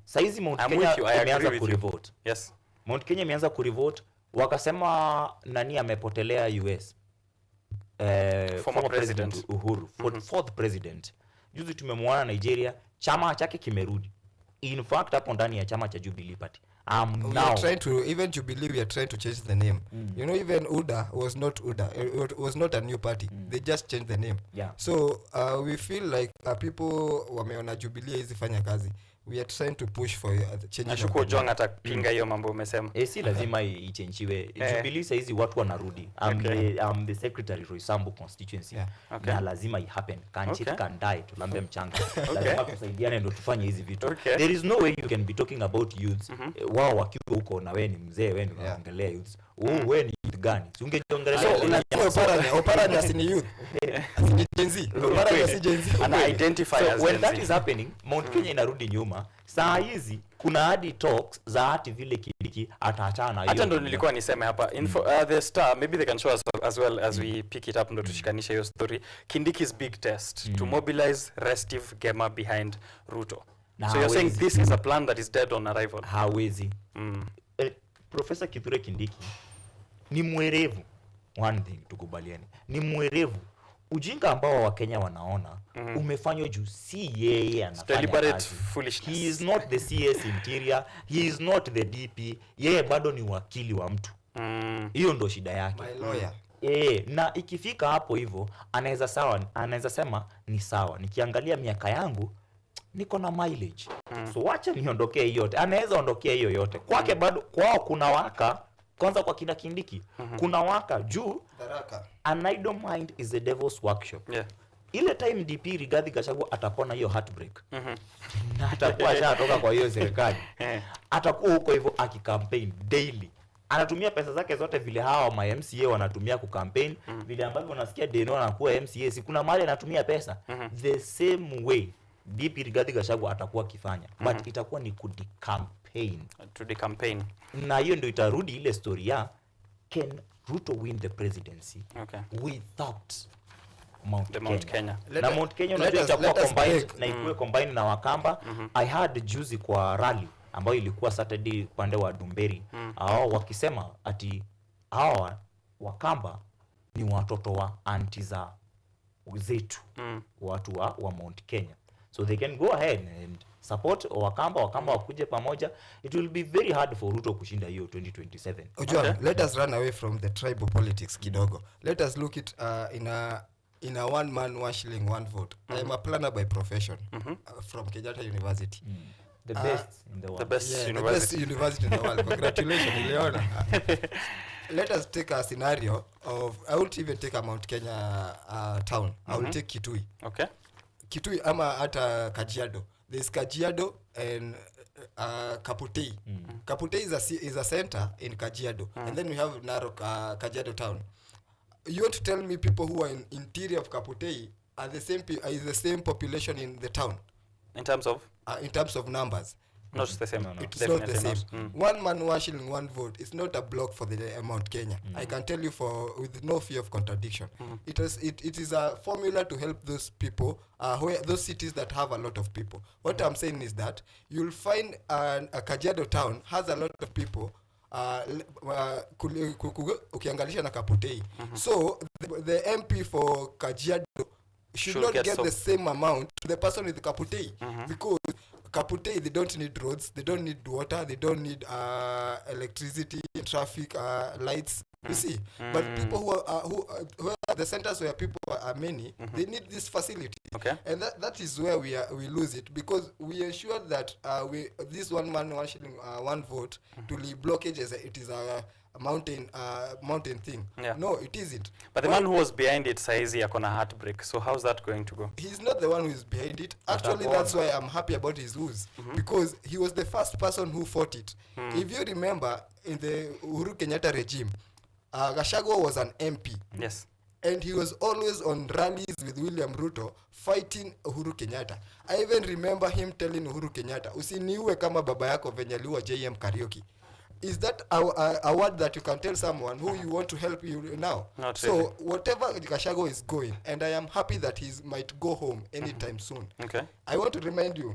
Saizi Mount Kenya imeanza kurevote. Yes. Mount Kenya imeanza kurevote. Wakasema nani amepotelea US, former president Uhuru, fourth president. Juzi tumemwona Nigeria, chama chake kimerudi. In fact hapo ndani ya chama cha Jubilee Party. We are trying to, even Jubilee, we are trying to change the name. You know, even UDA was not UDA. It was not a new party. They just changed the name. So we feel like people wameona Jubilee hizi fanya kazi. We are trying to push for change. Nashuku Jong atapinga hiyo mambo umesema. Si lazima ichenjiwe. Jubilee saizi watu wanarudi. I'm the secretary for Isambu constituency. Na lazima it happen. Can't cheat, can't die. Tulambe mchanga. Lazima tusaidiane ndio tufanye hizi vitu. There is no way you can be talking about youths. Wao wakiwa huko na wewe ni mzee, wewe ndio unaongelea youths. Wewe ni youth gani? Ungeongelea opara ni asini youth. Asini Gen Z. Opara ni asini Gen Z. Ana identify as when that is happening, Mount Kenya inarudi nyuma. Saa hizi kuna hadi talks za hati vile Kindiki ataachana na hiyo. Hata ndo nilikuwa niseme hapa. The Star, maybe they can show us as well as we pick it up ndo tushikanisha hiyo story. Kindiki's big test to mobilize restive Gema behind Ruto. So you're saying this is a plan that is dead on arrival? Hawezi. Professor Kithure Kindiki ni mwerevu. One thing tukubaliane. Ni mwerevu ujinga ambao wakenya wanaona umefanywa juu si yeye anafanya deliberate kazi. foolishness. He is not the CS interior, he is not the DP, yeye bado ni wakili wa mtu. Hiyo ndo shida yake. My lawyer. Na ikifika hapo hivyo anaweza sema ni sawa, nikiangalia miaka yangu niko na mileage, so wacha niondokee hiyo yote. Anaweza ondokea hiyo yote kwake, bado kwao kuna waka. Kwanza kwa kina Kindiki kuna waka juu an idle mind is the devil's workshop. Ile time DP Rigathi Gachagua atapona hiyo heartbreak na atakuwa ashatoka kwa hiyo serikali, atakuwa huko hivyo akicampaign daily, anatumia pesa zake zote vile hawa ma MCA wanatumia ku campaign, vile ambavyo unasikia Deno anakuwa MCA, si kuna mahali anatumia pesa the same way DP Rigathi Gachagua atakuwa akifanya, but itakuwa ni ku campaign to the campaign, na hiyo ndio itarudi ile story ya can Ruto win the presidency without Mount Kenya. Na Mount Kenya unajua itakuwa combined na ikuwe combined na Wakamba. I had juzi kwa rally ambayo ilikuwa Saturday upande wa Dumberi, hao wakisema ati hawa Wakamba ni watoto wa anti za zetu, watu wa Mount Kenya, so they can go ahead and support Wakamba wakuje pamoja. It will be very hard for Ruto kushinda hiyo 2027. Ojwang, let us run away from the tribal politics kidogo. Let us look it in a one man, one shilling, one vote. I am a planner by profession from Kenyatta University. The best in the world. The best university. The best university in the world. Congratulations, Ileona. Let us take a scenario of, I won't even take a Mount Kenya town. I will take Kitui. Okay. Kitui ama hata Kajiado. There's Kajiado and Kaputei. Kaputei is a center in Kajiado. And then we have Narok, Kajiado town. You want to tell me people who are in interior of Kaputei are the same population in the town? In terms of? In terms of numbers. Not the same. It's not the same. One man, one shilling, one vote. It's not a block for the Mount Kenya. I can tell you with no fear of contradiction. It is a formula to help those people, those cities that have a lot of people. What I'm saying is that you'll find a Kajiado town has a lot of people. Ukiangalisha na Kaputei. So the MP for Kajiado should not get the same amount to the person with Kaputei, because Kaputei, they don't need roads, they don't need water, they don't need electricity, traffic, lights. You see, but people who are the centers where people are many, they need this facility. And that is where we lose it, because we ensure that this one man, one shilling, one vote to leave blockage as it is a mountain thing. No, it isn't. But the man who was behind it says he akona heartbreak. So how's that going to go? He's not the one who is behind it. Actually, that's why I'm happy about his lose, because he was the first person who fought it. If you remember, in the Uhuru Kenyatta regime, Gachagua was an MP. Yes. And he was always on rallies with William Ruto fighting Uhuru Kenyatta. I even remember him telling Uhuru Kenyatta, usiniue kama baba yako venye aliua JM Karaoke. Is that a word that you can tell someone who you want to help you now? Not so really. Whatever Gachagua is going, and I am happy that he might go home anytime soon. Okay. I want to remind you,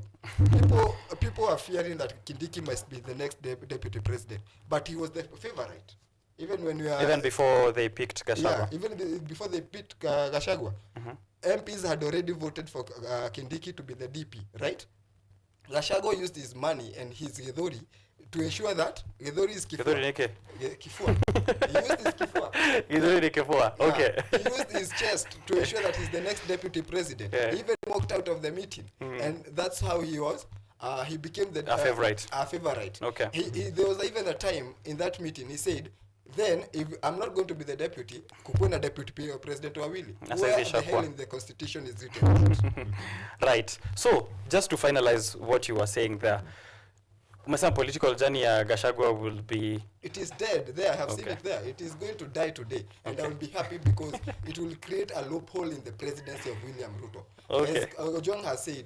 people are fearing that Kindiki must be the next deputy president, but he was the favorite. Even before they picked Gachagua. Yeah, even before they picked Gachagua. MPs had already voted for Kindiki to be the DP, right? Gachagua used his money and his Githori to ensure that Githori is Kifua. Kifua. He used his Kifua. Githori Kifua. Okay. He used his chest to ensure that he's the next deputy president. He even walked out of the meeting. And that's how he was. He became the favorite. A favorite. Okay. There was even a time in that meeting he said, then if I'm not going to be the deputy, kukuwe na deputy president wawili. Where the hell in the constitution is written? Right. So just to finalize what you were saying there, umesema political journey ya Gachagua will be... It is dead there. I have seen it there. It is going to die today. And I will be happy because it will create a loophole in the presidency of William Ruto. Okay. As John has said,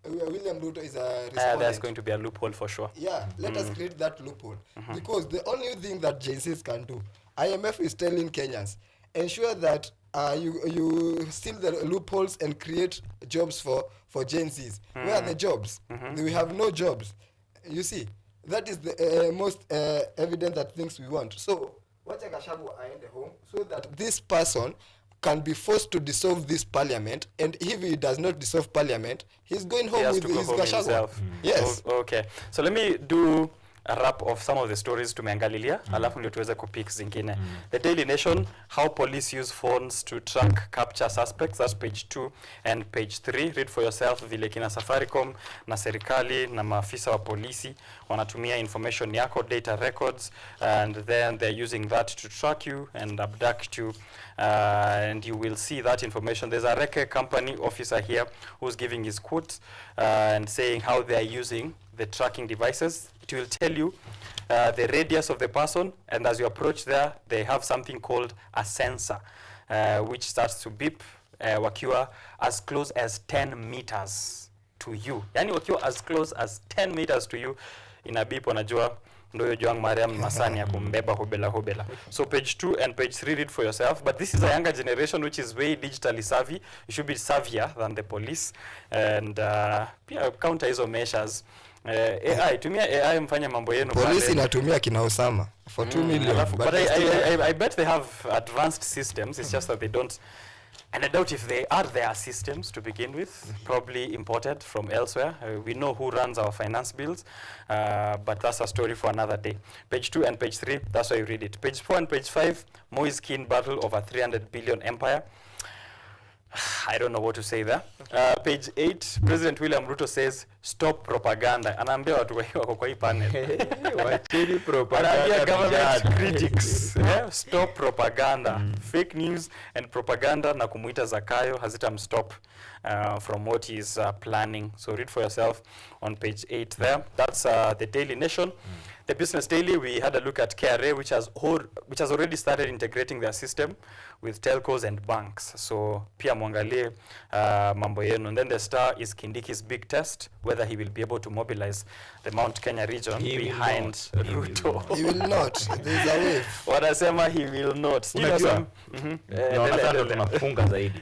William Ruto is a respondent. There's going to be a loophole for sure. Yeah, let us create that loophole. Because the only thing that Gen Zs can do, IMF is telling Kenyans, ensure that you seal the loopholes and create jobs for Gen Zs. Where are the jobs? We have no jobs. You see, that is the most evident that things we want. So, wacha Gachagua aende home so that this person can be forced to dissolve this parliament, and if he does not dissolve parliament, he's going He home has with to go his home Gachagua. himself. Yes. Okay. So let me do a wrap of some of the stories tumeangalilia, alafu ndio tuweze kupick zingine. The Daily Nation, how police use phones to track capture suspects, that's page 2 and page 3. Read for yourself vile kina Safaricom na serikali na maafisa wa polisi wanatumia information yako, data records, and then they're using that to track you and abduct you, and you will see that information. There's a Reke company officer here who's giving his quote and saying how they are using the tracking devices. It will tell you the radius of the person, and as you approach there, they have something called a sensor, which starts to beep wakiwa as close as 10 meters to you. Yani wakiwa as close as 10 meters to you, ina beep, wanajua ndio Joang Mariam Masani ya kumbeba hobela. So page 2 and page 3, read for yourself. But this is a younger generation which is very digitally savvy. You should be savvier than the police, and pia counter hizo measures. AI, tumia AI mfanya mambo yenu. Police inatumia kina Osama for 2 million. But I bet they have advanced systems. It's just that they don't. And I doubt if they are their systems to begin with, probably imported from elsewhere. We know who runs our finance bills, but that's a story for another day. Page 2 and page 3, that's why you read it. Page 4 and page 5, Moi's keen battle over 300 billion empire. I don't know what to say there. Page 8, President William Ruto says, stop propaganda. Anaambia watu wako kwa hii panel. Wacheni propaganda. Anaambia government critics, stop propaganda. Fake news and propaganda na kumuita Zakayo hazitamstop from what he's planning. So read for yourself on page 8 there. That's the Daily Nation. The Business Daily, we had a look at KRA, which has already started integrating their system with telcos and banks. So pia mwangalie mambo yenu. And then the Star is Kindiki's big test, whether he will be able to mobilize the Mount Kenya region behind Ruto. He will not. There's a wave. Wanasema he will not. Unajua, tunafunga zaidi.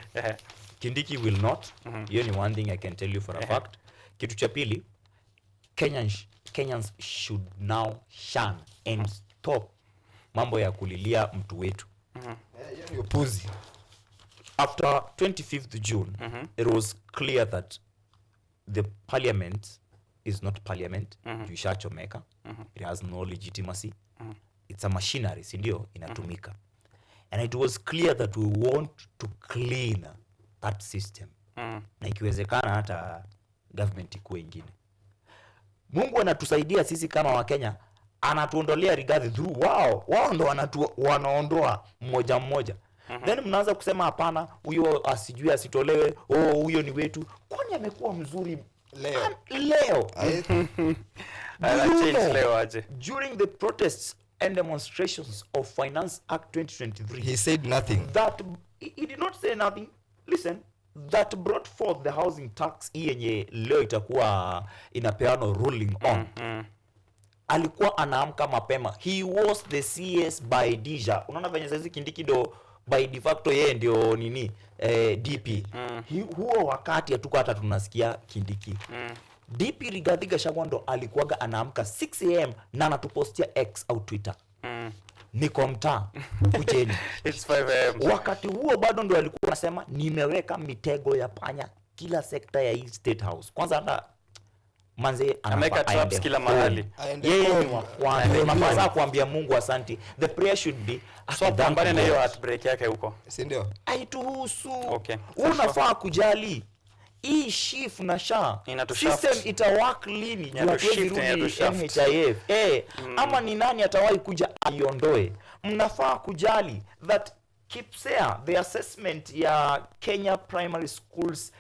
Kindiki will not. Hiyo ni one thing I can tell you for a fact. Kitu cha pili, Kenyans should now shun and stop mambo ya kulilia mtu wetu. Upuzi. After 25th June, it was clear that the parliament is not parliament. Ishachomeka. It has no legitimacy. It's a machinery, si ndio inatumika. And it was clear that we want to clean that system. Na ikiwezekana hata government ikuwe ingine. Mungu anatusaidia sisi kama Wakenya, anatuondolea Rigathi through wao ndo wanaondoa mmoja. Then mnaanza kusema hapana, huyo asijui asitolewe, huyo ni wetu. Kwani amekuwa mzuri leo. During the protests and demonstrations of Finance Act 2023, he said nothing. That he did not say nothing. Listen, that brought forth the housing tax yenye leo itakuwa inapeano ruling on. Alikuwa anaamka mapema. He was the CS by deja. Unaona venye sasa Kindiki ndo by de facto yeye ndio nini DP. Huo wakati hatuko hata tunasikia Kindiki. DP Rigathi Gachagua ndo alikuwaga anaamka 6 am na anatupostia X au Twitter. Niko mtaa kujeni. It's 5 am. Wakati huo bado ndo alikuwa anasema nimeweka mitego ya panya kila sekta ya hii State House. Kwanza hata manze anaweka traps kila mahali. Yeye ni wa kwanza. Unapaswa kuambia Mungu asante. The prayer should be so pambane na hiyo heartbreak yake huko. Si ndio? Haituhusu. Okay. Unafaa kujali. Hii shift na sha system itawork lini? NHIF. Ama ni nani atawahi kuja aiondoe? Mnafaa kujali that KIPSEA, the assessment ya Kenya Primary Schools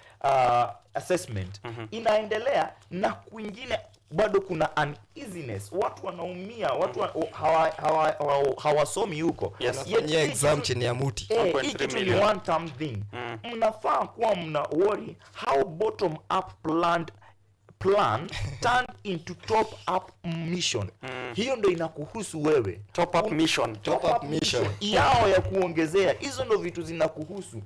assessment inaendelea, na kwingine bado kuna uneasiness, watu wanaumia, watu hawasomi huko. Wanafanyia exam chini ya muti. It really one time thing. Mnafaa kuwa mna worry how bottom up plan turned into top up mission. Hiyo ndo inakuhusu wewe. Top up mission. Yao ya kuongezea. Hizo ndo vitu zinakuhusu.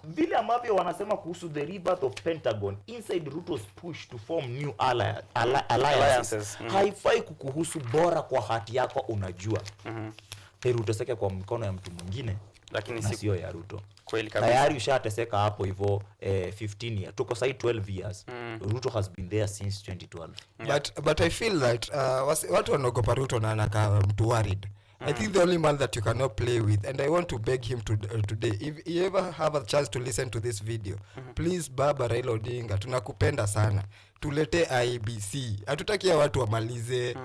Vile ambavyo wanasema kuhusu the rebirth of Pentagon inside Ruto's push to form new alliances. Haifai kukuhusu, bora kwa hati yako unajua. Ruto seke kwa mkono ya mtu mwingine lakini na sio ya Ruto. Kweli kabisa. Tayari ushateseka hapo hivyo 15 years. Tuko sasa 12 years. Ruto has been there since 2012. But I feel that watu wanaogopa Ruto na anakaa mtu worried. I think the only man that you cannot play with, and I want to beg him today, if you ever have a chance to listen to this video, please Baba Raila Odinga, tunakupenda sana. Tulete IEBC. Hatutakia watu wamalize.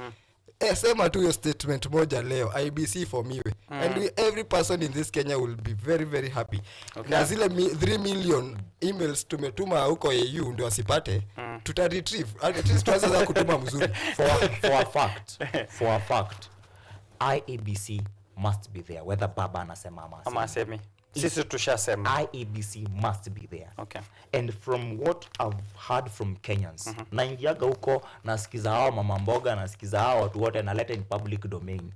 Sema tu your statement moja leo, IEBC for miwe. And every person in this Kenya will be very very happy. Na zile 3 million emails tumetuma huko AU ndio asipate, tuta retrieve. At least tuanze kutuma mzuri. For a fact. IEBC must be there, whether Baba anasema ama asemi. Sisi tushasema IEBC must be there. Okay. And from what I've heard from Kenyans, naingiaga huko nasikiza hao mama mboga, nasikiza hao watu wote naleta in public domain.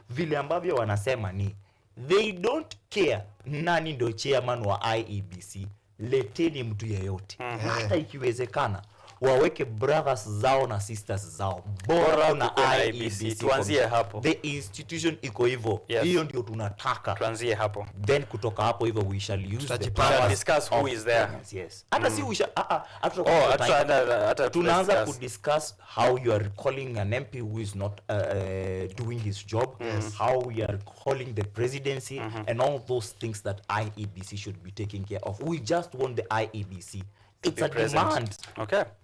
Vile ambavyo wanasema ni they don't care nani ndo chairman wa IEBC, leteni mtu yeyote. Hata ikiwezekana waweke brothers zao na sisters zao, bora na IEBC. Tuanzie hapo. The institution iko hivyo. Hiyo ndio tunataka. Tuanzie hapo. Then kutoka hapo hivyo we shall use the power. Discuss who is there. Yes. Hata si tunaanza ku discuss how you are calling an MP who is not doing his job, how we are calling the presidency, and all those things that IEBC should be taking care of. We just want the IEBC. It's a demand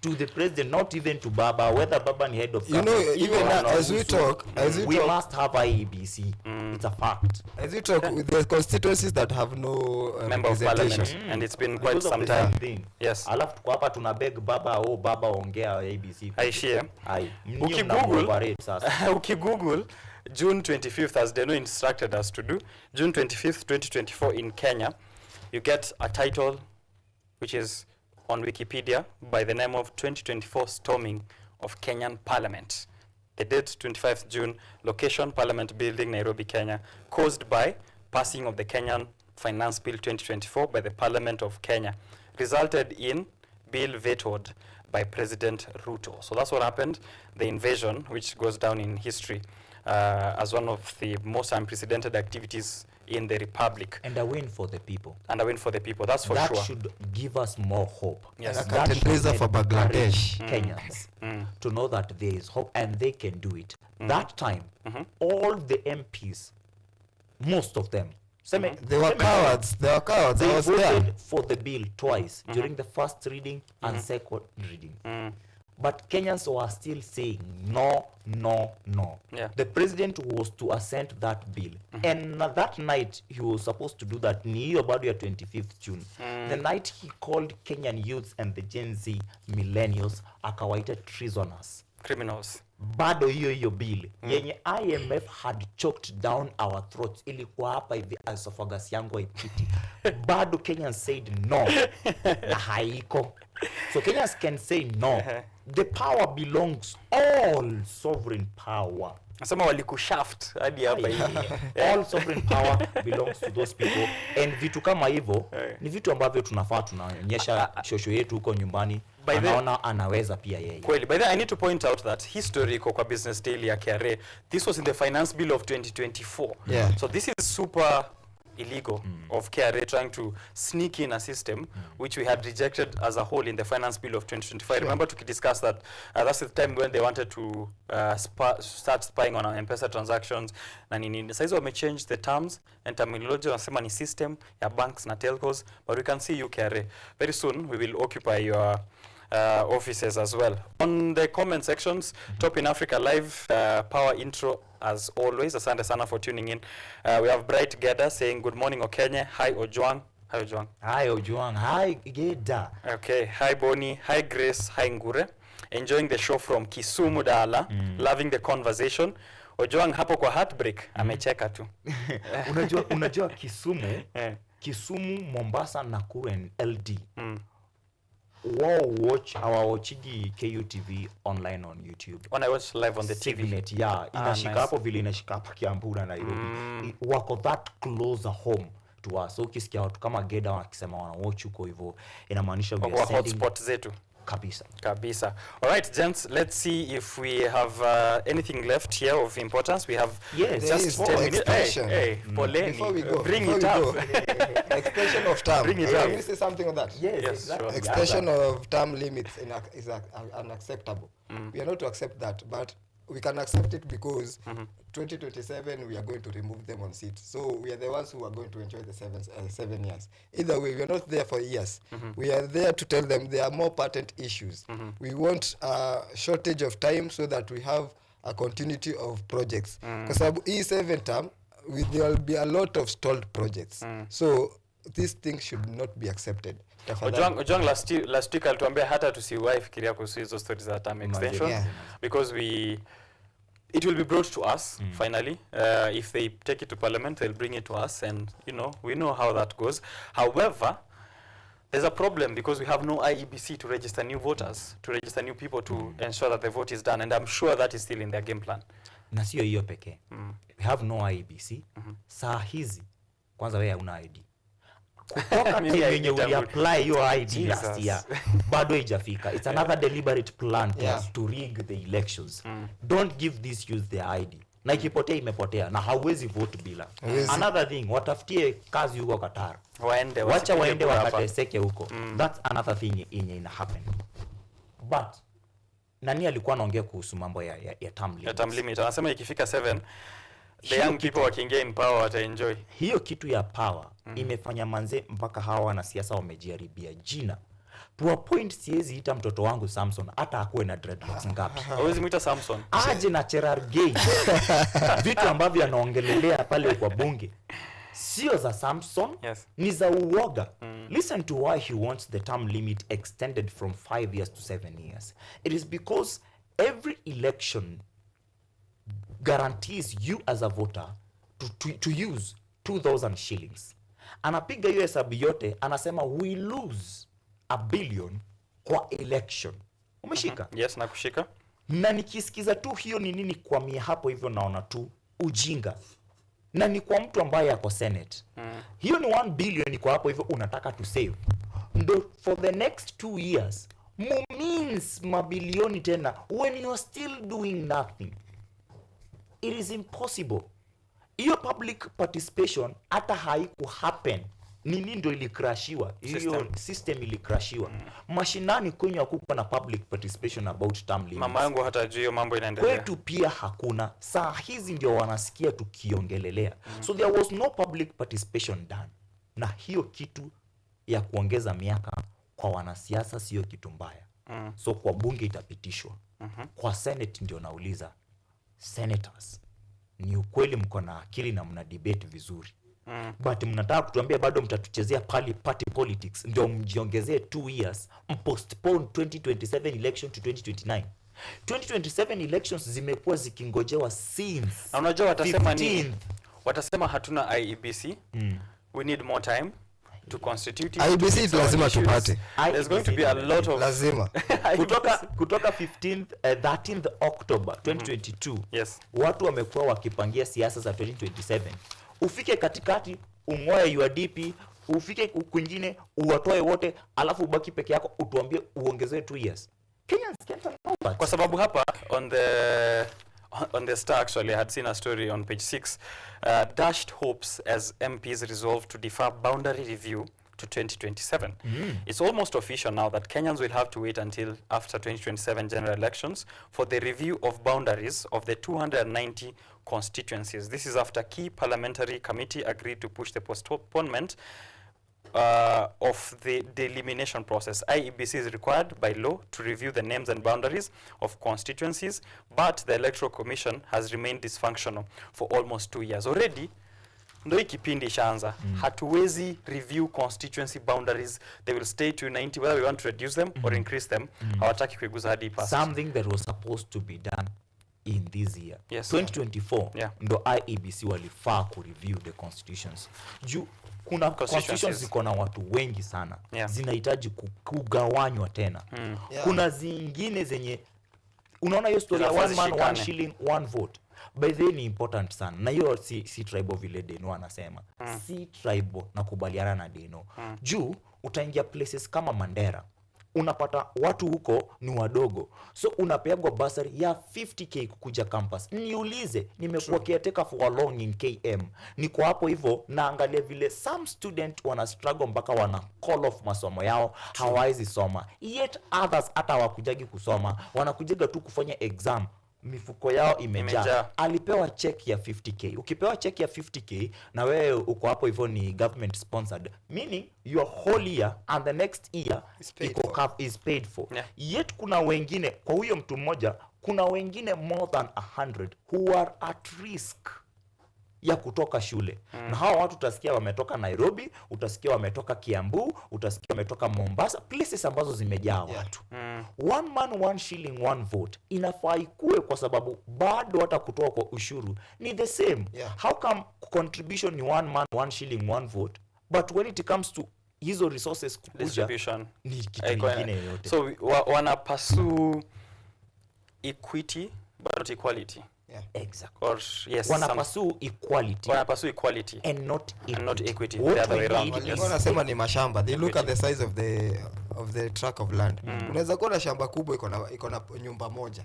to the president, not even to Baba, whether Baba is head of government. Even as we talk, we must have IEBC. It's a fact. As we talk, with the constituencies that have no member of parliament, and it's been quite some time. Yes. Alafu tuko hapa tuna beg Baba, Baba ongea IEBC. Aishie. Ukigoogle June 25th, as Deno instructed us to do, June 25th, 2024 in Kenya, you get a title which is on Wikipedia by the name of 2024 Storming of Kenyan Parliament. The date 25th June, location Parliament Building, Nairobi, Kenya, caused by passing of the Kenyan Finance Bill 2024 by the Parliament of Kenya, resulted in bill vetoed by President Ruto. So that's what happened. The invasion, which goes down in history as one of the most unprecedented activities in the Republic. And a win for the people. And a win for the people, that's for that sure. That should give us more hope. Yes. And a curtain raiser for Bangladesh. Kenyans to know that there is hope and they can do it. That time, all the MPs, most of them, they were cowards. They were cowards. They voted for the bill twice, during the first reading and second reading. But Kenyans were still saying no, no, no. The president was to assent that bill. And that night, he was supposed to do that near about 25th June. The night he called Kenyan youths and the Gen Z millennials, akawaita treasoners. Criminals. Bado hiyo bill yenye IMF had choked down our throats, ilikuwa hapa hivi esophagus yangu haipiti. Bado Kenyans said no na haiko. So Kenyans can say no. The power belongs, all sovereign power. Nasema walikushaft hadi hapa hivi. All sovereign power belongs to those people. And vitu kama hivyo ni vitu ambavyo tunafaa tunaonyesha shosho yetu huko nyumbani. Anaona anaweza pia yeye. Kweli. By the way, I need to point out that history kwa Business Daily ya KRA, this was in the Finance Bill of 2024. So this is super illegal of KRA trying to sneak in a system which we had rejected as a whole in the Finance Bill of 2025. Remember to discuss that that's the time when they wanted to start spying on our M-Pesa transactions. Na nini saizo wame change the terms and terminology, wanasema ni system ya banks na telcos, but we can see you KRA. Very soon we will occupy your offices as well. On the comment sections, Top in Africa Live, power intro as always. Asante sana for tuning in. We have Bright Geda saying good morning Okenye. Hi Ojwang. Hi Ojwang. Hi Ojwang. Hi Geda. Okay. Hi Boni. Hi Grace. Hi Ngure. Enjoying the show from Kisumu Dala. Loving the conversation. Ojwang hapo kwa heartbreak amecheka tu. Unajua Kisumu, Mombasa, Nakuru and LD. Watchigi KUTV online on YouTube. When I watch live on the TV. Inashika hapo vile inashika hapa Kiambu na Nairobi. Wako that closer home to us. So ukisikia watu kama Geda wakisema wana watch huko hivyo, inamaanisha we are sending hotspot zetu. Kabisa. All right, gents, let's see if we have anything left here of importance. We have just 10 minutes. Hey, Before we go, bring it up. Extension of term. Bring it up. Can you say something on that? Yes, sure. Extension of term limits is unacceptable. We are not to accept that, but we can accept it because 2027 we are going to remove them on seat. So we are the ones who are going to enjoy the 7 years. Either way, we are not there for years. We are there to tell them there are more patent issues. We want a shortage of time so that we have a continuity of projects. Because E7 term, there will be a lot of stalled projects. So these things should not be accepted. Ojwang last week alituambia hata tusiwahi fikiria kuhusu hizo stories za term extension because it will be brought to us finally. If they take it to parliament, they'll bring it to us, and we know how that goes. However, there's a problem because we have no IEBC to register new voters, to register new people to ensure that the vote is done, and I'm sure that is still in their game plan. Na sio hiyo pekee. We have no IEBC. Saa hizi kwanza wewe una ID. Kutoka yenye uliapply your ID last year bado haijafika. It's another deliberate plan to rig the elections. Don't give these youth their ID. Na ikipotea imepotea na hauwezi vote bila. Another thing, watafutie kazi huko Qatar. Wacha waende wakateseke huko. That's another thing ina happen. But nani alikuwa anaongea kuhusu mambo ya term limit? Ya term limit. Anasema ikifika 7 the young people wakiingia in power wataenjoy. Hiyo kitu ya power imefanya manze mpaka hawa wanasiasa wamejiharibia jina. To a point siwezi ita mtoto wangu Samson hata akuwe na dreadlocks ngapi. Hawezi muita Samson. Aje na Cherargei. Vitu ambavyo anaongelelea pale kwa bunge sio za Samson, ni za uoga. Listen to why he wants the term limit extended from 5 years to 7 years. It is because every election guarantees you as a voter to use 2,000 shillings. Anapiga hiyo hesabu yote, anasema we lose $1 billion kwa election. Umeshika? Yes, nakushika. Na nikisikiza tu hiyo ni nini kwa mia hapo hivyo naona tu ujinga. Na ni kwa mtu ambaye yako Senate. Hiyo ni 1 billion kwa hapo hivyo unataka to save. Ndo for the next 2 years, means mabilioni tena when you're still doing nothing. It is impossible. Hiyo public participation hata haiku happen. Nini ndo ilikrashiwa? Hiyo system ilikrashiwa. Mashinani kwenye hakukuwa na public participation about term limits. Mama yangu hata juu hiyo mambo inaendelea. Kwetu pia hakuna. Saa hizi ndio wanasikia tukiongelelea. So there was no public participation done. Na hiyo kitu ya kuongeza miaka kwa wanasiasa sio kitu mbaya. So kwa bunge itapitishwa. Kwa Senate ndio nauliza, senators, ni ukweli mko na akili na mna debate vizuri. But mnataka kutuambia bado mtatuchezea party politics ndio mjiongezee 2 years, mpostpone 2027 election to 2029. 2027 elections zimekuwa zikingojewa since. Na unajua watasema nini? Watasema hatuna IEBC. We need more time to constitute it. IEBC lazima tupate. There's going to be a lot of lazima. kutoka 13th October 2022. Yes. Watu wamekuwa wakipangia siasa za 2027. Ufike katikati ungoe UDP, ufike kwingine uwatoe wote, alafu ubaki peke yako utuambie uongezee 2 years. Kenyans can't know that. Kwa sababu hapa on the Star actually I had seen a story on page 6, dashed hopes as MPs resolve to defer boundary review to 2027. It's almost official now that Kenyans will have to wait until after 2027 general elections for the review of boundaries of the 290 constituencies. This is after key parliamentary committee agreed to push the postponement of the delimitation process. IEBC is required by law to review the names and boundaries of constituencies, but the Electoral Commission has remained dysfunctional for almost 2 years. Already, ndo hii kipindi ishaanza. Hatuwezi review constituency boundaries. They will stay to 90 whether we want to reduce them or increase them. Hawataki kuiguza hadi past. Something that was supposed to be done in this year. Yes. 2024 ndo IEBC walifaa ku review the constitutions. Kuna constitutions ziko na watu wengi sana. Zinahitaji kugawanywa tena. Kuna zingine zenye unaona hiyo story ya one man one shilling one vote. By the way ni important sana. Na hiyo si tribal vile Deno anasema. Si tribal, nakubaliana na Deno. Juu utaingia places kama Mandera. unapata watu huko ni wadogo, so unapeagwa basari ya 50k kukuja campus. Niulize, nimekuwa caretaker for a long in KM, niko hapo hivyo naangalia vile some student wana struggle mpaka wana call off masomo yao, hawawezi soma, yet others hata hawakujagi kusoma, wanakujaga tu kufanya exam, mifuko yao imejaa. Alipewa check ya 50k. Ukipewa check ya 50k na wewe uko hapo hivyo ni government sponsored, meaning your whole year and the next year is paid for. Yeah. Yet kuna wengine, kwa huyo mtu mmoja, kuna wengine more than 100 who are at risk ya kutoka shule. Na hawa watu utasikia wametoka Nairobi, utasikia wametoka Kiambu, utasikia wametoka Mombasa, places ambazo zimejaa watu. One man, one shilling, one vote inafaa ikue, kwa sababu bado hata kutoa kwa ushuru ni the same. How come contribution ni one man, one shilling, one vote, but when it comes to hizo resources kukuja ni kitu kingine yote. So wana pursue equity but not equality. Exactly. Or yes, wana pursue equality. Wana pursue equality and not equity. The other way around. Wanasema ni mashamba. They look at the size of the tract of land. Unaweza kuwa na shamba kubwa iko na nyumba moja.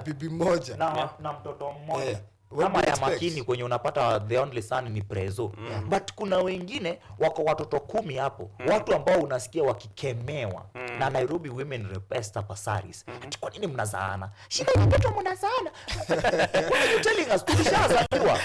Bibi moja. Na mtoto mmoja. Kama ya makini kwenye unapata the only son ni prezo. But kuna wengine wako watoto 10 hapo. Watu ambao unasikia wakikemewa na Nairobi Women Request Pasaris. Kwa nini mnazaana? Shida ni watoto mnazaana. What are you telling us? Tulishazaliwa.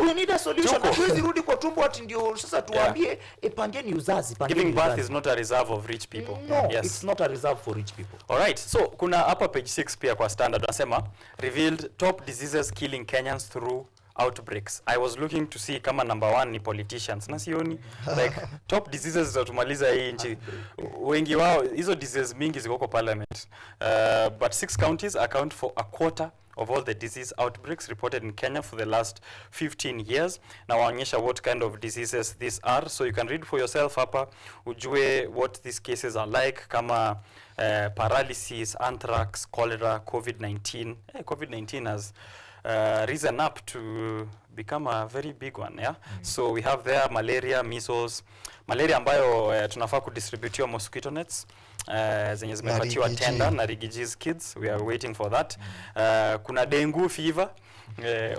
We need a solution. Hatuwezi rudi kwa tumbo ati ndio sasa tuambie pangeni uzazi, pangeni. Giving birth is not a reserve of rich people. No, it's not a reserve for rich people. All right. So kuna hapa page 6 pia kwa standard wanasema revealed top diseases killing Kenyans through outbreaks. I was looking to see kama number 1 ni politicians. Na sioni like top diseases za tumaliza hii nchi. Wengi wao hizo diseases mingi ziko kwa parliament. But 6 counties account for a quarter of all the disease outbreaks reported in Kenya for the last 15 years. Na waonyesha what kind of diseases these are, so you can read for yourself hapa ujue what these cases are like, kama paralysis, anthrax, cholera, COVID-19. COVID-19 has risen up to become a very big one, yeah. So we have there malaria, measles, malaria ambayo tunafaa kudistributiwa mosquito nets zenye zimepatiwa tender na Rigiji's kids, we are waiting for that. Kuna dengue fever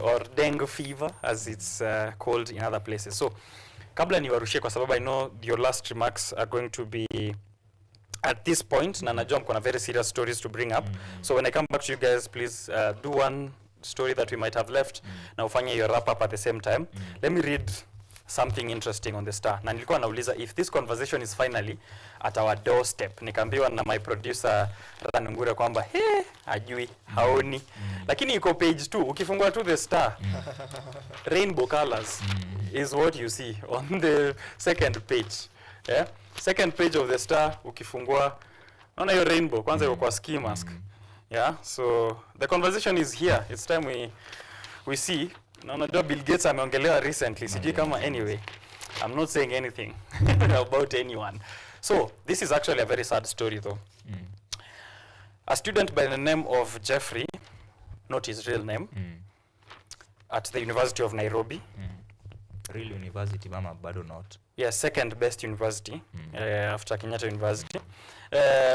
or dengue fever as it's called in other places. So kabla niwarushie, kwa sababu I know your last remarks are going to be at this point, na najua mko na very serious stories to bring up. So when I come back to you guys, please do one story that we might have left na ufanye your wrap up at the same time. Let me read something interesting on the Star. Na nilikuwa nauliza if this conversation is finally at our doorstep. Nikaambiwa na my producer Ranungure kwamba ajui, haoni. Lakini iko page 2, ukifungua tu the Star. Rainbow colors is what you see on the second page. Yeah? Second page of the Star, ukifungua naona hiyo rainbow kwanza iko kwa ski mask. Yeah, so the conversation is here. It's time we see. Naona Bill Gates ameongelewa recently. Sijui kama anyway. I'm not saying anything about anyone. So this is actually a very sad story though. A student by the name of Jeffrey, not his real name, at the University of Nairobi. Real university, mama, bado not. Yeah, second best university after Kenyatta University.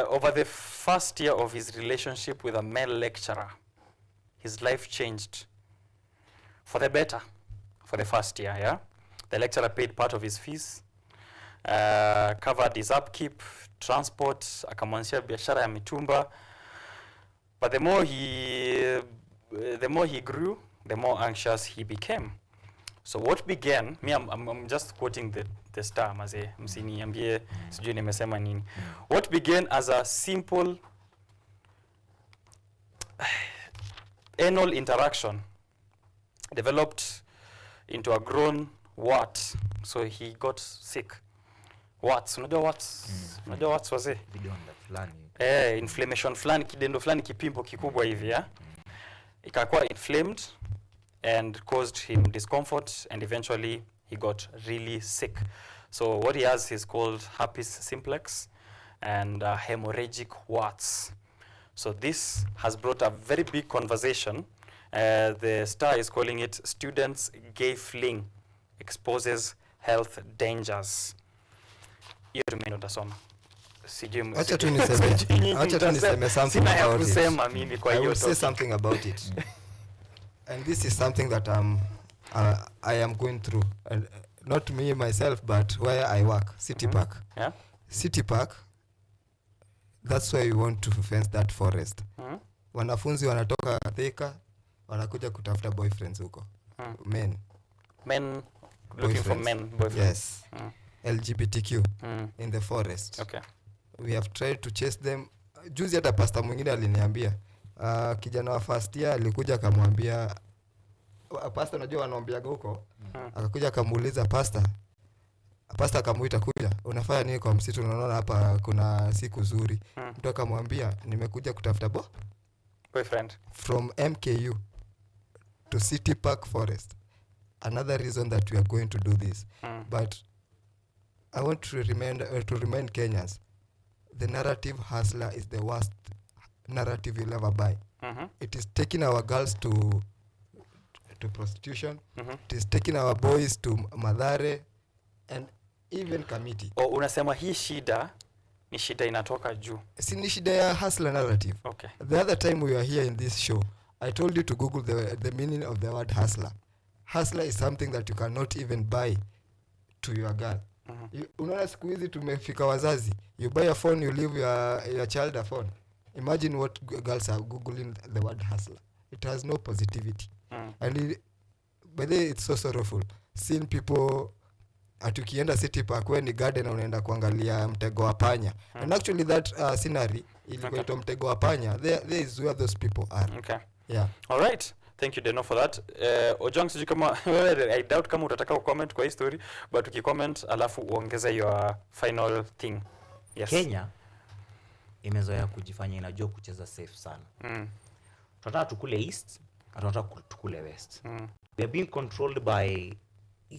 Over the first year of his relationship with a male lecturer, his life changed for the better for the first year, yeah? The lecturer paid part of his fees, covered his upkeep, transport, akamwanzishia biashara ya mitumba. But the more he grew, the more anxious he became. So what began, I'm just quoting the Star, maze, msiniambie sijui nimesema nini. What began as a simple anal interaction developed into a grown wart. So he got sick. Warts, unajua warts? Unajua warts waze? Vidonda fulani. Inflammation fulani, kidendo fulani kipimpo kikubwa hivi, ya. Ikakuwa inflamed and caused him discomfort, and eventually he got really sick. So what he has is called herpes simplex and hemorrhagic warts. So this has brought a very big conversation. The Star is calling it Students' Gay Fling Exposes Health Dangers. Hiyo tumeenda tasoma. sijui Acha tu niseme something sina ya about it. kusema mimi kwa I hiyo will say topic. something about it. And this is something that I am going through. And not me myself, but where I work, City Park. Yeah. City Park, that's why we want to fence that forest. Wanafunzi wanatoka Thika, wanakuja kutafuta boyfriends huko. Men looking for boyfriends. men boyfriends. Yes. LGBTQ in the forest. Okay. We have tried to chase them. Juzi hata pastor mwingine aliniambia kijana wa first year alikuja akamwambia pastor, unajua wanaombiaga huko, akakuja akamuuliza pastor akamuita kuja, unafanya nini kwa msitu, unaona hapa kuna siku nzuri. Mtu akamwambia nimekuja kutafuta boyfriend from MKU to City Park Forest. Another reason that we are going to do this. But I want to remind Kenyans, the narrative hustler is the worst narrative you'll ever buy. It is taking our girls to prostitution. It is taking our boys to Madhare and even Kamiti. Unasema hii shida ni shida inatoka juu. Si ni shida ya hustler narrative. Okay. The other time we were here in this show, I told you to Google the meaning of the word hustler. Hustler is something that you cannot even buy to your girl. Unaona siku hizi tumefika wazazi, you buy a phone, you leave your child a phone. Imagine what girls are googling the word hustler. It has no positivity. And by the way, it's so sorrowful seeing people atukienda City Park when ni garden unaenda kuangalia mtego wa panya. And actually that scenery ilikuwa ito mtego wa panya. There is where those people are. Okay. Yeah. All right. Thank you Deno for that. Ojong, sijui kama I doubt kama utataka comment kwa hii story, but ukicomment alafu uongeze your final thing. Yes. Kenya imezoea kujifanya inajua kucheza safe sana. Tunataka tukule east, tunataka tukule west. We are being controlled by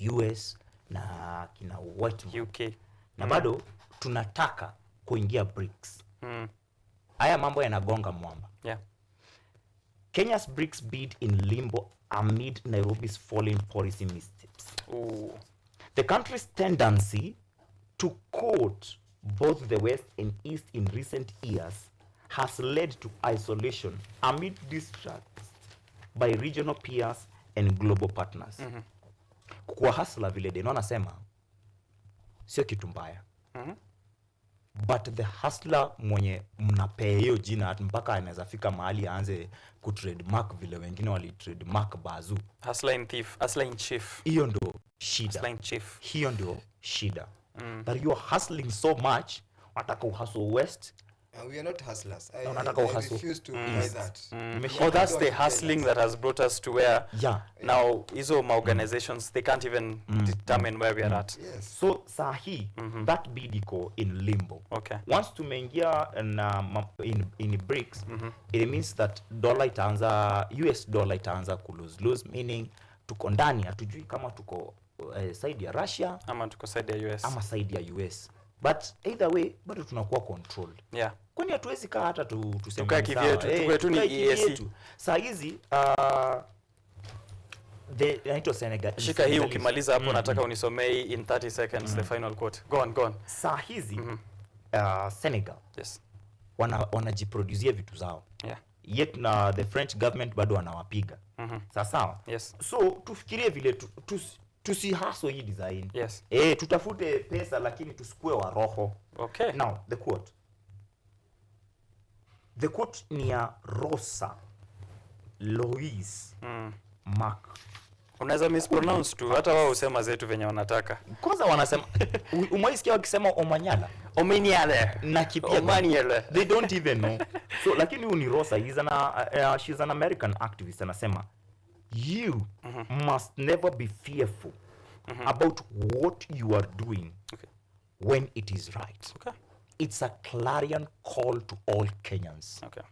US na kina white UK. Na bado tunataka kuingia BRICS. Haya mambo yanagonga mwamba. Yeah. Kenya's BRICS bid in limbo amid Nairobi's falling policy missteps. The country's tendency to quote both the West and East in recent years has led to isolation amid distrust by regional peers and global partners. Kwa hasla vile Deno anasema sio kitu mbaya. But the hustler mwenye mnapea hiyo jina mpaka anaweza fika mahali aanze kutrademark vile wengine wali trademark Bazoo. Hustler in thief, hustler in chief. Hiyo ndo shida. Hustler in chief. Hiyo ndo shida. That you are hustling so much, unataka uhustle west. We are not hustlers. I refuse to buy that. That's the hustling that has brought us to where now hizo organizations they can't even determine where we are at. Yes. So sahi that bid iko in limbo. Okay. Once tumeingia in BRICS, it means that US dollar itaanza lose, meaning tuko ndani hatujui kama tuko side ya Russia ama tuko side ya US ama side ya US. But either way bado tunakuwa controlled. Yeah. Kwani hatuwezi kaa hata tuseme tukae kivyetu, tukue tu ni EAC. Saa hizi inaitwa Senegal. Shika hii ukimaliza hapo nataka unisomee in 30 seconds the final quote. Go on. Saa hizi Senegal. Yes. Wanajiproducia vitu zao. Yeah. Yet na the French government bado wanawapiga. Sawa? Yes. So tufikirie vile tusihaso hii design. Yes. Tutafute pesa lakini tusikue wa roho. Okay. Now the quote ni ya Rosa Lois Mark. Unaweza mispronounce tu hata wao usema zetu venye wanataka. Kwanza wanasema umeisikia wakisema Omanyala. Omanyala Na kipia Omanyala. They don't even know. So lakini huyu ni Rosa, she's an American activist, anasema you must never be fearful about what you are doing when it is right. Okay. It's a clarion call to all Kenyans. Okay.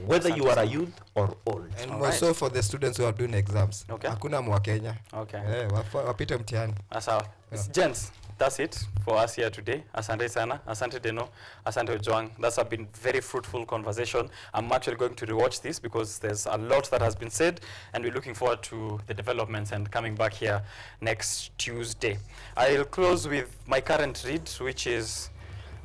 Whether you are a youth or old. And also for the students who are doing exams. Okay. Hakuna mwa Kenya. Okay. Wapite mtihani. Sawa. Gents, that's it for us here today. Asante sana. Asante Deno. Asante Ojwang. That's been very fruitful conversation. I'm actually going to rewatch this because there's a lot that has been said and we're looking forward to the developments and coming back here next Tuesday. I'll close with my current read, which is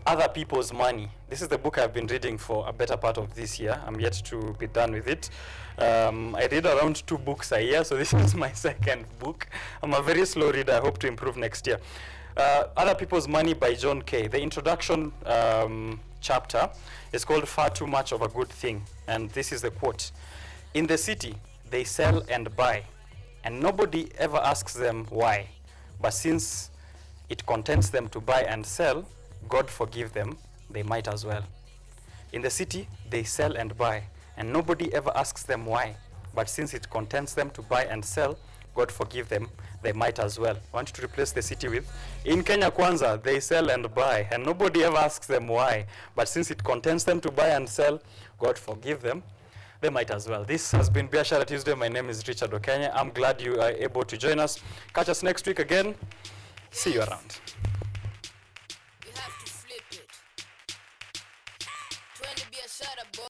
Other People's Money. This is the book I've been reading for a better part of this year. I'm yet to be done with it. I read around 2 books a year, so this is my second book. I'm a very slow reader. I hope to improve next year. Other People's Money by John Kay. The introduction chapter is called Far Too Much of a Good Thing. And this is the quote. In the city, they sell and buy, and nobody ever asks them why. But since it contents them to buy and sell, God forgive them, they might as well. In the city, they sell and buy, and nobody ever asks them why. But since it contents them to buy and sell, God forgive them, they might as well. I want you to replace the city with, in Kenya Kwanza, they sell and buy, and nobody ever asks them why. But since it contents them to buy and sell, God forgive them, they might as well. This has been Biashara Tuesday. My name is Richard OKENYE. I'm glad you are able to join us. Catch us next week again. See you around.